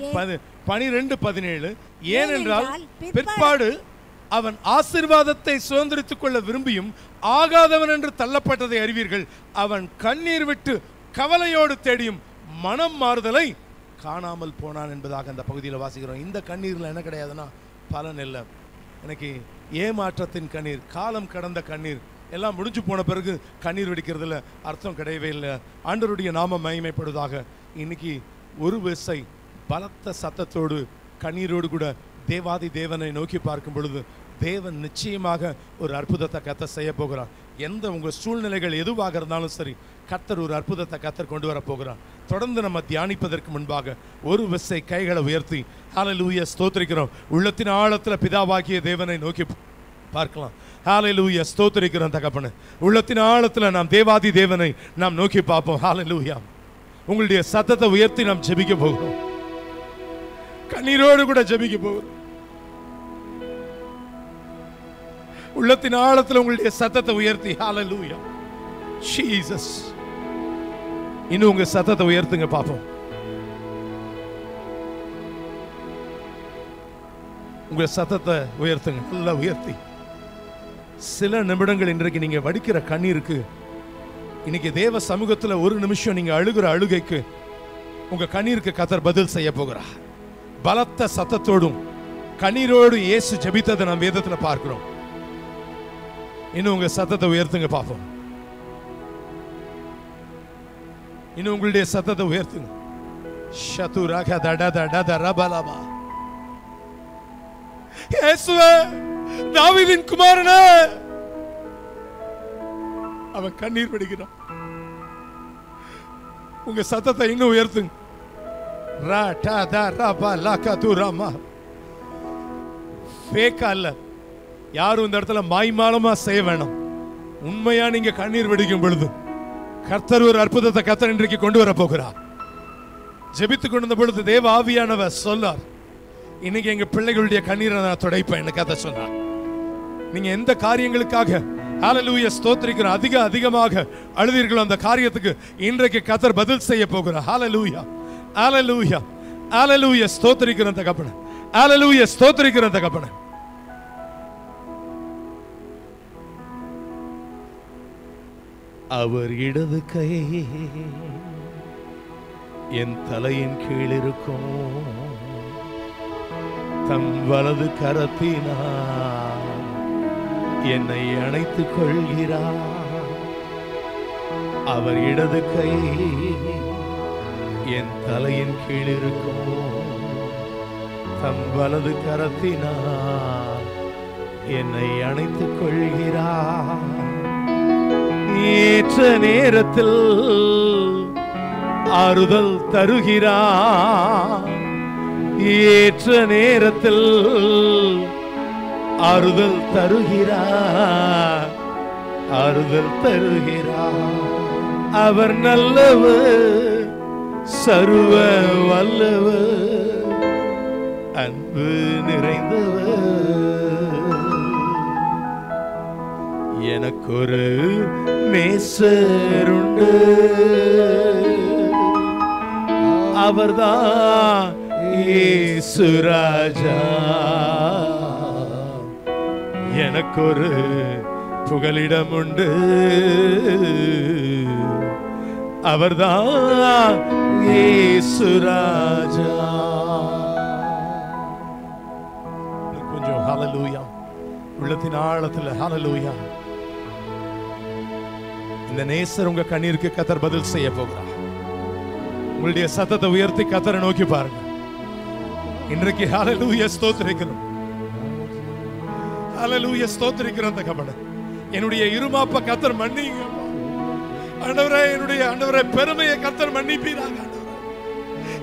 12:17. ஏனென்றால் பிற்பாடு அவன் ஆசீர்வாதத்தை சுதந்திரித்துக் கொள்ள விரும்பியும் ஆகாதவன் என்று தள்ளப்பட்டதை அறிவீர்கள். அவன் கண்ணீர் விட்டு கவலையோடு தேடியும் மனம் மாறுதலை காணாமல் போனான் என்பதாக அந்த பகுதியில் வாசிக்கிறோம். இந்த கண்ணீரில் என்ன கிடையாதுன்னா பலன் இல்லை. எனக்கு ஏமாற்றத்தின் கண்ணீர், காலம் கடந்த கண்ணீர், எல்லாம் முடிஞ்சு போன பிறகு கண்ணீர் வெடிக்கிறதுல அர்த்தம் கிடையவே இல்லை. ஆண்டவருடைய நாமம் மகிமைப்படுவதாக. இன்னைக்கு ஒரு விசை பலத்த சத்தத்தோடு கண்ணீரோடு கூட தேவாதி தேவனை நோக்கி பார்க்கும் பொழுது தேவன் நிச்சயமாக ஒரு அற்புதத்தை கர்த்தர் செய்ய போகிறார். எந்த உங்க சூழ்நிலைகள் எதுவாக இருந்தாலும் சரி, கர்த்தர் ஒரு அற்புதத்தை கர்த்தர் கொண்டு வர போகிறார். தொடர்ந்து நம்ம தியானிப்பதற்கு முன்பாக ஒரு விசை கைகளை உயர்த்தி ஹல்லேலூயா ஸ்தோத்திரிக்கிறோம். உள்ளத்தின் ஆழத்துல பிதாவாகிய தேவனை நோக்கி பார்க்கலாம். ஹல்லேலூயா ஸ்தோத்திரிக்கிறோம் தகப்பனே. உள்ளத்தின் ஆழத்துல நாம் தேவாதி தேவனை நாம் நோக்கி பார்ப்போம். ஹல்லேலூயா. உங்களுடைய சத்தத்தை உயர்த்தி நாம் ஜெபிக்க போகிறோம். கண்ணீரோடு கூட ஜெபிக்க போகிறோம். உள்ளத்தின் ஆழத்துல உங்களுடைய சத்தத்தை உயர்த்தி ஹல்லேலூயா ஜீசஸ். இன்னும் உங்க சத்தத்தை உயர்த்துங்க பாப்போம். உங்க சத்தத்தை உயர்த்துங்க, நல்லா உயர்த்தி. சில நிமிடங்கள் இன்றைக்கு நீங்க வடிக்கிற கண்ணீருக்கு, இன்னைக்கு தேவ சமூகத்துல ஒரு நிமிஷம் நீங்க அழுகிற அழுகைக்கு, உங்க கண்ணீருக்கு கர்த்தர் பதில் செய்ய போகிறார். பலத்த சத்தத்தோடும் கண்ணீரோடு இயேசு ஜெபித்ததை நாம் வேதத்துல பார்க்கிறோம். இன்னும் உங்க சத்தத்தை உயர்த்துங்க பாப்போம். இன்னும் உங்களுடைய சத்தத்தை உயர்த்துங்க. ஷதுரக தட தட தரபலபா. இயேசுவே, தாவீதின் குமாரனே. அவன் கண்ணீர் வடிக்கிறான். உங்க சத்தத்தை இன்னும் உயர்த்துங்க. ரா டா தா ரபா லக துரமா. ஃபேக்கா இல்ல, யாரும் இந்த இடத்துல மாய்மாலமா செய்ய வேணாம். உண்மையா நீங்க கண்ணீர் வடிக்கும் பொழுது கர்த்தர் ஒரு அற்புதத்தை கர்த்தர் இன்றைக்கு கொண்டு வர போகிறார். ஜெபித்துக் கொண்டிருந்த பொழுது தேவ ஆவியானவர் சொன்னார், இன்னைக்கு எங்க பிள்ளைகளுடைய கண்ணீரை நான் துடைப்பேன் கதை சொன்னார். நீங்க எந்த காரியங்களுக்காக ஹல்லேலூயா ஸ்தோத்திரிக்கிறோம் அதிகமாக அழுதீர்களோ அந்த காரியத்துக்கு இன்றைக்கு கர்த்தர் பதில் செய்ய போகிறார். ஹல்லேலூயா ஹல்லேலூயா ஹல்லேலூயா ஸ்தோத்திரிக்கிறோம் தகப்பனே. ஹல்லேலூயா ஸ்தோத்திரிக்கிறோம் தகப்பனே. அவர் இடது கை என் தலையின் கீழ் இருக்கும், தம் வலது கரத்தினால் என்னை அணைத்துக் கொள்கிறார். அவர் இடது கை என் தலையின் கீழ் இருக்கும், தம் வலது கரத்தினால் என்னை அணைத்துக் கொள்கிறார். ஏற்ற நேரத்தில் ஆறுதல் தருகிறார். ஏற்ற நேரத்தில் ஆறுதல் தருகிறார். ஆறுதல் தருகிறார். அவர் நல்லவர், சர்வ வல்லவர், அன்பு நிறைந்தவர். எனக்கொரு நேசருண்டு, அவர்தான் இயேசு ராஜா. எனக்கொரு புகலிடம் உண்டு, அவர்தான் இயேசு ராஜா. கொஞ்சம் ஹல்லேலூயா உள்ளத்தின் ஆழத்துல ஹல்லேலூயா. இந்த நேசர் உங்க கண்ணீருக்கு கர்த்தர் பதில் செய்ய போகிறார். உங்களுடைய சத்தத்தை உயர்த்தி கர்த்தரை நோக்கி பாருங்க. இன்றைக்கு ஹல்லேலூயா ஸ்தோத்திரிக்கிறோம். ஹல்லேலூயா ஸ்தோத்திரிக்கிறோம் தகப்பனே. என்னுடைய இருமாப்ப கர்த்தர் மன்னிங்க ஆண்டவரே. என்னுடைய ஆண்டவரே பெருமையை கர்த்தர் மன்னிப்பீராக.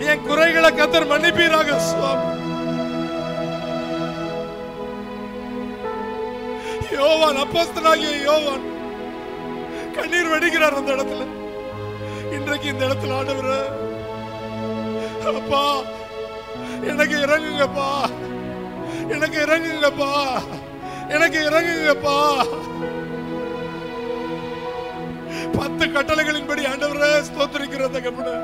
என் குறைகளை கர்த்தர் மன்னிப்பீராக சுவாமி. யோவான், அப்போஸ்தலனாகிய யோவான் கண்ணீர் வடிக்கிறார் அந்த இடத்துல. இன்றைக்கு இந்த இடத்துல ஆண்டவரே, அப்பா எனக்கு இறங்குங்கப்பா, எனக்கு இறங்குங்கப்பா, எனக்கு இறங்குங்கப்பா. 10 கட்டளைகளின்படி ஆண்டவரே ஸ்தோத்திரிக்கிறோம் தகப்பனே.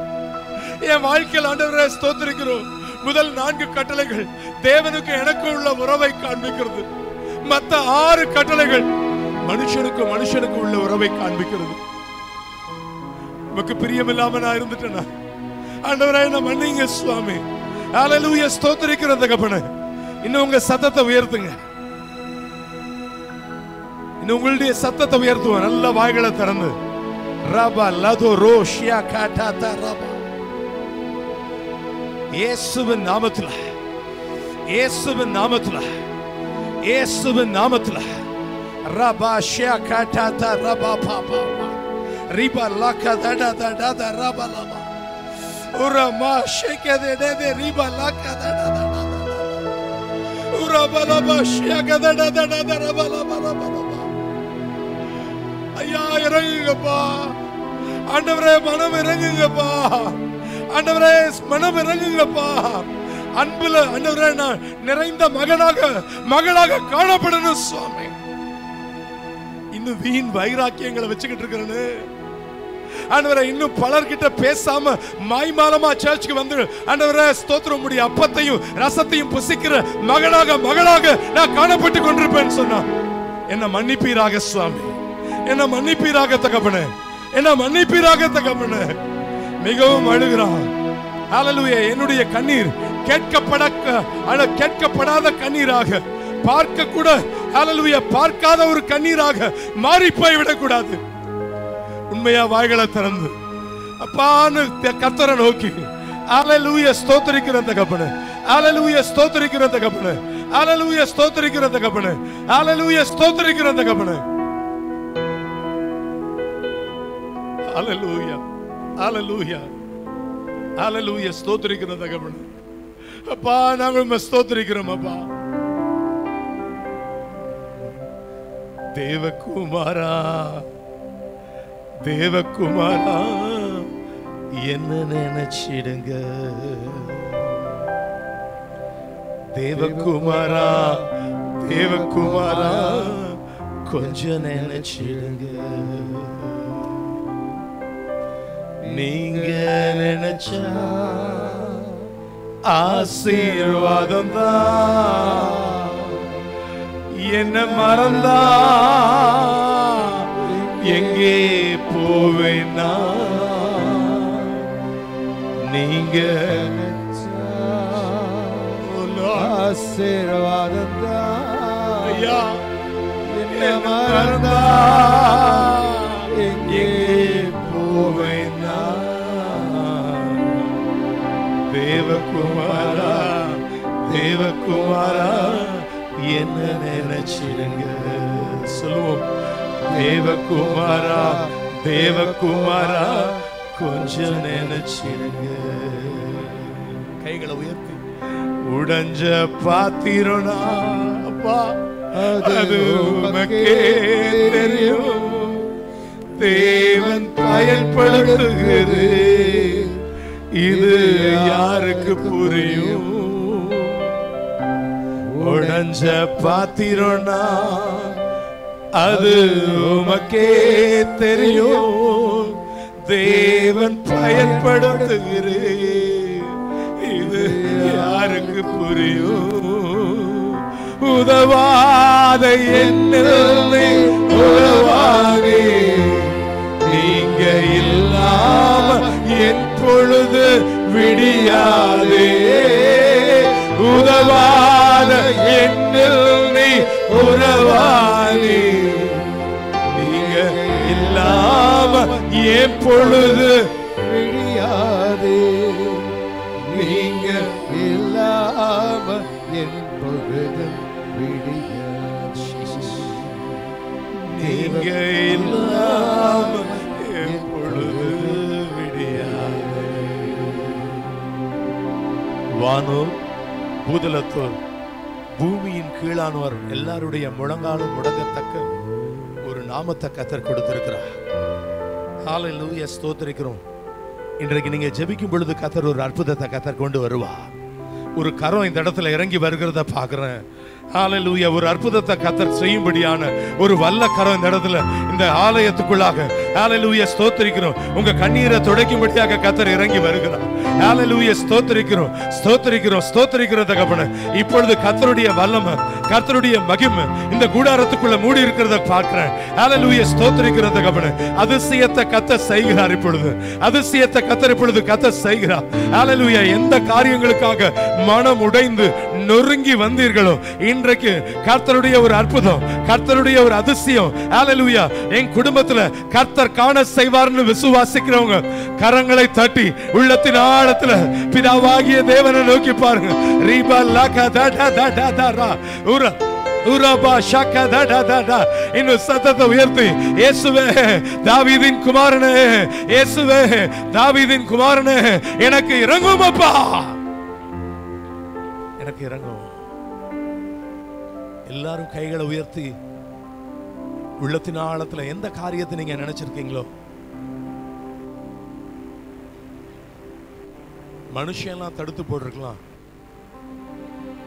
என் வாழ்க்கையில் ஆண்டவரே ஸ்தோத்திரிக்கிறோம். முதல் 4 கட்டளைகள் தேவனுக்கு எனக்கு உள்ள உறவை காண்பிக்கிறது. மற்ற 6 கட்டளைகள் மனுஷனுக்கு உள்ள உறவை காண்பிக்கிறது. உமக்கு பிரியமில்லாம நான் இருந்துட்டேனா ஆண்டவரே, என்ன மன்னிங்க சுவாமி. ஹல்லேலூயா ஸ்தோத்திரிக்கிறோம் தகப்பனே. இன்னும் உங்க சத்தத்தை உயர்த்துங்க. இன்னும் உங்களுடைய சத்தத்தை உயர்த்துவோம். நல்ல வாய்களை திறந்து ரபா லதோ ரோஷியா காட்டாதா ரபா. இயேசுவின் நாமத்துல, இயேசுவின் நாமத்துல, இயேசுவின் நாமத்துல ரபா ஷியாகாடா ரபா பாபா ரிபா லகா தடா தடா ரபா லபா உரமா ஷேகதே தே ரிபா லகா தடா தடா உரபா லபா ஷியாகதா தடா தடா ரபா லபா லபா ஐயா இறங்குங்கப்பா ஆண்டவரே, மனம் இறங்குங்கப்பா ஆண்டவரே, மனம் இறங்குங்கப்பா. அன்புல ஆண்டவரே நான் நிறைந்த மகளாக காணப்படணும் சுவாமி. இன்னும் வீண் வைராக்கியங்களை வச்சுக்கிட்டு இருக்கிறேன்னு ஆண்டவரே, இன்னும் பலர்கிட்ட பேசாம மாய்மாலமா சர்ச்சுக்கு வந்து ஆண்டவரே ஸ்தோத்திரம் முடிய அப்பத்தையும் ரசத்தையும் புசிக்கிற மகளாக நான் காணப்பட்டு கொண்டிருப்பேன்னு சொன்னா என்ன மன்னிப்பீராக சுவாமி, என்ன மன்னிப்பீராக தகப்பனே, என்ன மன்னிப்பீராக தகப்பனே. மிகவும் அழுகிறான். ஹல்லேலூயா. என்னுடைய கண்ணீர் கேட்கப்படாத கண்ணீராக, பார்க்க கூட ஹல்லேலூயா பார்க்காத ஒரு கண்ணீராக மாறி போய் விடக்கூடாது. உண்மையா வாய்களை திறந்து அப்பான்னு கர்த்தரை நோக்கி ஹல்லேலூயா ஸ்தோத்திரிக்கிற தகப்பனே, ஹல்லேலூயா ஸ்தோத்திரிக்கிற தகப்பனே, ஹல்லேலூயா ஸ்தோத்திரிக்கிற தகப்பனே, ஹல்லேலூயா ஸ்தோத்திரிக்கிற தகப்பனே. ஹல்லேலூயா ஹல்லேலூயா ஹல்லேலூயா ஸ்தோத்திரிக்கிற தகப்பனே. அப்பா நாங்கள் ஸ்தோத்திரிக்கிறோம் அப்பா. தேவகுமாரா தேவகுமாரா என்ன நினைச்சிடுங்க. தேவகுமாரா தேவகுமாரா கொஞ்சம் நினைச்சிடுங்க. நீங்க நினைச்சா ஆசீர்வாதம் தான். என்ன மறந்தா எங்கே போவேனா. நீங்க ஆசீர்வாதம் தான். ஐயா என்ன மறந்தா எங்கே போவேனா. தேவகுமாரா தேவகுமாரா என்ன நினைச்சிடுங்க. சொல்லுவோம். தேவகுமாரா தேவகுமாரா கொஞ்சம் நினைச்சிடுங்க. கைகளை உயர்த்தி. உடைஞ்ச பாத்திரனா அப்பா அது உமக்கே தெரியும். தேவன் பயன்படுத்துகிறது இது யாருக்கு புரியும். உடைஞ்ச பாத்திரனா அது உமக்கே தெரியும். தேவன் பயன்படுத்துகிறது இது யாருக்கு புரியும். உதவாத என்னை உதவாதே. நீங்க இல்லாம என் பொழுது விடியாதே. உதவாத என்னை உதவாதே. நீங்க இல்லாம என் பொழுது விடியாதே. நீங்க இல்லாம என் பொழுது விடியாது. நீங்க இல்லாம என் பொழுது விடியாது. வானோர் பூதலத்தோர் பூமியின் கீழானோர் எல்லாருடைய முழங்காலும் முடங்கத்தக்க ஒரு நாமத்தை கர்த்தர் கொடுத்திருக்கிறார். ஹல்லேலூயா ஸ்தோத்திரிக்கிறோம். இன்றைக்கு நீங்க ஜெபிக்கும் பொழுது கர்த்தர் ஒரு அற்புதத்தை கர்த்தர் கொண்டு வருவார். ஒரு கரம் இந்த இடத்துல இறங்கி வருகிறத பாக்குறேன். ஹல்லேலூயா. ஒரு அற்புதத்தை கர்த்தர் செய்யும்படியான ஒரு வல்ல கரம் இந்த இடத்துல இந்த ஆலயத்துக்குள்ளாக ஹல்லேலூயா ஸ்தோத்திரிக்கிறோம். உங்க கண்ணீரை துடைக்கும்படியாக கர்த்தர் இறங்கி வருகிறார். ஹல்லேலூயா ஸ்தோத்திரிக்கிறோம் ஸ்தோத்திரிக்கிறோம் ஸ்தோத்திரிக்கிற தகப்பனே. இப்பொழுது கர்த்தருடைய வல்லமை கர்த்தருடைய மகிமை இந்த கூடாரத்துக்குள்ள மூடி இருக்கிறத பார்க்கிறேன். ஹல்லேலூயா ஸ்தோத்திரிக்கிற தகப்பனே. அதிசயத்தை கர்த்தர் செய்கிறார். இப்பொழுது அதிசயத்தை கர்த்தர் இப்பொழுது கர்த்தர் செய்கிறார். ஹல்லேலூயா. எந்த காரியங்களுக்காக மனம் உடைந்து நொறுங்கி வந்தீர்களோ இன்றைக்கு கர்த்தருடைய ஒரு அற்புதம் கர்த்தருடைய ஒரு அதிசயம் ஹல்லேலூயா என் குடும்பத்துல கர்த்தர் காண செய்வார்னு விசுவாசிக்கிறவங்க கரங்களை தட்டி உள்ளத்தின் ஆழத்துல பிதாவாகிய தேவனை நோக்கி பாருங்க. ரீபா லாகா தடா தடா தரா உர உரபா ஷகதடடட. இன்னும் சத்தத்தை உயர்த்தி, இயேசுவே தாவீதின் குமாரனே, இயேசுவே தாவீதின் குமாரனே, எனக்கு இறங்கும் அப்பா, எனக்கு இறங்கும். எல்லாரும் கைகளை உயர்த்தி உள்ளத்தின் ஆழத்துல எந்த காரியத்தை நீங்க நினைச்சிருக்கீங்களோ, மனுஷன்லாம் தடுத்து போட்டிருக்கலாம்,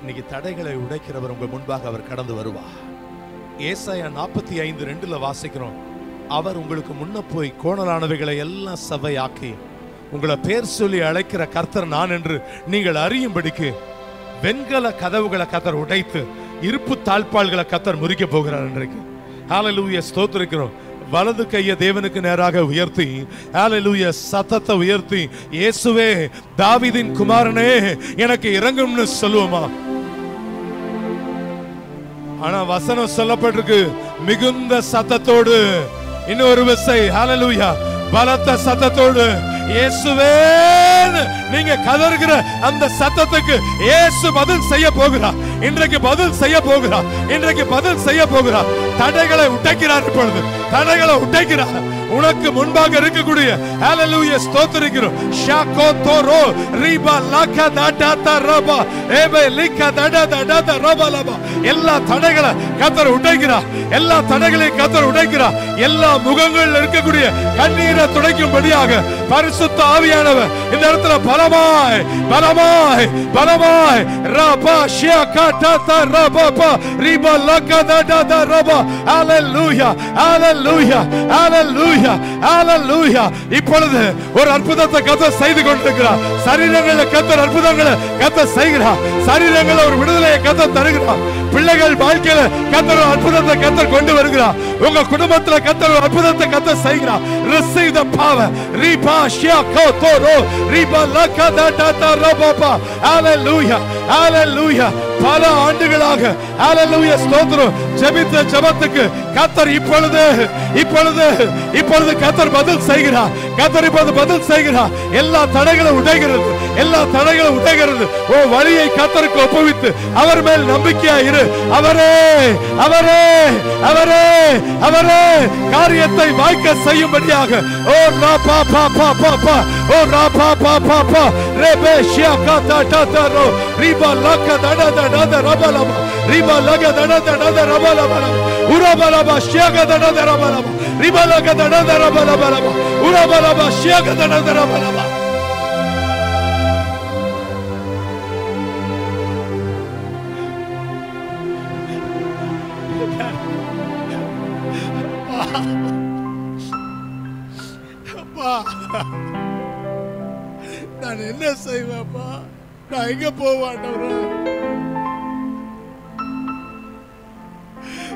இன்னைக்கு தடைகளை உடைக்கிறவர் உங்க முன்பாக அவர் கடந்து வருவார். ஏசாயா 45:2 வாசிக்கிறோம், அவர் உங்களுக்கு முன்ன போய் கோணலானவைகளை எல்லாம் சபையாக்கி உங்களை பேர் சொல்லி அழைக்கிற கர்த்தர் நான் என்று நீங்கள் அறியும்படிக்கு வெண்கல கதவுகளை கர்த்தர் உடைத்து இருப்பு தாழ்பாள்களை கர்த்தர் முறிக்க போகிறார். இன்றைக்கு ஹல்லேலூயா ஸ்தோத்திரிக்கிறோம். வலது கையை தேவனுக்கு நேராக உயர்த்தி, ஹல்லேலூயா சத்தத்தை உயர்த்தி, இயேசுவே தாவீதின் குமாரனே எனக்கு இறங்கும்னு சொல்லுவோமா? ஆனா வசனம் சொல்லப்பட்டிருக்கு, மிகுந்த சத்தத்தோடு, இன்னொரு விசை ஹல்லேலூயா பலத்த சத்தத்தோடு, இயேசுவே நீங்க கதறுகிற அந்த சத்தத்துக்கு இயேசு பதில் செய்ய போகிறார். இன்றைக்கு பதில் செய்ய போகிறார். இன்றைக்கு பதில் செய்ய போகிறார். தடைகளை உடைக்கிறார். இப்பொழுது தடைகளை உடைக்கிறார். உனக்கு முன்பாக இருக்கக்கூடிய ஹல்லேலூயா ஸ்தோத்திரிக்கிறோம். ஷாகோ தோரோ ரிபா லகா தடத ரபா ஏபே லிகா தடத ரபா லபா. எல்லா தடைகளை கர்த்தர் உடைக்கிறார். எல்லா தடைகளையும் கர்த்தர் உடைக்கிறார். எல்லா முகங்களில் இருக்கக்கூடிய கண்ணீரை துடைக்கும்படியாக பரிசுத்த ஆவியானவர் இந்த இடத்துல பலமாய் பலமாய் பலமாய் ரபா ஷாகா தத ரபா ரிபா லகா தடத ரபா. ஹல்லேலூயா ஹல்லேலூயா ஹல்லேலூயா ஹல்லேலூயா. இப்பொழுது ஒரு அற்புதத்தை கர்த்தர் செய்து கொண்டிருக்கிறார். சரீரங்களில் கர்த்தர் அற்புதங்களை கர்த்தர் செய்கிறார். சரீரங்களில் ஒரு விடுதலையை கர்த்தர் தருகிறார். பிள்ளைகள் வாழ்க்கையில கர்த்தர் ஒரு அற்புதத்தை கர்த்தர் கொண்டு வருகிறார். உங்க குடும்பத்தில் கர்த்தர் ஒரு அற்புதத்தை கர்த்தர் செய்கிறார். Receive the power. Riba shako toro riba lakada data rababa. Hallelujah hallelujah. பல ஆண்டுகளாக ஹல்லேலூயா ஸ்தோத்திரம் ஜெபித்த ஜெபத்துக்கு கர்த்தர் இப்பொழுது இப்பொழுது இப்பொழுது கர்த்தர் பதில் செய்கிறார். கர்த்தர் இப்பொழுது பதில் செய்கிறார். எல்லா தடைகளை உடைகிறது. எல்லா தடைகளை உடைகிறது. ஓ வழியை கர்த்தருக்கு ஒப்புவித்து அவர் மேல் நம்பிக்கையா இரு. அவரே அவரே அவரே அவரே காரியத்தை வாய்க்க செய்யும்படியாக ஓ ராபா பா பா பா பா ஓ ராபா பா பா பா ரெபே ஷியா கா தா row ரிபா லகா தடத dada rabalaba riba laga dada rabalaba urabalaba shiaga dada rabalaba riba laga dada rabalaba urabalaba shiaga dada rabalaba. நான் என்ன செய்வேன்ப்பா? நான் எங்க போவாண்டவரே?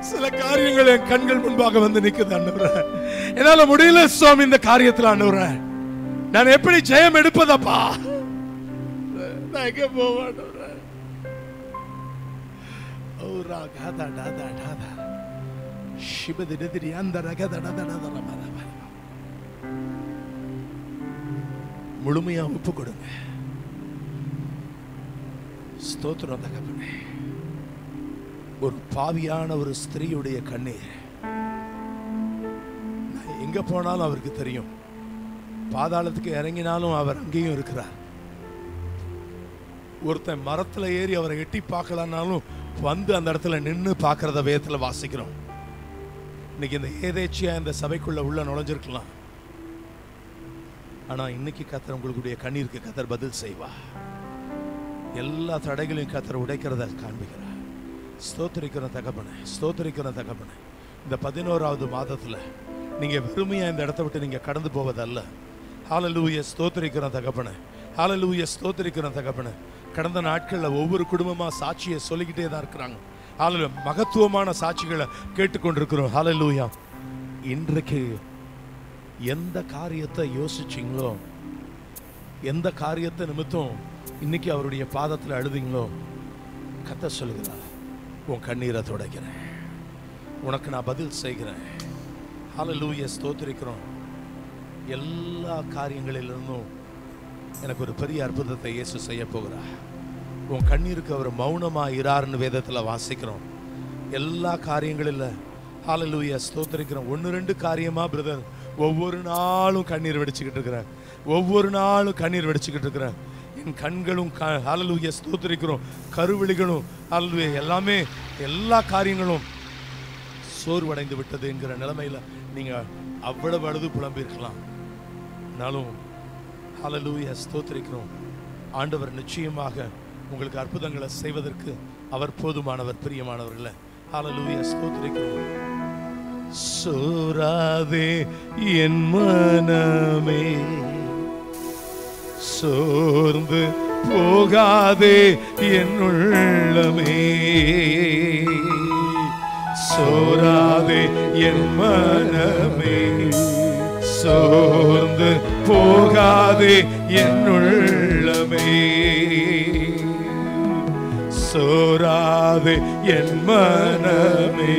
சில காரியங்கள் என் கண்கள் முன்பாக வந்து நிக்குது ஆண்டவரே. என்னால முடியல சுவாமி இந்த காரியத்துல ஆண்டவரே. நான் எப்படி ஜெயம் எடுப்பதப்பா? நான் எங்க போவாண்டவரே? ஓரா காதா டாதா டாதா ஷிபதி திரி அந்த ரகதா டாதா டாதா. முழுமையா ஒப்பு கொடுங்க. ஸ்தோத்திரம் தகப்பனே. ஒரு பாவியான ஒரு ஸ்திரீயுடைய கண்ணீர் நான் எங்க போனாலும் அவருக்கு தெரியும். பாதாளத்துக்கு இறங்கினாலும் அவர் அங்கேயும் இருக்கிறார். ஒருத்தன் மரத்துல ஏறி அவரை எட்டி பார்க்கலனாலும் வந்து அந்த இடத்துல நின்று பார்க்கறத வேதத்துல வாசிக்கிறோம். இன்னைக்கு இந்த ஏதேச்சியா இந்த சபைக்குள்ள உள்ள நுழைஞ்சிருக்கலாம். ஆனா இன்னைக்கு கர்த்தர் உங்களுடைய கண்ணீருக்கு கர்த்தர் பதில் செய்வா. எல்லா தடைகளையும் கர்த்தர் உடைக்கிறத காண்பிக்கிறார். ஸ்தோத்திரிக்கிற தகப்பனே, ஸ்தோத்திரிக்கிற தகப்பனே. இந்த 11வது மாதத்துல நீங்க வெறுமையா இந்த இடத்தை விட்டு நீங்க கடந்து போவதல்ல. ஹல்லேலூயா ஸ்தோத்திரிக்கிற தகப்பனே, ஹல்லேலூயா ஸ்தோத்திரிக்கிற தகப்பனே. கடந்த நாட்கள்ல ஒவ்வொரு குடும்பமா சாட்சியை சொல்லிக்கிட்டே தான் இருக்கிறாங்க. ஹல்லேலூயா மகத்துவமான சாட்சிகளை கேட்டுக்கொண்டிருக்கிறோம். ஹல்லேலூயா. இன்றைக்கு எந்த காரியத்தை யோசிச்சீங்களோ, எந்த காரியத்தை நிமித்தம் இன்னைக்கு அவருடைய பாதத்தில் அழுதிங்களோ, கர்த்தர் சொல்லுகிறார், உன் கண்ணீரை துடைக்கிறேன், உனக்கு நான் பதில் செய்கிறேன். ஹல்லேலூயா ஸ்தோத்திரிக்கிறோம். எல்லா காரியங்களிலிருந்தும் எனக்கு ஒரு பெரிய அற்புதத்தை இயேசு செய்ய போகிறார். உன் கண்ணீருக்கு அவர் மௌனமா இராருன்னு வேதத்தில் வாசிக்கிறோம். எல்லா காரியங்களில் ஹல்லேலூயா ஸ்தோத்திரிக்கிறோம். 1-2 காரியமா பிரதர் ஒவ்வொரு நாளும் கண்ணீர் வெடிச்சுக்கிட்டு இருக்கிறேன், ஒவ்வொரு நாளும் கண்ணீர் வெடிச்சுக்கிட்டு இருக்கிறேன். என் கண்களும் ஹல்லேலூயா ஸ்தோத்திரிக்கிறோம், கருவிழிகளும் ஹல்லேலூயா எல்லாமே எல்லா காரியங்களும் சோர்வடைந்து விட்டது என்கிற நிலைமையில நீங்க அவ்வளவு அழுது புலம்பிருக்கலாம். ஆனாலும் ஹல்லேலூயா ஸ்தோத்திரிக்கிறோம். ஆண்டவர் நிச்சயமாக உங்களுக்கு அற்புதங்களை செய்வதற்கு அவர் போதுமானவர். பிரியமானவர்களே, ஹல்லேலூயா ஸ்தோத்திரிக்கிறோம். சோராதே என் மனமே, சோர்ந்து போகாதே என் உள்ளமே, சோராதே என் மனமே, சோர்ந்து போகாதே என் உள்ளமே, சோராதே என் மனமே,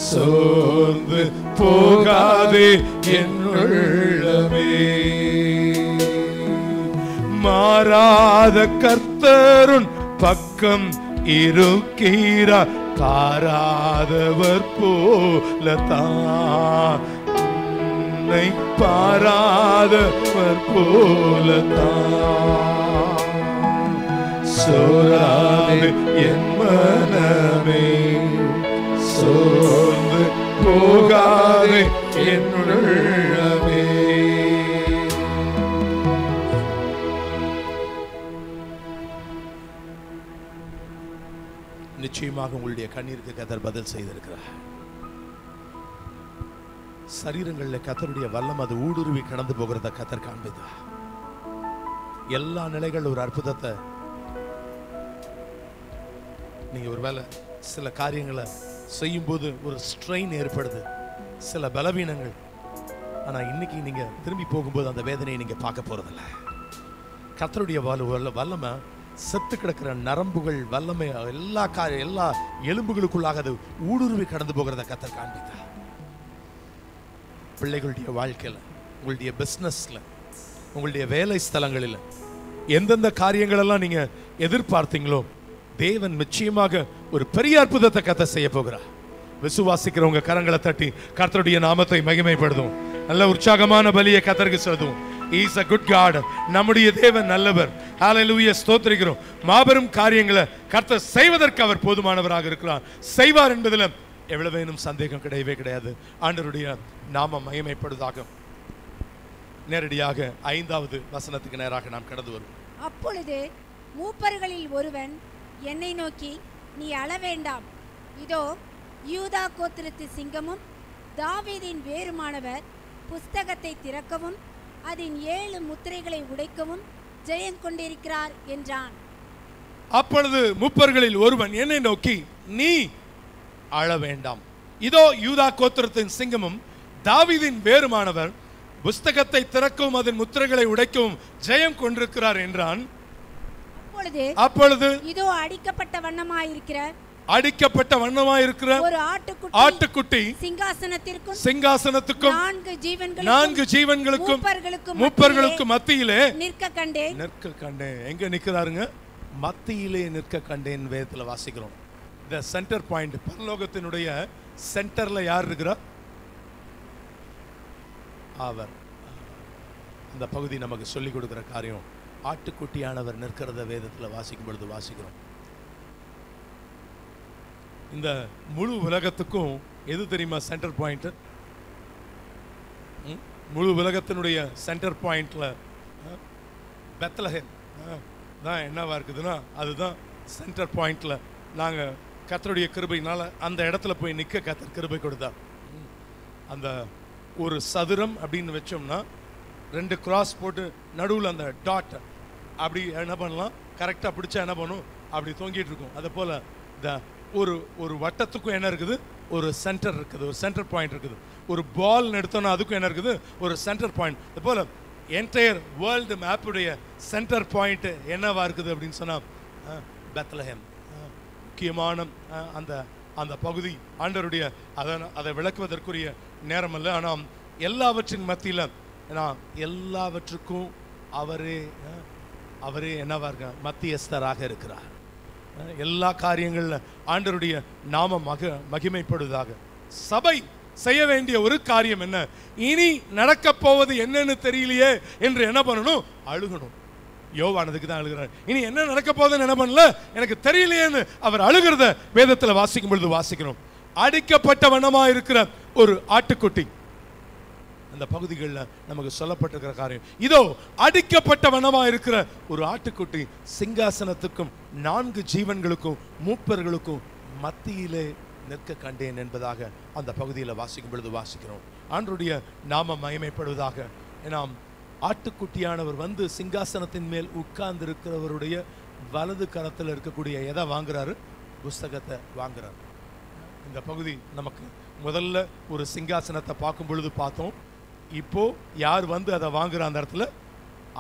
சோர்ந்து போகாதே என் உள்ளமே. மாறாத கர்த்தருன் பக்கம் இருக்கிறார், பாராதவர் போலத்தான், உன்னை பாராதவர் போலத்தான். சோராதே என் மனமே, சோர்ந்து போகாதே என் உள்ளமே. நிச்சயமாக உங்களுடைய கண்ணீருக்கு கர்த்தர் பதில் செய்திருக்கிறார். சரீரங்களில் கர்த்தருடைய வல்லம் அது ஊடுருவி கடந்து போகிறத கர்த்தர் காண்பித்தார். எல்லா நிலைகள் ஒரு அற்புதத்தை நீங்க ஒருவேளை சில காரியங்களை செய்யும் போது ஒரு ஸ்ட்ரெயின் ஏற்படுது, சில பலவீனங்கள். ஆனா இன்னைக்கு நீங்க திரும்பி போகும்போது அந்த வேதனையை நீங்க பார்க்க போறதில்ல. கர்த்தருடைய வல்லமை செத்து கிடக்கிற நரம்புகள் வல்லமை எல்லா எலும்புகளுக்குள்ளாக அது ஊடுருவி கடந்து போகிறத கர்த்தர் காண்பித்தார். பிள்ளைகளுடைய வாழ்க்கையில, உங்களுடைய பிசினஸ்ல, உங்களுடைய வேலை ஸ்தலங்களில் எந்தெந்த காரியங்கள் எல்லாம் நீங்க எதிர்பார்த்தீங்களோ தேவன் நிச்சயமாக ஒரு பெரிய அற்புதத்தை கர்த்தர் செய்ய போகிறார். விசுவாசிக்கிறவங்க கரங்களை தட்டி கர்த்தருடைய நாமத்தை மகிமைப்படுத்தும். நல்ல உற்சாகமான பலியை கர்த்தருக்கு செலுத்தும். He is a good God. நம்முடைய தேவன் நல்லவர். ஹல்லேலூயா ஸ்தோத்திரிக்கிறோம். மாபெரும் காரியங்களை கர்த்தர் செய்வதற்கு அவர் போதுமானவராக இருக்கிறார், செய்வார் என்பதில் எவ்வளவேனும் சந்தேகம் கிடையவே கிடையாது. ஆண்டவருடைய நாமம் மகிமைப்படுவதாக. நேரடியாக 5வது வசனத்துக்கு நேராக நாம் கடந்து வருவோம். அப்பொழுது மூப்பர்களில் ஒருவன் என்னை நோக்கி, நீ அழ வேண்டாம், இதோ யூதா கோத்திரத்து சிங்கமும் தாவீதின் வேறுமானவர் புஸ்தகத்தை திறக்கவும் அதன் 7 முத்திரைகளை உடைக்கவும் ஜெயம் கொண்டிருக்கிறார் என்றான். அப்பொழுது மூப்பர்களில் ஒருவன் என்னை நோக்கி, நீ அழ வேண்டாம், இதோ யூதா கோத்திரத்தின் சிங்கமும் தாவீதின் வேறுமானவர் புஸ்தகத்தை திறக்கவும் அதன் முத்திரைகளை உடைக்கவும் ஜெயம் கொண்டிருக்கிறார் என்றான். அப்பொழுது இதோ அடிக்கப்பட்ட வண்ணமாயிருக்கிற ஒரு ஆட்டுக்குட்டி சிங்காசனத்துக்கும் 4 ஜீவன்களுக்கும் மூப்பர்களுக்கும் மத்தியிலே நிற்க கண்டேன். எங்க நிற்கிறாருங்க? மத்தியிலே நிற்க கண்டேன். வேதத்துல வாசிக்கிறோம். இந்த சென்டர் பாயிண்ட், பரலோகத்தினுடைய சென்டர்ல யார் இருக்கிறார்? அவர். அந்த பகுதி நமக்கு சொல்லிக் கொடுக்கிற காரியம். ஆட்டுக்குட்டியானவர் நிற்கிறத வேதத்துல வாசிக்கும் பொழுது வாசிக்கிறோம். இந்த முழு உலகத்துக்கும் எது தெரியுமா சென்டர் பாயிண்ட்? முழு உலகத்தினுடைய சென்டர் பாயிண்ட்ல பெத்லஹேம் தான் என்னவா இருக்குதுன்னா அதுதான் சென்டர் பாயிண்ட்ல. நாங்க கர்த்தருடைய கிருபையினால அந்த இடத்துல போய் நிற்க கர்த்தர் கிருபை கொடுத்தார். அந்த ஒரு சதுரம் அப்படின்னு வச்சோம்னா 2 கிராஸ் போட்டு நடுவில் அந்த டாட் அப்படி என்ன பண்ணலாம், கரெக்டாக பிடிச்சா என்ன பண்ணும், அப்படி தொங்கிட்டு இருக்கும். அதே போல் இந்த ஒரு வட்டத்துக்கும் என்ன இருக்குது, ஒரு சென்டர் இருக்குது, ஒரு சென்டர் பாயிண்ட் இருக்குது. ஒரு பால் எடுத்தோன்னா அதுக்கும் என்ன இருக்குது, ஒரு சென்டர் பாயிண்ட். அதே போல் என்டையர் வேர்ல்டு மேப்புடைய சென்டர் பாயிண்ட் என்னவா இருக்குது அப்படின்னு சொன்னால் பெத்லஹேம். முக்கியமான அந்த அந்த பகுதி ஆண்டவருடைய அதை விளக்குவதற்குரிய நேரம் அல்ல. ஆனால் எல்லாவற்றின் மத்தியில் எல்லாவற்றுக்கும் அவரே என்னவா இருக்க மத்தியஸ்தராக இருக்கிறார். எல்லா காரியங்கள்ல ஆண்டவருடைய நாம மகிமைப்படுவதாக. சபை செய்ய வேண்டிய ஒரு காரியம் என்ன? இனி நடக்க போவது என்னன்னு தெரியலையே என்று என்ன பண்ணணும்? அழுகணும். யோவானதுக்கு தான் அழுகிறார். இனி என்ன நடக்க போகுதுன்னு என்ன பண்ணல, எனக்கு தெரியலையேன்னு அவர் அழுகிறத வேதத்தில் வாசிக்கும் பொழுது வாசிக்கணும். அடிக்கப்பட்ட வண்ணமா இருக்கிற ஒரு ஆட்டுக்குட்டி, அந்த பகுதிகளில் நமக்கு சொல்லப்பட்டிருக்கிற காரியம் இதோ, அடிக்கப்பட்ட வண்ணமா இருக்கிற ஒரு ஆட்டுக்குட்டி சிங்காசனத்துக்கும் 4 ஜீவன்களுக்கும் மூப்பர்களுக்கும் மத்தியிலே நிற்க கண்டேன் என்பதாக அந்த பகுதியில் வாசிக்கும் பொழுது வாசிக்கிறோம். ஆண்டவருடைய நாம மகிமைப்படுவதாக. நாம் ஆட்டுக்குட்டியானவர் வந்து சிங்காசனத்தின் மேல் உட்கார்ந்து இருக்கிறவருடைய வலது கரத்தில் இருக்கக்கூடிய எதை வாங்குறாரு? புஸ்தகத்தை வாங்குறாரு. இந்த பகுதி நமக்கு முதல்ல ஒரு சிங்காசனத்தை பார்க்கும் பொழுது பார்த்தோம். இப்போ யார் வந்து அதை வாங்குற? அந்த இடத்துல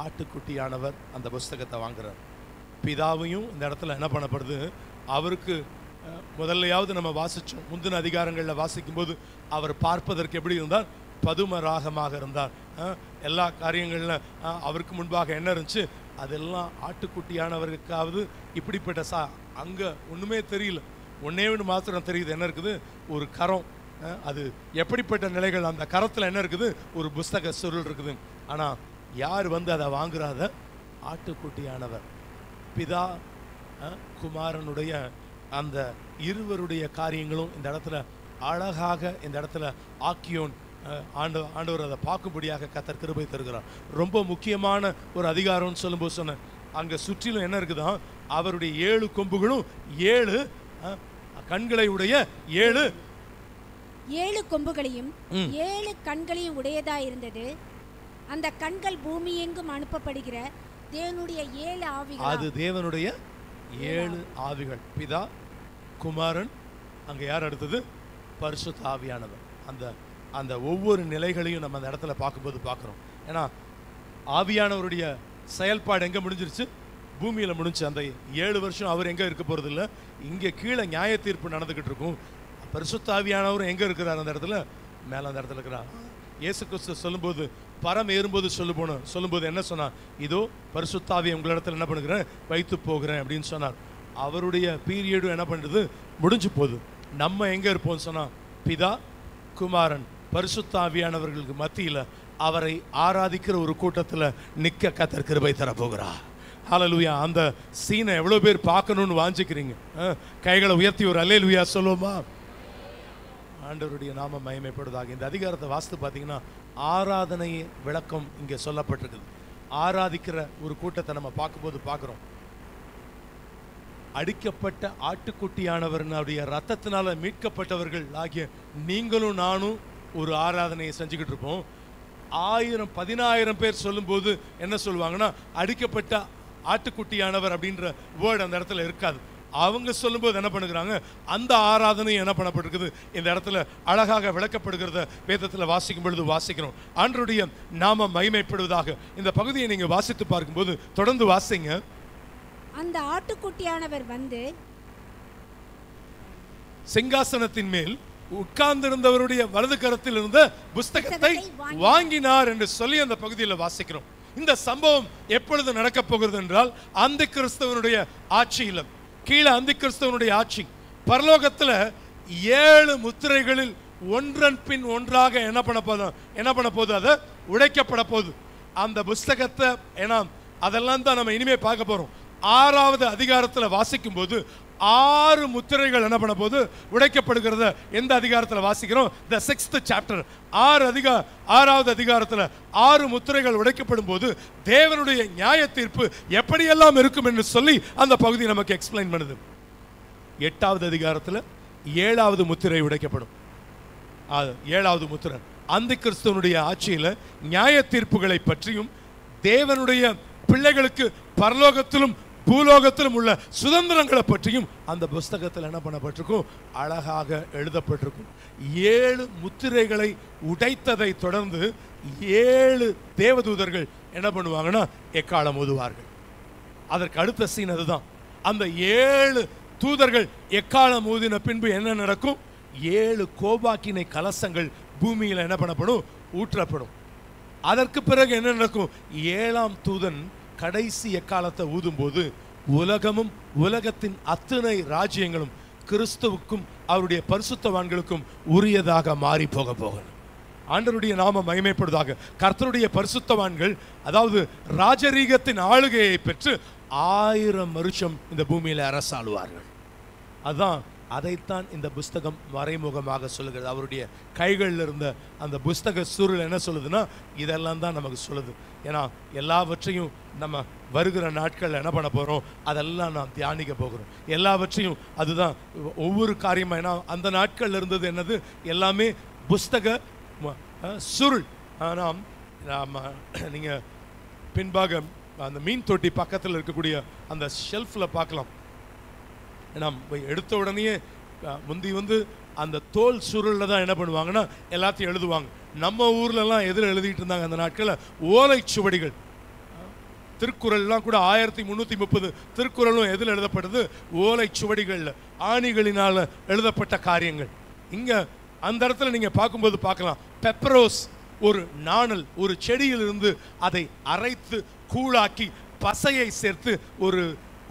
ஆட்டுக்குட்டியானவர் அந்த புஸ்தகத்தை வாங்குறார். பிதாவையும் இந்த இடத்துல என்ன பண்ணப்படுது? அவருக்கு முதல்லையாவது நம்ம வாசிச்சோம், முந்தின அதிகாரங்களில் வாசிக்கும் போது அவர் பார்ப்பதற்கு எப்படி இருந்தார்? பதுமராகமாக இருந்தார். எல்லா காரியங்கள்ல அவருக்கு முன்பாக என்ன இருந்துச்சு? அதெல்லாம் ஆட்டுக்குட்டியானவருக்காவது இப்படிப்பட்ட அங்க ஒண்ணுமே தெரியல. ஒன்னே ஒன்று மாத்திரம் தெரியுது. என்ன இருக்குது? ஒரு கரம். அது எப்படிப்பட்ட நிலைகள்? அந்த கரத்துல என்ன இருக்குது? ஒரு புஸ்தக சுருள் இருக்குது. ஆனா யார் வந்து அதை வாங்குறாத? ஆட்டுக்குட்டியானவர். பிதா குமாரனுடைய அந்த இருவருடைய காரியங்களும் இந்த இடத்துல அழகாக இந்த இடத்துல ஆக்கியோன் ஆண்டவர் அதை பார்க்கும்படியாக கர்த்தர் கிருபை தருகிறார். ரொம்ப முக்கியமான ஒரு அதிகாரம்னு சொல்லும்போது சொன்னேன், அங்க சுற்றிலும் என்ன இருக்குதான்? அவருடைய 7 கொம்புகளும் 7 கண்களை உடைய 7 கொம்புகளையும் 7 கண்களையும் உடையதா இருந்தது. அந்த கண்கள் பூமி எங்கும் அனுப்பப்படுகிற தேவனுடைய 7 ஆவிகள். அது தேவனுடைய 7 ஆவிகள். பிதா, குமாரன், அங்க யார் அடுத்தது? பரிசுத்த ஆவியானவர். அந்த அந்த ஒவ்வொரு நிலைகளையும் நம்ம அந்த இடத்துல பார்க்கும்போது பார்க்குறோம். ஏன்னா ஆவியானவருடைய செயல்பாடு எங்கே முடிஞ்சிருச்சு? பூமியில் முடிஞ்சு. அந்த 7 வருஷம் அவர் எங்கே இருக்க போகிறது இல்லை, இங்கே கீழே நியாய தீர்ப்பு நடந்துக்கிட்டு இருக்கும். பரிசுத்த ஆவியானவரும் எங்கே இருக்கிறார்? அந்த இடத்துல மேலே அந்த இடத்துல இருக்கிறார். இயேசு கிறிஸ்து சொல்லும்போது, பரம் ஏறும்போது சொல்லும்போது என்ன சொன்னார்? இதோ பரிசுத்த ஆவியை உங்களிடத்துல என்ன பண்ணுகிறேன்? வைத்து போகிறேன் அப்படின்னு சொன்னார். அவருடைய பீரியடும் என்ன பண்ணுறது? முடிஞ்சு போகுது. நம்ம எங்கே இருப்போம்னு சொன்னால், பிதா, குமாரன், பரிசுத்த ஆவியானவர்களுக்கு மத்தியில் அவரை ஆராதிக்கிற ஒரு கூட்டத்தில் நிற்க கர்த்தர் கிருபை தரப்போகிறார். ஹல்லேலூயா. அந்த சீனை எவ்வளோ பேர் பார்க்கணும்னு வாஞ்சிக்கிறீங்க? கைகளை உயர்த்தி ஒரு அல்லேலூயா சொல்லுவோமா? ஆண்டவருடைய நாம மகிமைப்படுவதாக. இந்த அதிகாரத்தை வாசித்து பார்த்தீங்கன்னா ஆராதனை விளக்கம் இங்கே சொல்லப்பட்டிருக்குது. ஆராதிக்கிற ஒரு கூட்டத்தை நம்ம பார்க்கும்போது பார்க்குறோம். அடிக்கப்பட்ட ஆட்டுக்குட்டியானவருடைய ரத்தத்தினால மீட்கப்பட்டவர்கள் ஆகிய நீங்களும் நானும் ஒரு ஆராதனையை செஞ்சுக்கிட்டு இருப்போம். 1000-10000 பேர் சொல்லும்போது என்ன சொல்லுவாங்கன்னா, அடிக்கப்பட்ட ஆட்டுக்குட்டியானவர் அப்படின்ற வேர்டு அந்த இடத்துல இருக்காது. அவங்க சொல்லும்போது என்ன பண்ணுகிறாங்க? அந்த ஆராதனை என்ன பண்ணப்பட்டிருக்குது? இந்த இடத்துல அழகாக விளக்கப்படுகிறத வேதத்தில் வாசிக்கும் பொழுது வாசிக்கிறோம். ஆண்டவருடைய நாம மகிமைப்படுவதாக. இந்த பகுதியை நீங்க வாசித்து பார்க்கும்போது தொடர்ந்து வாசிங்க. அந்த ஆட்டுக்குட்டியானவர் வந்து சிங்காசனத்தின் மேல் உட்கார்ந்திருந்தவருடைய வலது கரத்தில் இருந்த புஸ்தகத்தை வாங்கினார் என்று சொல்லி அந்த பகுதியில் வாசிக்கிறோம். இந்த சம்பவம் எப்பொழுது நடக்க போகிறது என்றால், அந்த கிறிஸ்தவனுடைய ஆட்சியில், கீழே அந்த கிறிஸ்தவனுடைய ஆட்சி, பரலோகத்தில் 7 முத்திரைகளில் ஒன்றன் பின் ஒன்றாக என்ன பண்ண போகுது? அதை உடைக்கப்பட போகுது. அந்த புஸ்தகத்தை அதெல்லாம் தான் நம்ம இனிமே பார்க்க போறோம். 6வது அதிகாரத்தில் வாசிக்கும் போது 6 முத்திரைகள் என்ன பண்ண போது உடைக்கப்படுகிறத எந்த அதிகாரத்தில் வாசிக்கிறோம்? The 6th chapter. 6வது அதிகாரத்தில் 6 முத்திரைகள் உடைக்கப்படும் போது தேவனுடைய நியாய தீர்ப்பு எப்படியெல்லாம் இருக்கும் என்று சொல்லி அந்த பகுதி நமக்கு எக்ஸ்பிளைன் பண்ணுது. 8வது அதிகாரத்தில் 7வது முத்திரை உடைக்கப்படும். 7வது முத்திரை அந்த கிறிஸ்துவனுடைய ஆட்சியில் நியாய தீர்ப்புகளை பற்றியும் தேவனுடைய பிள்ளைகளுக்கு பரலோகத்திலும் பூலோகத்திலும் உள்ள சுதந்திரங்களை பற்றியும் அந்த புஸ்தகத்தில் என்ன பண்ணப்பட்டிருக்கும்? அழகாக எழுதப்பட்டிருக்கும். 7 முத்திரைகளை உடைத்ததை தொடர்ந்து 7 தேவதூதர்கள் என்ன பண்ணுவாங்கன்னா எக்காலம் ஊதுவார்கள். அதற்கு அடுத்த சீன் அதுதான். அந்த 7 தூதர்கள் எக்காலம் ஊதின பின்பு என்ன நடக்கும்? 7 கோபாக்கினை கலசங்கள் பூமியில் என்ன பண்ணப்படும்? ஊற்றப்படும். அதற்கு பிறகு என்ன நடக்கும்? 7ஆம் தூதன் கடைசி எக்காலத்தை ஊதும் போது உலகமும் உலகத்தின் அத்தனை ராஜ்யங்களும் கிறிஸ்துவுக்கும் அவருடைய பரிசுத்தவான்களுக்கும் உரியதாக மாறி போகணும். ஆண்டவருடைய நாமம் மகிமைப்படுவதாக. கர்த்தருடைய பரிசுத்தவான்கள் அதாவது ராஜரீகத்தின் ஆளுகையை பெற்று 1000 வருஷம் இந்த பூமியில அரசாளுவார்கள். அதான் அதைத்தான் இந்த புஸ்தகம் மறைமுகமாக சொல்லுகிறது. அவருடைய கைகளில் இருந்த அந்த புஸ்தக சுருள் என்ன சொல்லுதுன்னா இதெல்லாம் தான் நமக்கு சொல்லுது. ஏன்னா எல்லாவற்றையும் நம்ம வருகிற நாட்கள் என்ன பண்ண போகிறோம், அதெல்லாம் நாம் தியானிக்க போகிறோம். எல்லாவற்றையும் அதுதான் ஒவ்வொரு காரியமாக. ஏன்னா அந்த நாட்கள் இருந்தது என்னது, எல்லாமே புஸ்தக சுருள். நாம் நீங்கள் பின்பாக அந்த மீன் தொட்டி பக்கத்தில் இருக்கக்கூடிய அந்த ஷெல்ஃபில் பார்க்கலாம். நாம் எடுத்த உடனே முந்தி அந்த தோல் சுருளில் தான் என்ன பண்ணுவாங்கன்னா எல்லாத்தையும் எழுதுவாங்க. நம்ம ஊர்லலாம் எதில் எழுதிட்டு இருந்தாங்க அந்த நாட்களில், ஓலைச்சுவடிகள். திருக்குறள்லாம் கூட 1330 திருக்குறளும் எதில் எழுதப்பட்டது, ஓலைச்சுவடிகளில் ஆணிகளினால் எழுதப்பட்ட காரியங்கள். இங்கே அந்த இடத்துல நீங்கள் பார்க்கும்போது பார்க்கலாம், பெப்பரோஸ் ஒரு நாணல், ஒரு செடியிலிருந்து அதை அரைத்து கூழாக்கி பசையை சேர்த்து ஒரு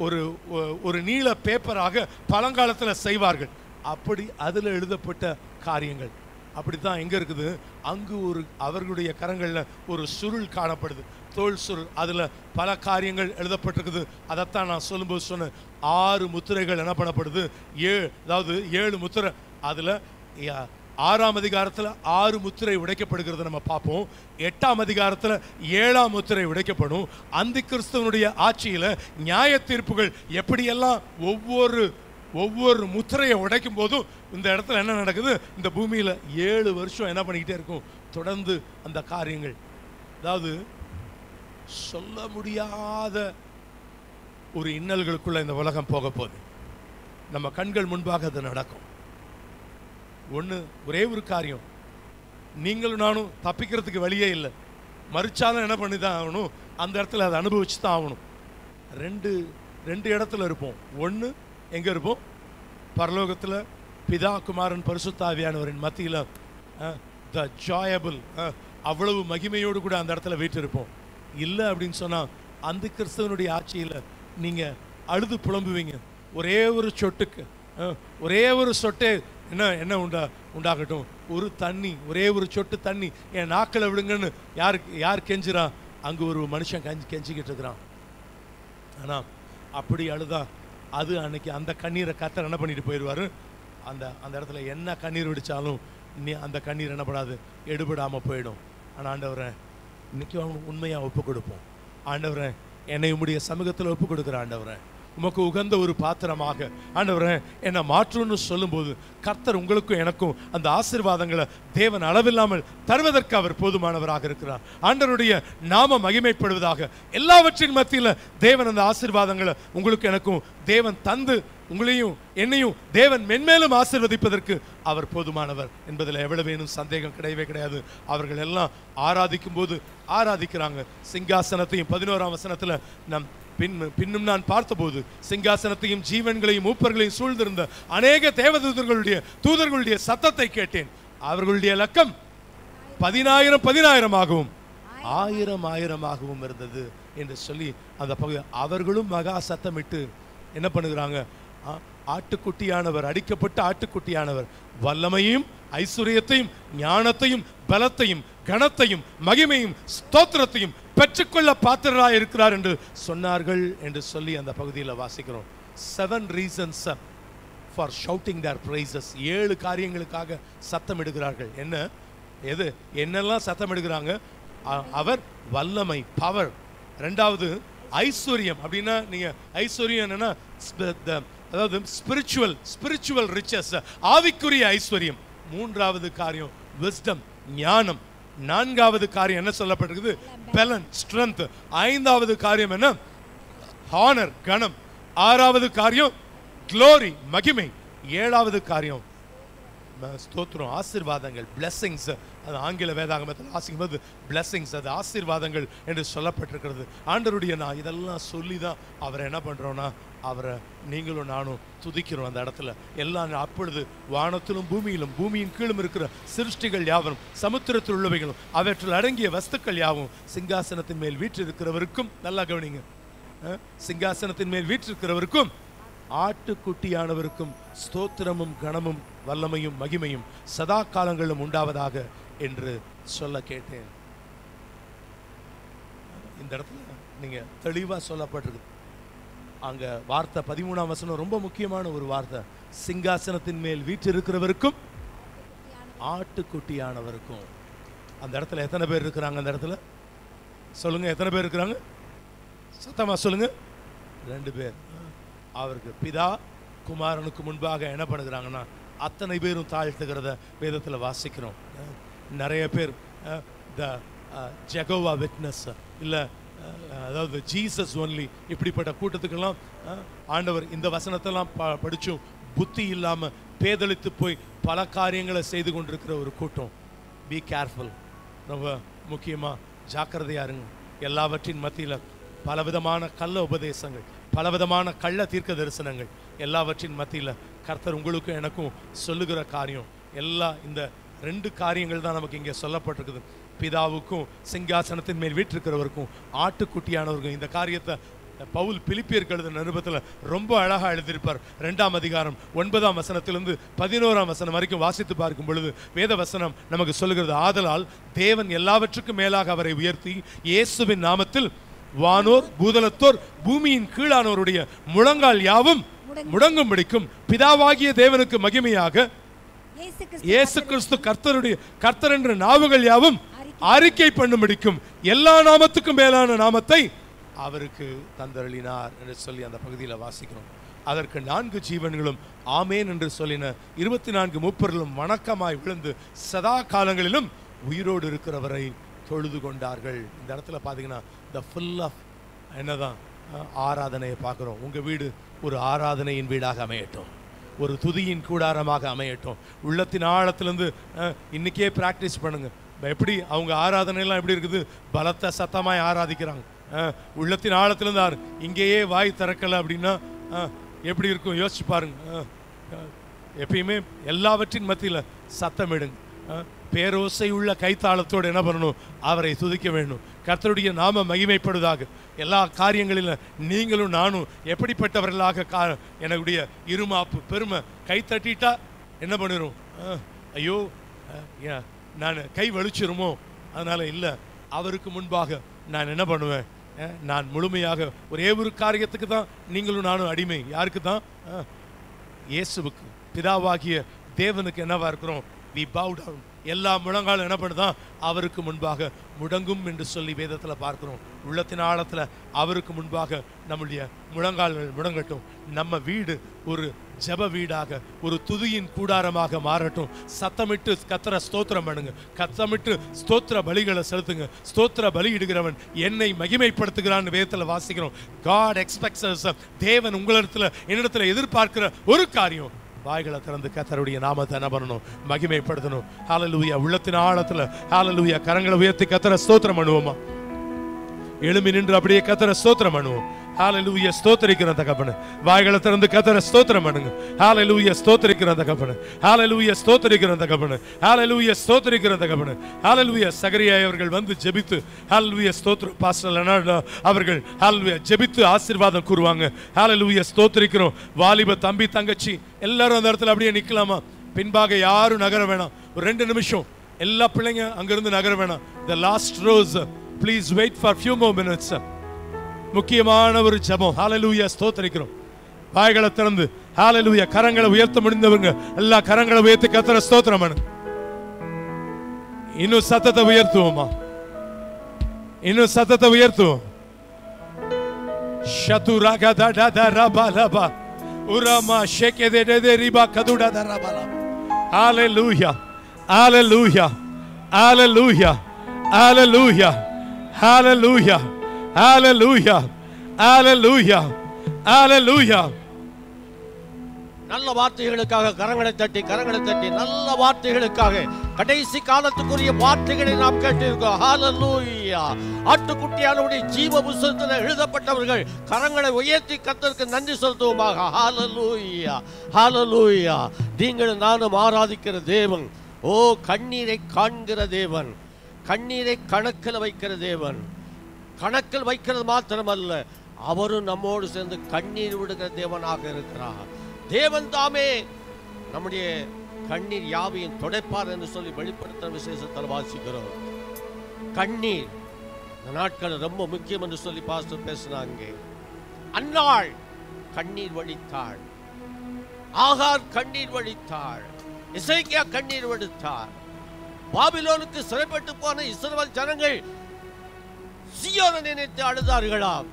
ஒரு ஒரு நீல பேப்பராக பழங்காலத்தில் செய்வார்கள். அப்படி அதில் எழுதப்பட்ட காரியங்கள் அப்படித்தான் எங்கே இருக்குது, அங்கு ஒரு அவர்களுடைய கரங்களில் ஒரு சுருள் காணப்படுது, தோல் சுருள். அதில் பல காரியங்கள் எழுதப்பட்டிருக்குது. அதைத்தான் நான் சொல்லும்போது சொன்னேன். 6 முத்திரைகள் என்ன பண்ணப்படுது, 7 முத்திரை. அதில் 6ஆம் அதிகாரத்தில் 6 முத்திரை உடைக்கப்படுகிறது நம்ம பார்ப்போம். 8ஆம் அதிகாரத்தில் 7ஆம் முத்திரை உடைக்கப்படும். அந்தி கிறிஸ்துவனுடைய ஆட்சியில் நியாய தீர்ப்புகள் எப்படியெல்லாம் ஒவ்வொரு முத்திரையை உடைக்கும் போதும் இந்த இடத்துல என்ன நடக்குது, இந்த பூமியில் 7 வருஷம் என்ன பண்ணிக்கிட்டே இருக்கும் தொடர்ந்து அந்த காரியங்கள். அதாவது சொல்ல முடியாத ஒரு இன்னல்களுக்குள்ள இந்த உலகம் போக போகுது. நம்ம கண்கள் முன்பாக அது நடக்கும். ஒரே ஒரு காரியம், நீங்களும் நானும் தப்பிக்கிறதுக்கு வழியே இல்லை. மறிச்சாலும் என்ன பண்ணி தான் ஆகணும், அந்த இடத்துல அதை அனுபவிச்சு தான் ஆகணும். ரெண்டு இடத்துல இருப்போம். ஒன்று எங்கே இருப்போம், பரலோகத்தில் பிதா குமாரன் பரிசுத்த ஆவியானவரின் மத்தியில் த ஜாயபிள் அவ்வளவு மகிமையோடு கூட அந்த இடத்துல வீட்டிருப்போம். இல்லை அப்படின்னு சொன்னால் அந்த கிறிஸ்தவனுடைய ஆட்சியில் நீங்கள் அழுது புலம்புவீங்க. ஒரே ஒரு சொட்டுக்கு ஒரே ஒரு சொட்டே என்ன உண்டாகட்டும், ஒரு தண்ணி, ஒரே ஒரு சொட்டு தண்ணி என் நாக்களை விடுங்கன்னு யார் கெஞ்சுறா, அங்கே ஒரு மனுஷன் கெஞ்சிக்கிட்டு இருக்கிறான். ஆனால் அப்படி அழுதா அது அன்னைக்கு அந்த கண்ணீரை கர்த்தர் என்ன பண்ணிட்டு போயிடுவார். அந்த இடத்துல என்ன கண்ணீர் விடிச்சாலும் அந்த கண்ணீர் என்னப்படாது, எடுபடாமல் போயிடும். ஆனால் ஆண்டவரை இன்னைக்கு உண்மையாக ஒப்பு கொடுப்போம். ஆண்டவரை என்னை உம்முடைய சமூகத்தில் ஒப்பு கொடுக்குற ஆண்டவரை, உமக்கு உகந்த ஒரு பாத்திரமாக ஆண்டவரே என்னை மாற்றுன்னு சொல்லும்போது கர்த்தர் உங்களுக்கும் எனக்கும் அந்த ஆசீர்வாதங்களை தேவன் அளவில்லாமல் தருவதற்கு அவர் போதுமானவராக இருக்கிறார். ஆண்டவருடைய நாம மகிமைப்படுவதாக. எல்லாவற்றின் மத்தியில் தேவன் அந்த ஆசீர்வாதங்களை உங்களுக்கு எனக்கும் தேவன் தந்து உங்களையும் என்னையும் தேவன் மென்மேலும் ஆசீர்வதிப்பதற்கு அவர் போதுமானவர் என்பதில் எவ்வளவேனும் சந்தேகம் கிடையவே கிடையாது. அவர்கள் எல்லாம் ஆராதிக்கும் போது ஆராதிக்கிறாங்க. சிங்காசனத்தையும் 11ஆம் வசனத்தில் பின்னும் நான் பார்த்தபோது சிங்காசனத்தையும் ஜீவன்களையும் மூப்பர்களையும் சூழ்ந்திருந்த அநேக தூதர்களுடைய சத்தத்தை கேட்டேன். அவர்களுடைய லக்கம் 10,000 ஆகவும் 1000 இருந்தது என்று சொல்லி அந்த பகுதி அவர்களும் மகா சத்தமிட்டு என்ன பண்ணுகிறாங்க, ஆட்டுக்குட்டியானவர், அடிக்கப்பட்ட ஆட்டுக்குட்டியானவர் வல்லமையும் ஐஸ்வர்யத்தையும் ஞானத்தையும் பலத்தையும் கனத்தையும் மகிமையும் ஸ்தோத்திரத்தையும் பெற்றுக்கொள்ள பாத்திரராய் இருக்கிறார் என்று சொன்னார்கள் என்று சொல்லி அந்த பகுதியில் வாசிக்கிறோம். 7 reasons for shouting their praises. 7 காரியங்களுக்காக சத்தம் எடுக்கிறார்கள். என்னெல்லாம் சத்தம் எடுக்கிறாங்க? அவர் வல்லமை, பவர். ரெண்டாவது ஐஸ்வர்யம். அப்படின்னா நீங்க ஐஸ்வர்யம் என்னன்னா அதாவது ஸ்பிரிச்சுவல் ரிச்சஸ், ஆவிக்குரிய ஐஸ்வர்யம். மூன்றாவது காரியம் விஸ்டம், ஞானம். நான்காவது காரியம் என்ன சொல்லப்பட்டிருக்குது, பலன், ஸ்ட்ரென்த். ஐந்தாவது காரியம் என்ன, ஹானர், கணம். ஆறாவது காரியம் க்ளோரி, மகிமை. ஏழாவது காரியம் ஸ்தோத்திரம், ஆசீர்வாதங்கள், பிளெஸிங்ஸ். அது ஆங்கில வேதாகமத்தில் வாசிக்கும்போது பிளெஸிங்ஸ், அது ஆசீர்வாதங்கள் என்று சொல்லப்பட்டிருக்கிறது. ஆண்டவருடைய நான் இதெல்லாம் சொல்லி தான் அவரை என்ன பண்ணுறோன்னா அவரை நீங்களும் நானும் துதிக்கிறோம். அந்த இடத்துல எல்லாம் அப்பொழுது வானத்திலும் பூமியிலும் பூமியின் கீழும் இருக்கிற சிருஷ்டிகள் யாவரும் சமுத்திரத்தில் உள்ளவைகளும் அவற்றில் அடங்கிய வஸ்துக்கள் யாவும் சிங்காசனத்தின் மேல் வீற்றிருக்கிறவருக்கும், நல்லா கவனிங்க, சிங்காசனத்தின் மேல் வீற்றிருக்கிறவருக்கும் ஆட்டுக்குட்டியானவருக்கும் ஸ்தோத்திரமும் கனமும் வல்லமையும் மகிமையும் சதா காலங்களிலும் உண்டாவதாக என்று சொல்ல கேட்டேன். இந்த இடத்துல நீங்க தெளிவா சொல்லப்பட்டிருக்கு. அங்க வார்த்தை 13ஆம் வசனம் ரொம்ப முக்கியமான ஒரு வார்த்தை. சிங்காசனத்தின் மேல் வீற்றிருக்கிறவருக்கும் ஆட்டுக்குட்டியானவருக்கும். அந்த இடத்துல எத்தனை பேர் இருக்கிறாங்க? அந்த இடத்துல சொல்லுங்க, எத்தனை பேர் இருக்கிறாங்க? சத்தமா சொல்லுங்க. 2 பேர். அவருக்கு பிதா குமாரனுக்கு முன்பாக என்ன பண்ணுகிறாங்கன்னா அத்தனை பேரும் தாழ்த்துகிறத வேதத்தில் வாசிக்கிறோம். நிறைய பேர் ஜெகோவா விட்னஸ் இல்லை, அதாவது ஜீசஸ் ஒன்லி, இப்படிப்பட்ட கூட்டத்துக்கெல்லாம் ஆண்டவர் இந்த வசனத்தெல்லாம் படிச்சும் புத்தி இல்லாமல் பேதளித்து போய் பல காரியங்களை செய்து கொண்டிருக்கிற ஒரு கூட்டம். Be careful. ரொம்ப முக்கியமாக ஜாக்கிரதையா இருங்க. எல்லாவற்றின் மத்தியில் பலவிதமான கள்ள உபதேசங்கள், பலவிதமான கள்ள தீர்க்க தரிசனங்கள், எல்லாவற்றின் மத்தியில் கர்த்தர் உங்களுக்கும் எனக்கும் சொல்லுகிற காரியம் எல்லாம் இந்த 2 காரியங்கள் தான் நமக்கு இங்கே சொல்லப்பட்டிருக்குது. பிதாவுக்கும் சிங்காசனத்தின் மேல் வீற்றிருக்கிறவருக்கும் ஆட்டுக்குட்டியானவருக்கும். இந்த காரியத்தை பவுல் பிலிப்பியருக்கு எழுதின நிருபத்தில் ரொம்ப அழகாக எழுதியிருப்பார். 2ஆம் அதிகாரம் 9ஆம் வசனத்திலிருந்து 11ஆம் வசனம் வரைக்கும் வாசித்து பார்க்கும் பொழுது வேத வசனம் நமக்கு சொல்லுகிறது, ஆதலால் தேவன் எல்லாவற்றுக்கும் மேலாக அவரை உயர்த்தி இயேசுவின் நாமத்தில் வானோர் பூதலத்தோர் பூமியின் கீழானோருடைய முழங்கால் யாவும் முடங்கும்படிக்கும் பிதாவாகிய தேவனுக்கு மகிமையாக இயேசு கிறிஸ்து கர்த்தர் என்ற நாவுகள் யாவும் அறிக்கை பண்ணும்படிக்கும் எல்லா நாமத்துக்கும் மேலான நாமத்தை அவருக்கு தந்தருளினார் என்று சொல்லி அந்த பகுதியில் வாசிக்கிறோம். அதற்கு 4 ஜீவன்களும் ஆமேன் என்று சொல்லின 24 மூப்பர்களும் வணக்கமாய் விழுந்து சதா காலங்களிலும் உயிரோடு இருக்கிறவரை தொழுது கொண்டார்கள். இந்த இடத்துல பார்த்தீங்கன்னா த ஃபுல் ஆஃப் என்னதான் ஆராதனையை பார்க்குறோம். உங்கள் வீடு ஒரு ஆராதனையின் வீடாக அமையட்டும், ஒரு துதியின் கூடாரமாக அமையட்டும். உள்ளத்தின் ஆழத்திலிருந்து இன்னைக்கே ப்ராக்டிஸ் பண்ணுங்க. எப்படி அவங்க ஆராதனைலாம் எப்படி இருக்குது? பலத்த சத்தமாய் ஆராதிக்கிறாங்க. உள்ளத்தின் ஆழத்திலிருந்து இங்கேயே வாய் திறக்கலை அப்படின்னா எப்படி இருக்கும் யோசிச்சு பாருங்க. எப்பயுமே எல்லாவற்றின் மத்தியில் சத்தமிடுங்க. பேரோசை உள்ள கைத்தாளத்தோடு என்ன பண்ணணும்? அவரை துதிக்க வேண்டும். கர்த்தருடைய நாம மகிமைப்படுவதாக. எல்லா காரியங்களிலும் நீங்களும் நானும் எப்படிப்பட்டவர்களாக என்னுடைய இருமாப்பு பெருமை கை தட்டிட்டா என்ன பண்ணிடும்? ஐயோ நான் கை வலிச்சிருமோ, அதனால இல்லை. அவருக்கு முன்பாக நான் என்ன பண்ணுவேன்? நான் முழுமையாக ஒரே ஒரு காரியத்துக்கு தான் நீங்களும் நானும் அடிமை. யாருக்கு தான்? இயேசுவுக்கு, பிதாவாகிய தேவனுக்கு என்னவா இருக்கிறோம்? we bow down. எல்லா முழங்காலும் என்ன பண்ணுதான்? அவருக்கு முன்பாக முடங்கும் என்று சொல்லி வேதத்தில் பார்க்கிறோம். உள்ளத்தின் ஆழத்தில் அவருக்கு முன்பாக நம்முடைய முழங்கால்கள் முடங்கட்டும். நம்ம வீடு ஒரு ஜப வீடாக, ஒரு துதியின் கூடாரமாக மாறட்டும். சத்தமிட்டு கர்த்தரை ஸ்தோத்திரம் பண்ணுங்க. சத்தமிட்டு ஸ்தோத்திர பலிகளை செலுத்துங்க. ஸ்தோத்திர பலி இடுகிறவன் என்னை மகிமைப்படுத்துகிறான்னு வேதத்தில் வாசிக்கிறோம். God expects us. தேவன் உங்களிடத்தில் என்னிடத்தில் எதிர்பார்க்கிற ஒரு காரியம், வாய்களை திறந்து கர்த்தருடைய நாமத்தை என்ன பண்ணணும்? மகிமைப்படுத்தணும். ஹல்லேலூயா. உள்ளத்தின் ஆழத்துல ஹல்லேலூயா. கரங்களை உயர்த்தி கர்த்தரை ஸ்தோத்திரம் பண்ணுவோமா? எழும்பி நின்று அப்படியே கர்த்தரை ஸ்தோத்திரம் பண்ணுவோம். ஹல்லேலூயா. ஸ்தோத்திரிக்கிற தகப்பனே. வாய்களை திறந்து கர்த்தரை ஸ்தோத்திரம் பண்ணுங்க. ஹல்லேலூயா. ஸ்தோத்திரிக்கிற தகப்பனே. ஹல்லேலூயா. ஸ்தோத்திரிக்கிற தகப்பனே. ஹல்லேலூயா. ஸ்தோத்திரிக்கிற தகப்பனே. ஹல்லேலூயா. சகரியா அவர்கள் வந்து ஜெபித்து ஹல்லேலூயா ஸ்தோத்திரம் பாஸ்டர் லெனார்ட் அவர்கள் ஹல்லேலூயா ஜெபித்து ஆசீர்வாதம் கூறுவாங்க. ஹல்லேலூயா. ஸ்தோத்திரிக்கிறோம். வாலிப தம்பி தங்கச்சி எல்லாரும் அந்த இடத்துல அப்படியே நிக்கலாமா? பின்பாக யாரும் நகர வேணாம். ஒரு 2 நிமிஷம் எல்லா பிள்ளைங்க அங்கிருந்து நகர வேணாம். the last rows please wait for few more minutes. முக்கியமான ஒரு ஜெபம். ஹல்லேலூயா. ஸ்தோத்திரிக்கிறோம். வாய்களை திறந்து ஹல்லேலூயா. கரங்களை உயர்த்த முடிந்தவங்க எல்லா கரங்களை உயர்த்தி கர்த்தரை ஸ்தோத்திரம் பண்ணுங்க. இன்னும் சத்தத்தை உயர்த்துவோமா? இன்னும் சத்தத்தை உயர்த்துவோம். ஷதுராகா தடா ரபலபா உரமா ஷேகெதெதெ ரிபா கதுடா தரபலா. ஹல்லேலூயா. ஹல்லேலூயா. ஹல்லேலூயா. ஹல்லேலூயா. ஹல்லேலூயா. Hallelujah. Hallelujah. Hallelujah. நல்ல வார்த்தைகளுக்காக கரங்களை தட்டி நல்ல வார்த்தைகளுக்காக கடைசி காலத்துக்குரிய வார்த்தைகளை நாம் கேட்டிருக்கோம். ஹல்லேலூயா. ஆட்டுக்குட்டியானவருடைய ஜீவ புத்தகத்தில் எழுதப்பட்டவர்கள் கரங்களை உயர்த்தி கர்த்தருக்கு நன்றி செலுத்துவோமாக. ஹல்லேலூயா. ஹல்லேலூயா. நீங்கள் நானும் ஆராதிக்கிற தேவன் கண்ணீரை காண்கிற தேவன், கண்ணீரை கணக்கில் வைக்கிற தேவன். கணக்கில் வைக்கிறது மாத்திரமல்ல, அவரும் நம்மோடு சேர்ந்து கண்ணீர் விடுகிற தேவனாக இருக்கிறார். தேவன் தாமே நம்முடைய கண்ணீர் யாவையும் துடைப்பார் என்று சொல்லி வெளிப்படுத்த விசேஷத்தில் வாசிக்கிறோம். கண்ணீர் இந்த நாட்கள் ரொம்ப முக்கியம் என்று சொல்லி பாஸ்டர் பேசினாங்க. அன்னாள் கண்ணீர் வடித்தாள், ஆகார் கண்ணீர் வடித்தாள், எசேக்கியா கண்ணீர் வடித்தார். பாபிலோனுக்கு சிறைப்பட்டு போன இஸ்ரவேல் ஜனங்கள் சீயோனை நினைத்து அழுதார்களாம்.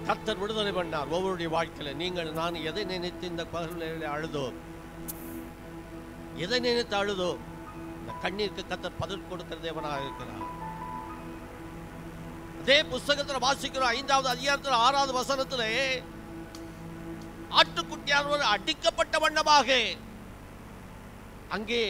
கர்த்தர் விடுதலை பண்ணார். ஒவ்வொருடைய வாழ்க்கையில நீங்கள் நான் எதை நினைத்து இந்த பகலில் அழுதோம், எதை நினைத்து அழுதோம், இந்த கண்ணீருக்கு கர்த்தர் பதில் கொடுக்கிற தேவனாக இருக்கிறார். அதே புஸ்தகத்தில் வாசிக்கிறோம் 5வது அதிகாரத்தில் 6வது வசனத்திலே ஆட்டுக்குட்டியானவர் அடிக்கப்பட்ட வண்ணமாக அங்கே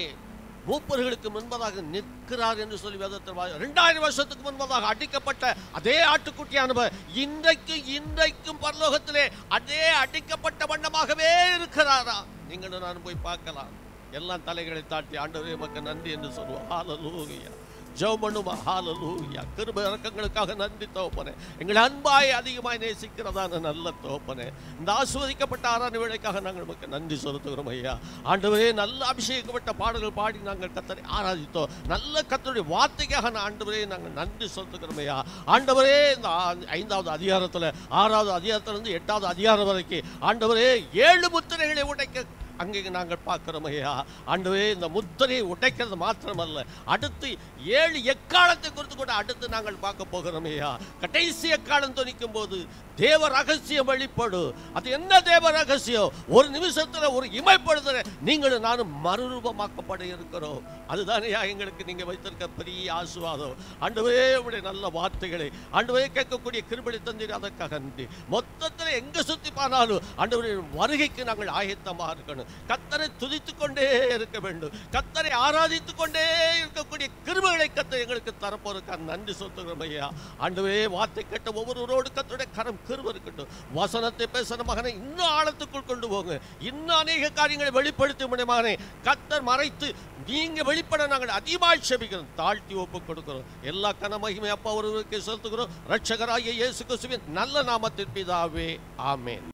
மூப்பர்களுக்கு முன்பதாக நிற்கிறார் என்று சொல்லி வேதத்தில் 2000 வருஷத்துக்கு முன்பதாக அடிக்கப்பட்ட அதே ஆட்டுக்குட்டியானவர் இன்றைக்கும் பரலோகத்திலே அதே அடிக்கப்பட்ட வண்ணமாகவே இருக்கிறாரா? நீங்களும் நான் போய் பார்க்கலாம். எல்லாம் தலைகளை தாட்டி ஆண்டவரே உமக்கு நன்றி என்று சொல்லுவோம். ஹல்லேலூயா. ஜெபம் பண்ணுமா. ஹல்லேலூயா. கிருபை இரக்கங்களுக்காக நன்றி தகப்பனே. எங்களை அன்பாய் அதிகமாய் நேசிக்கிறதான நல்ல தகப்பனே, இந்த ஆசீர்வதிக்கப்பட்ட ஆராதனை வேளைக்காக நாங்கள் உமக்கு நன்றி செலுத்துகிறோம் ஐயா. ஆண்டவரே, நல்ல அபிஷேகப்பட்ட பாடல்கள் பாடி நாங்கள் கர்த்தரை ஆராதித்தோம். நல்ல கர்த்தருடைய வார்த்தைக்காக ஆண்டவரே நாங்கள் நன்றி செலுத்துகிறோம் ஐயா. ஆண்டவரே, இந்த 5வது அதிகாரத்தில் 6வது அதிகாரத்திலிருந்து 8வது அதிகாரம் வரைக்கும் ஆண்டவரே 7 முத்திரைகளை உடைக்க அங்கே நாங்கள் பார்க்கிறோம் ஐயா. ஆண்டவரே, இந்த முத்திரையை உடைக்கிறது மாத்திரமல்ல, அடுத்து 7 எக்காலத்தை குறித்து கூட அடுத்து நாங்கள் பார்க்க போகிறோம் ஐயா. கடைசி எக்காலம் துணிக்கும் போது தேவ ரகசியம் வெளிப்படும். அது என்ன தேவ ரகசியம்? ஒரு நிமிஷத்தில் ஒரு இமைப்படுதல நீங்களும் நானும் மறுரூபமாக்கப்பட இருக்கிறோம். அதுதானே எங்களுக்கு நீங்க வைத்திருக்க பெரிய ஆசீர்வாதம். ஆண்டவரே, உடைய நல்ல வார்த்தைகளை ஆண்டவரே கேட்கக்கூடிய கிருபை தந்தீர், அதற்காக நன்றி. மொத்தத்தில் எங்க சுத்தி போனாலும் ஆண்டவரே வருகைக்கு நாங்கள் ஆயத்தமா இருக்கணும். கர்த்தரை துதித்துக் கொண்டே இருக்க வேண்டும். கர்த்தரை ஆராதித்துக் கொண்டே இருக்கக்கூடிய கிருபைகளை கர்த்தர் எங்களுக்கு தரப்போருக்க நன்றி சொல்லுகிறோம் ஐயா. ஆண்டவரே, வார்த்தை கேட்ட ஒவ்வொருவரோடு கர்த்தருடைய கரம் கிருபை இருக்கட்டும். வசனத்தை பேசுற மகனை இன்னும் ஆழத்துக்குள் கொண்டு போங்க. இன்னும் அநேக காரியங்களை வெளிப்படுத்த முடியுமானே கர்த்தர் மறைத்து நீங்க வெளிப்பட நாங்கள் அதிகமாக செபிக்கிறோம். தாழ்த்தி ஒப்பு கொடுக்கிறோம். எல்லா கன மகிமை அப்பா ஒருவருக்கு செலுத்துகிறோம். இரட்சகராகிய இயேசு கிறிஸ்துவின் நல்ல நாமத்தின் பிதாவே, ஆமென்.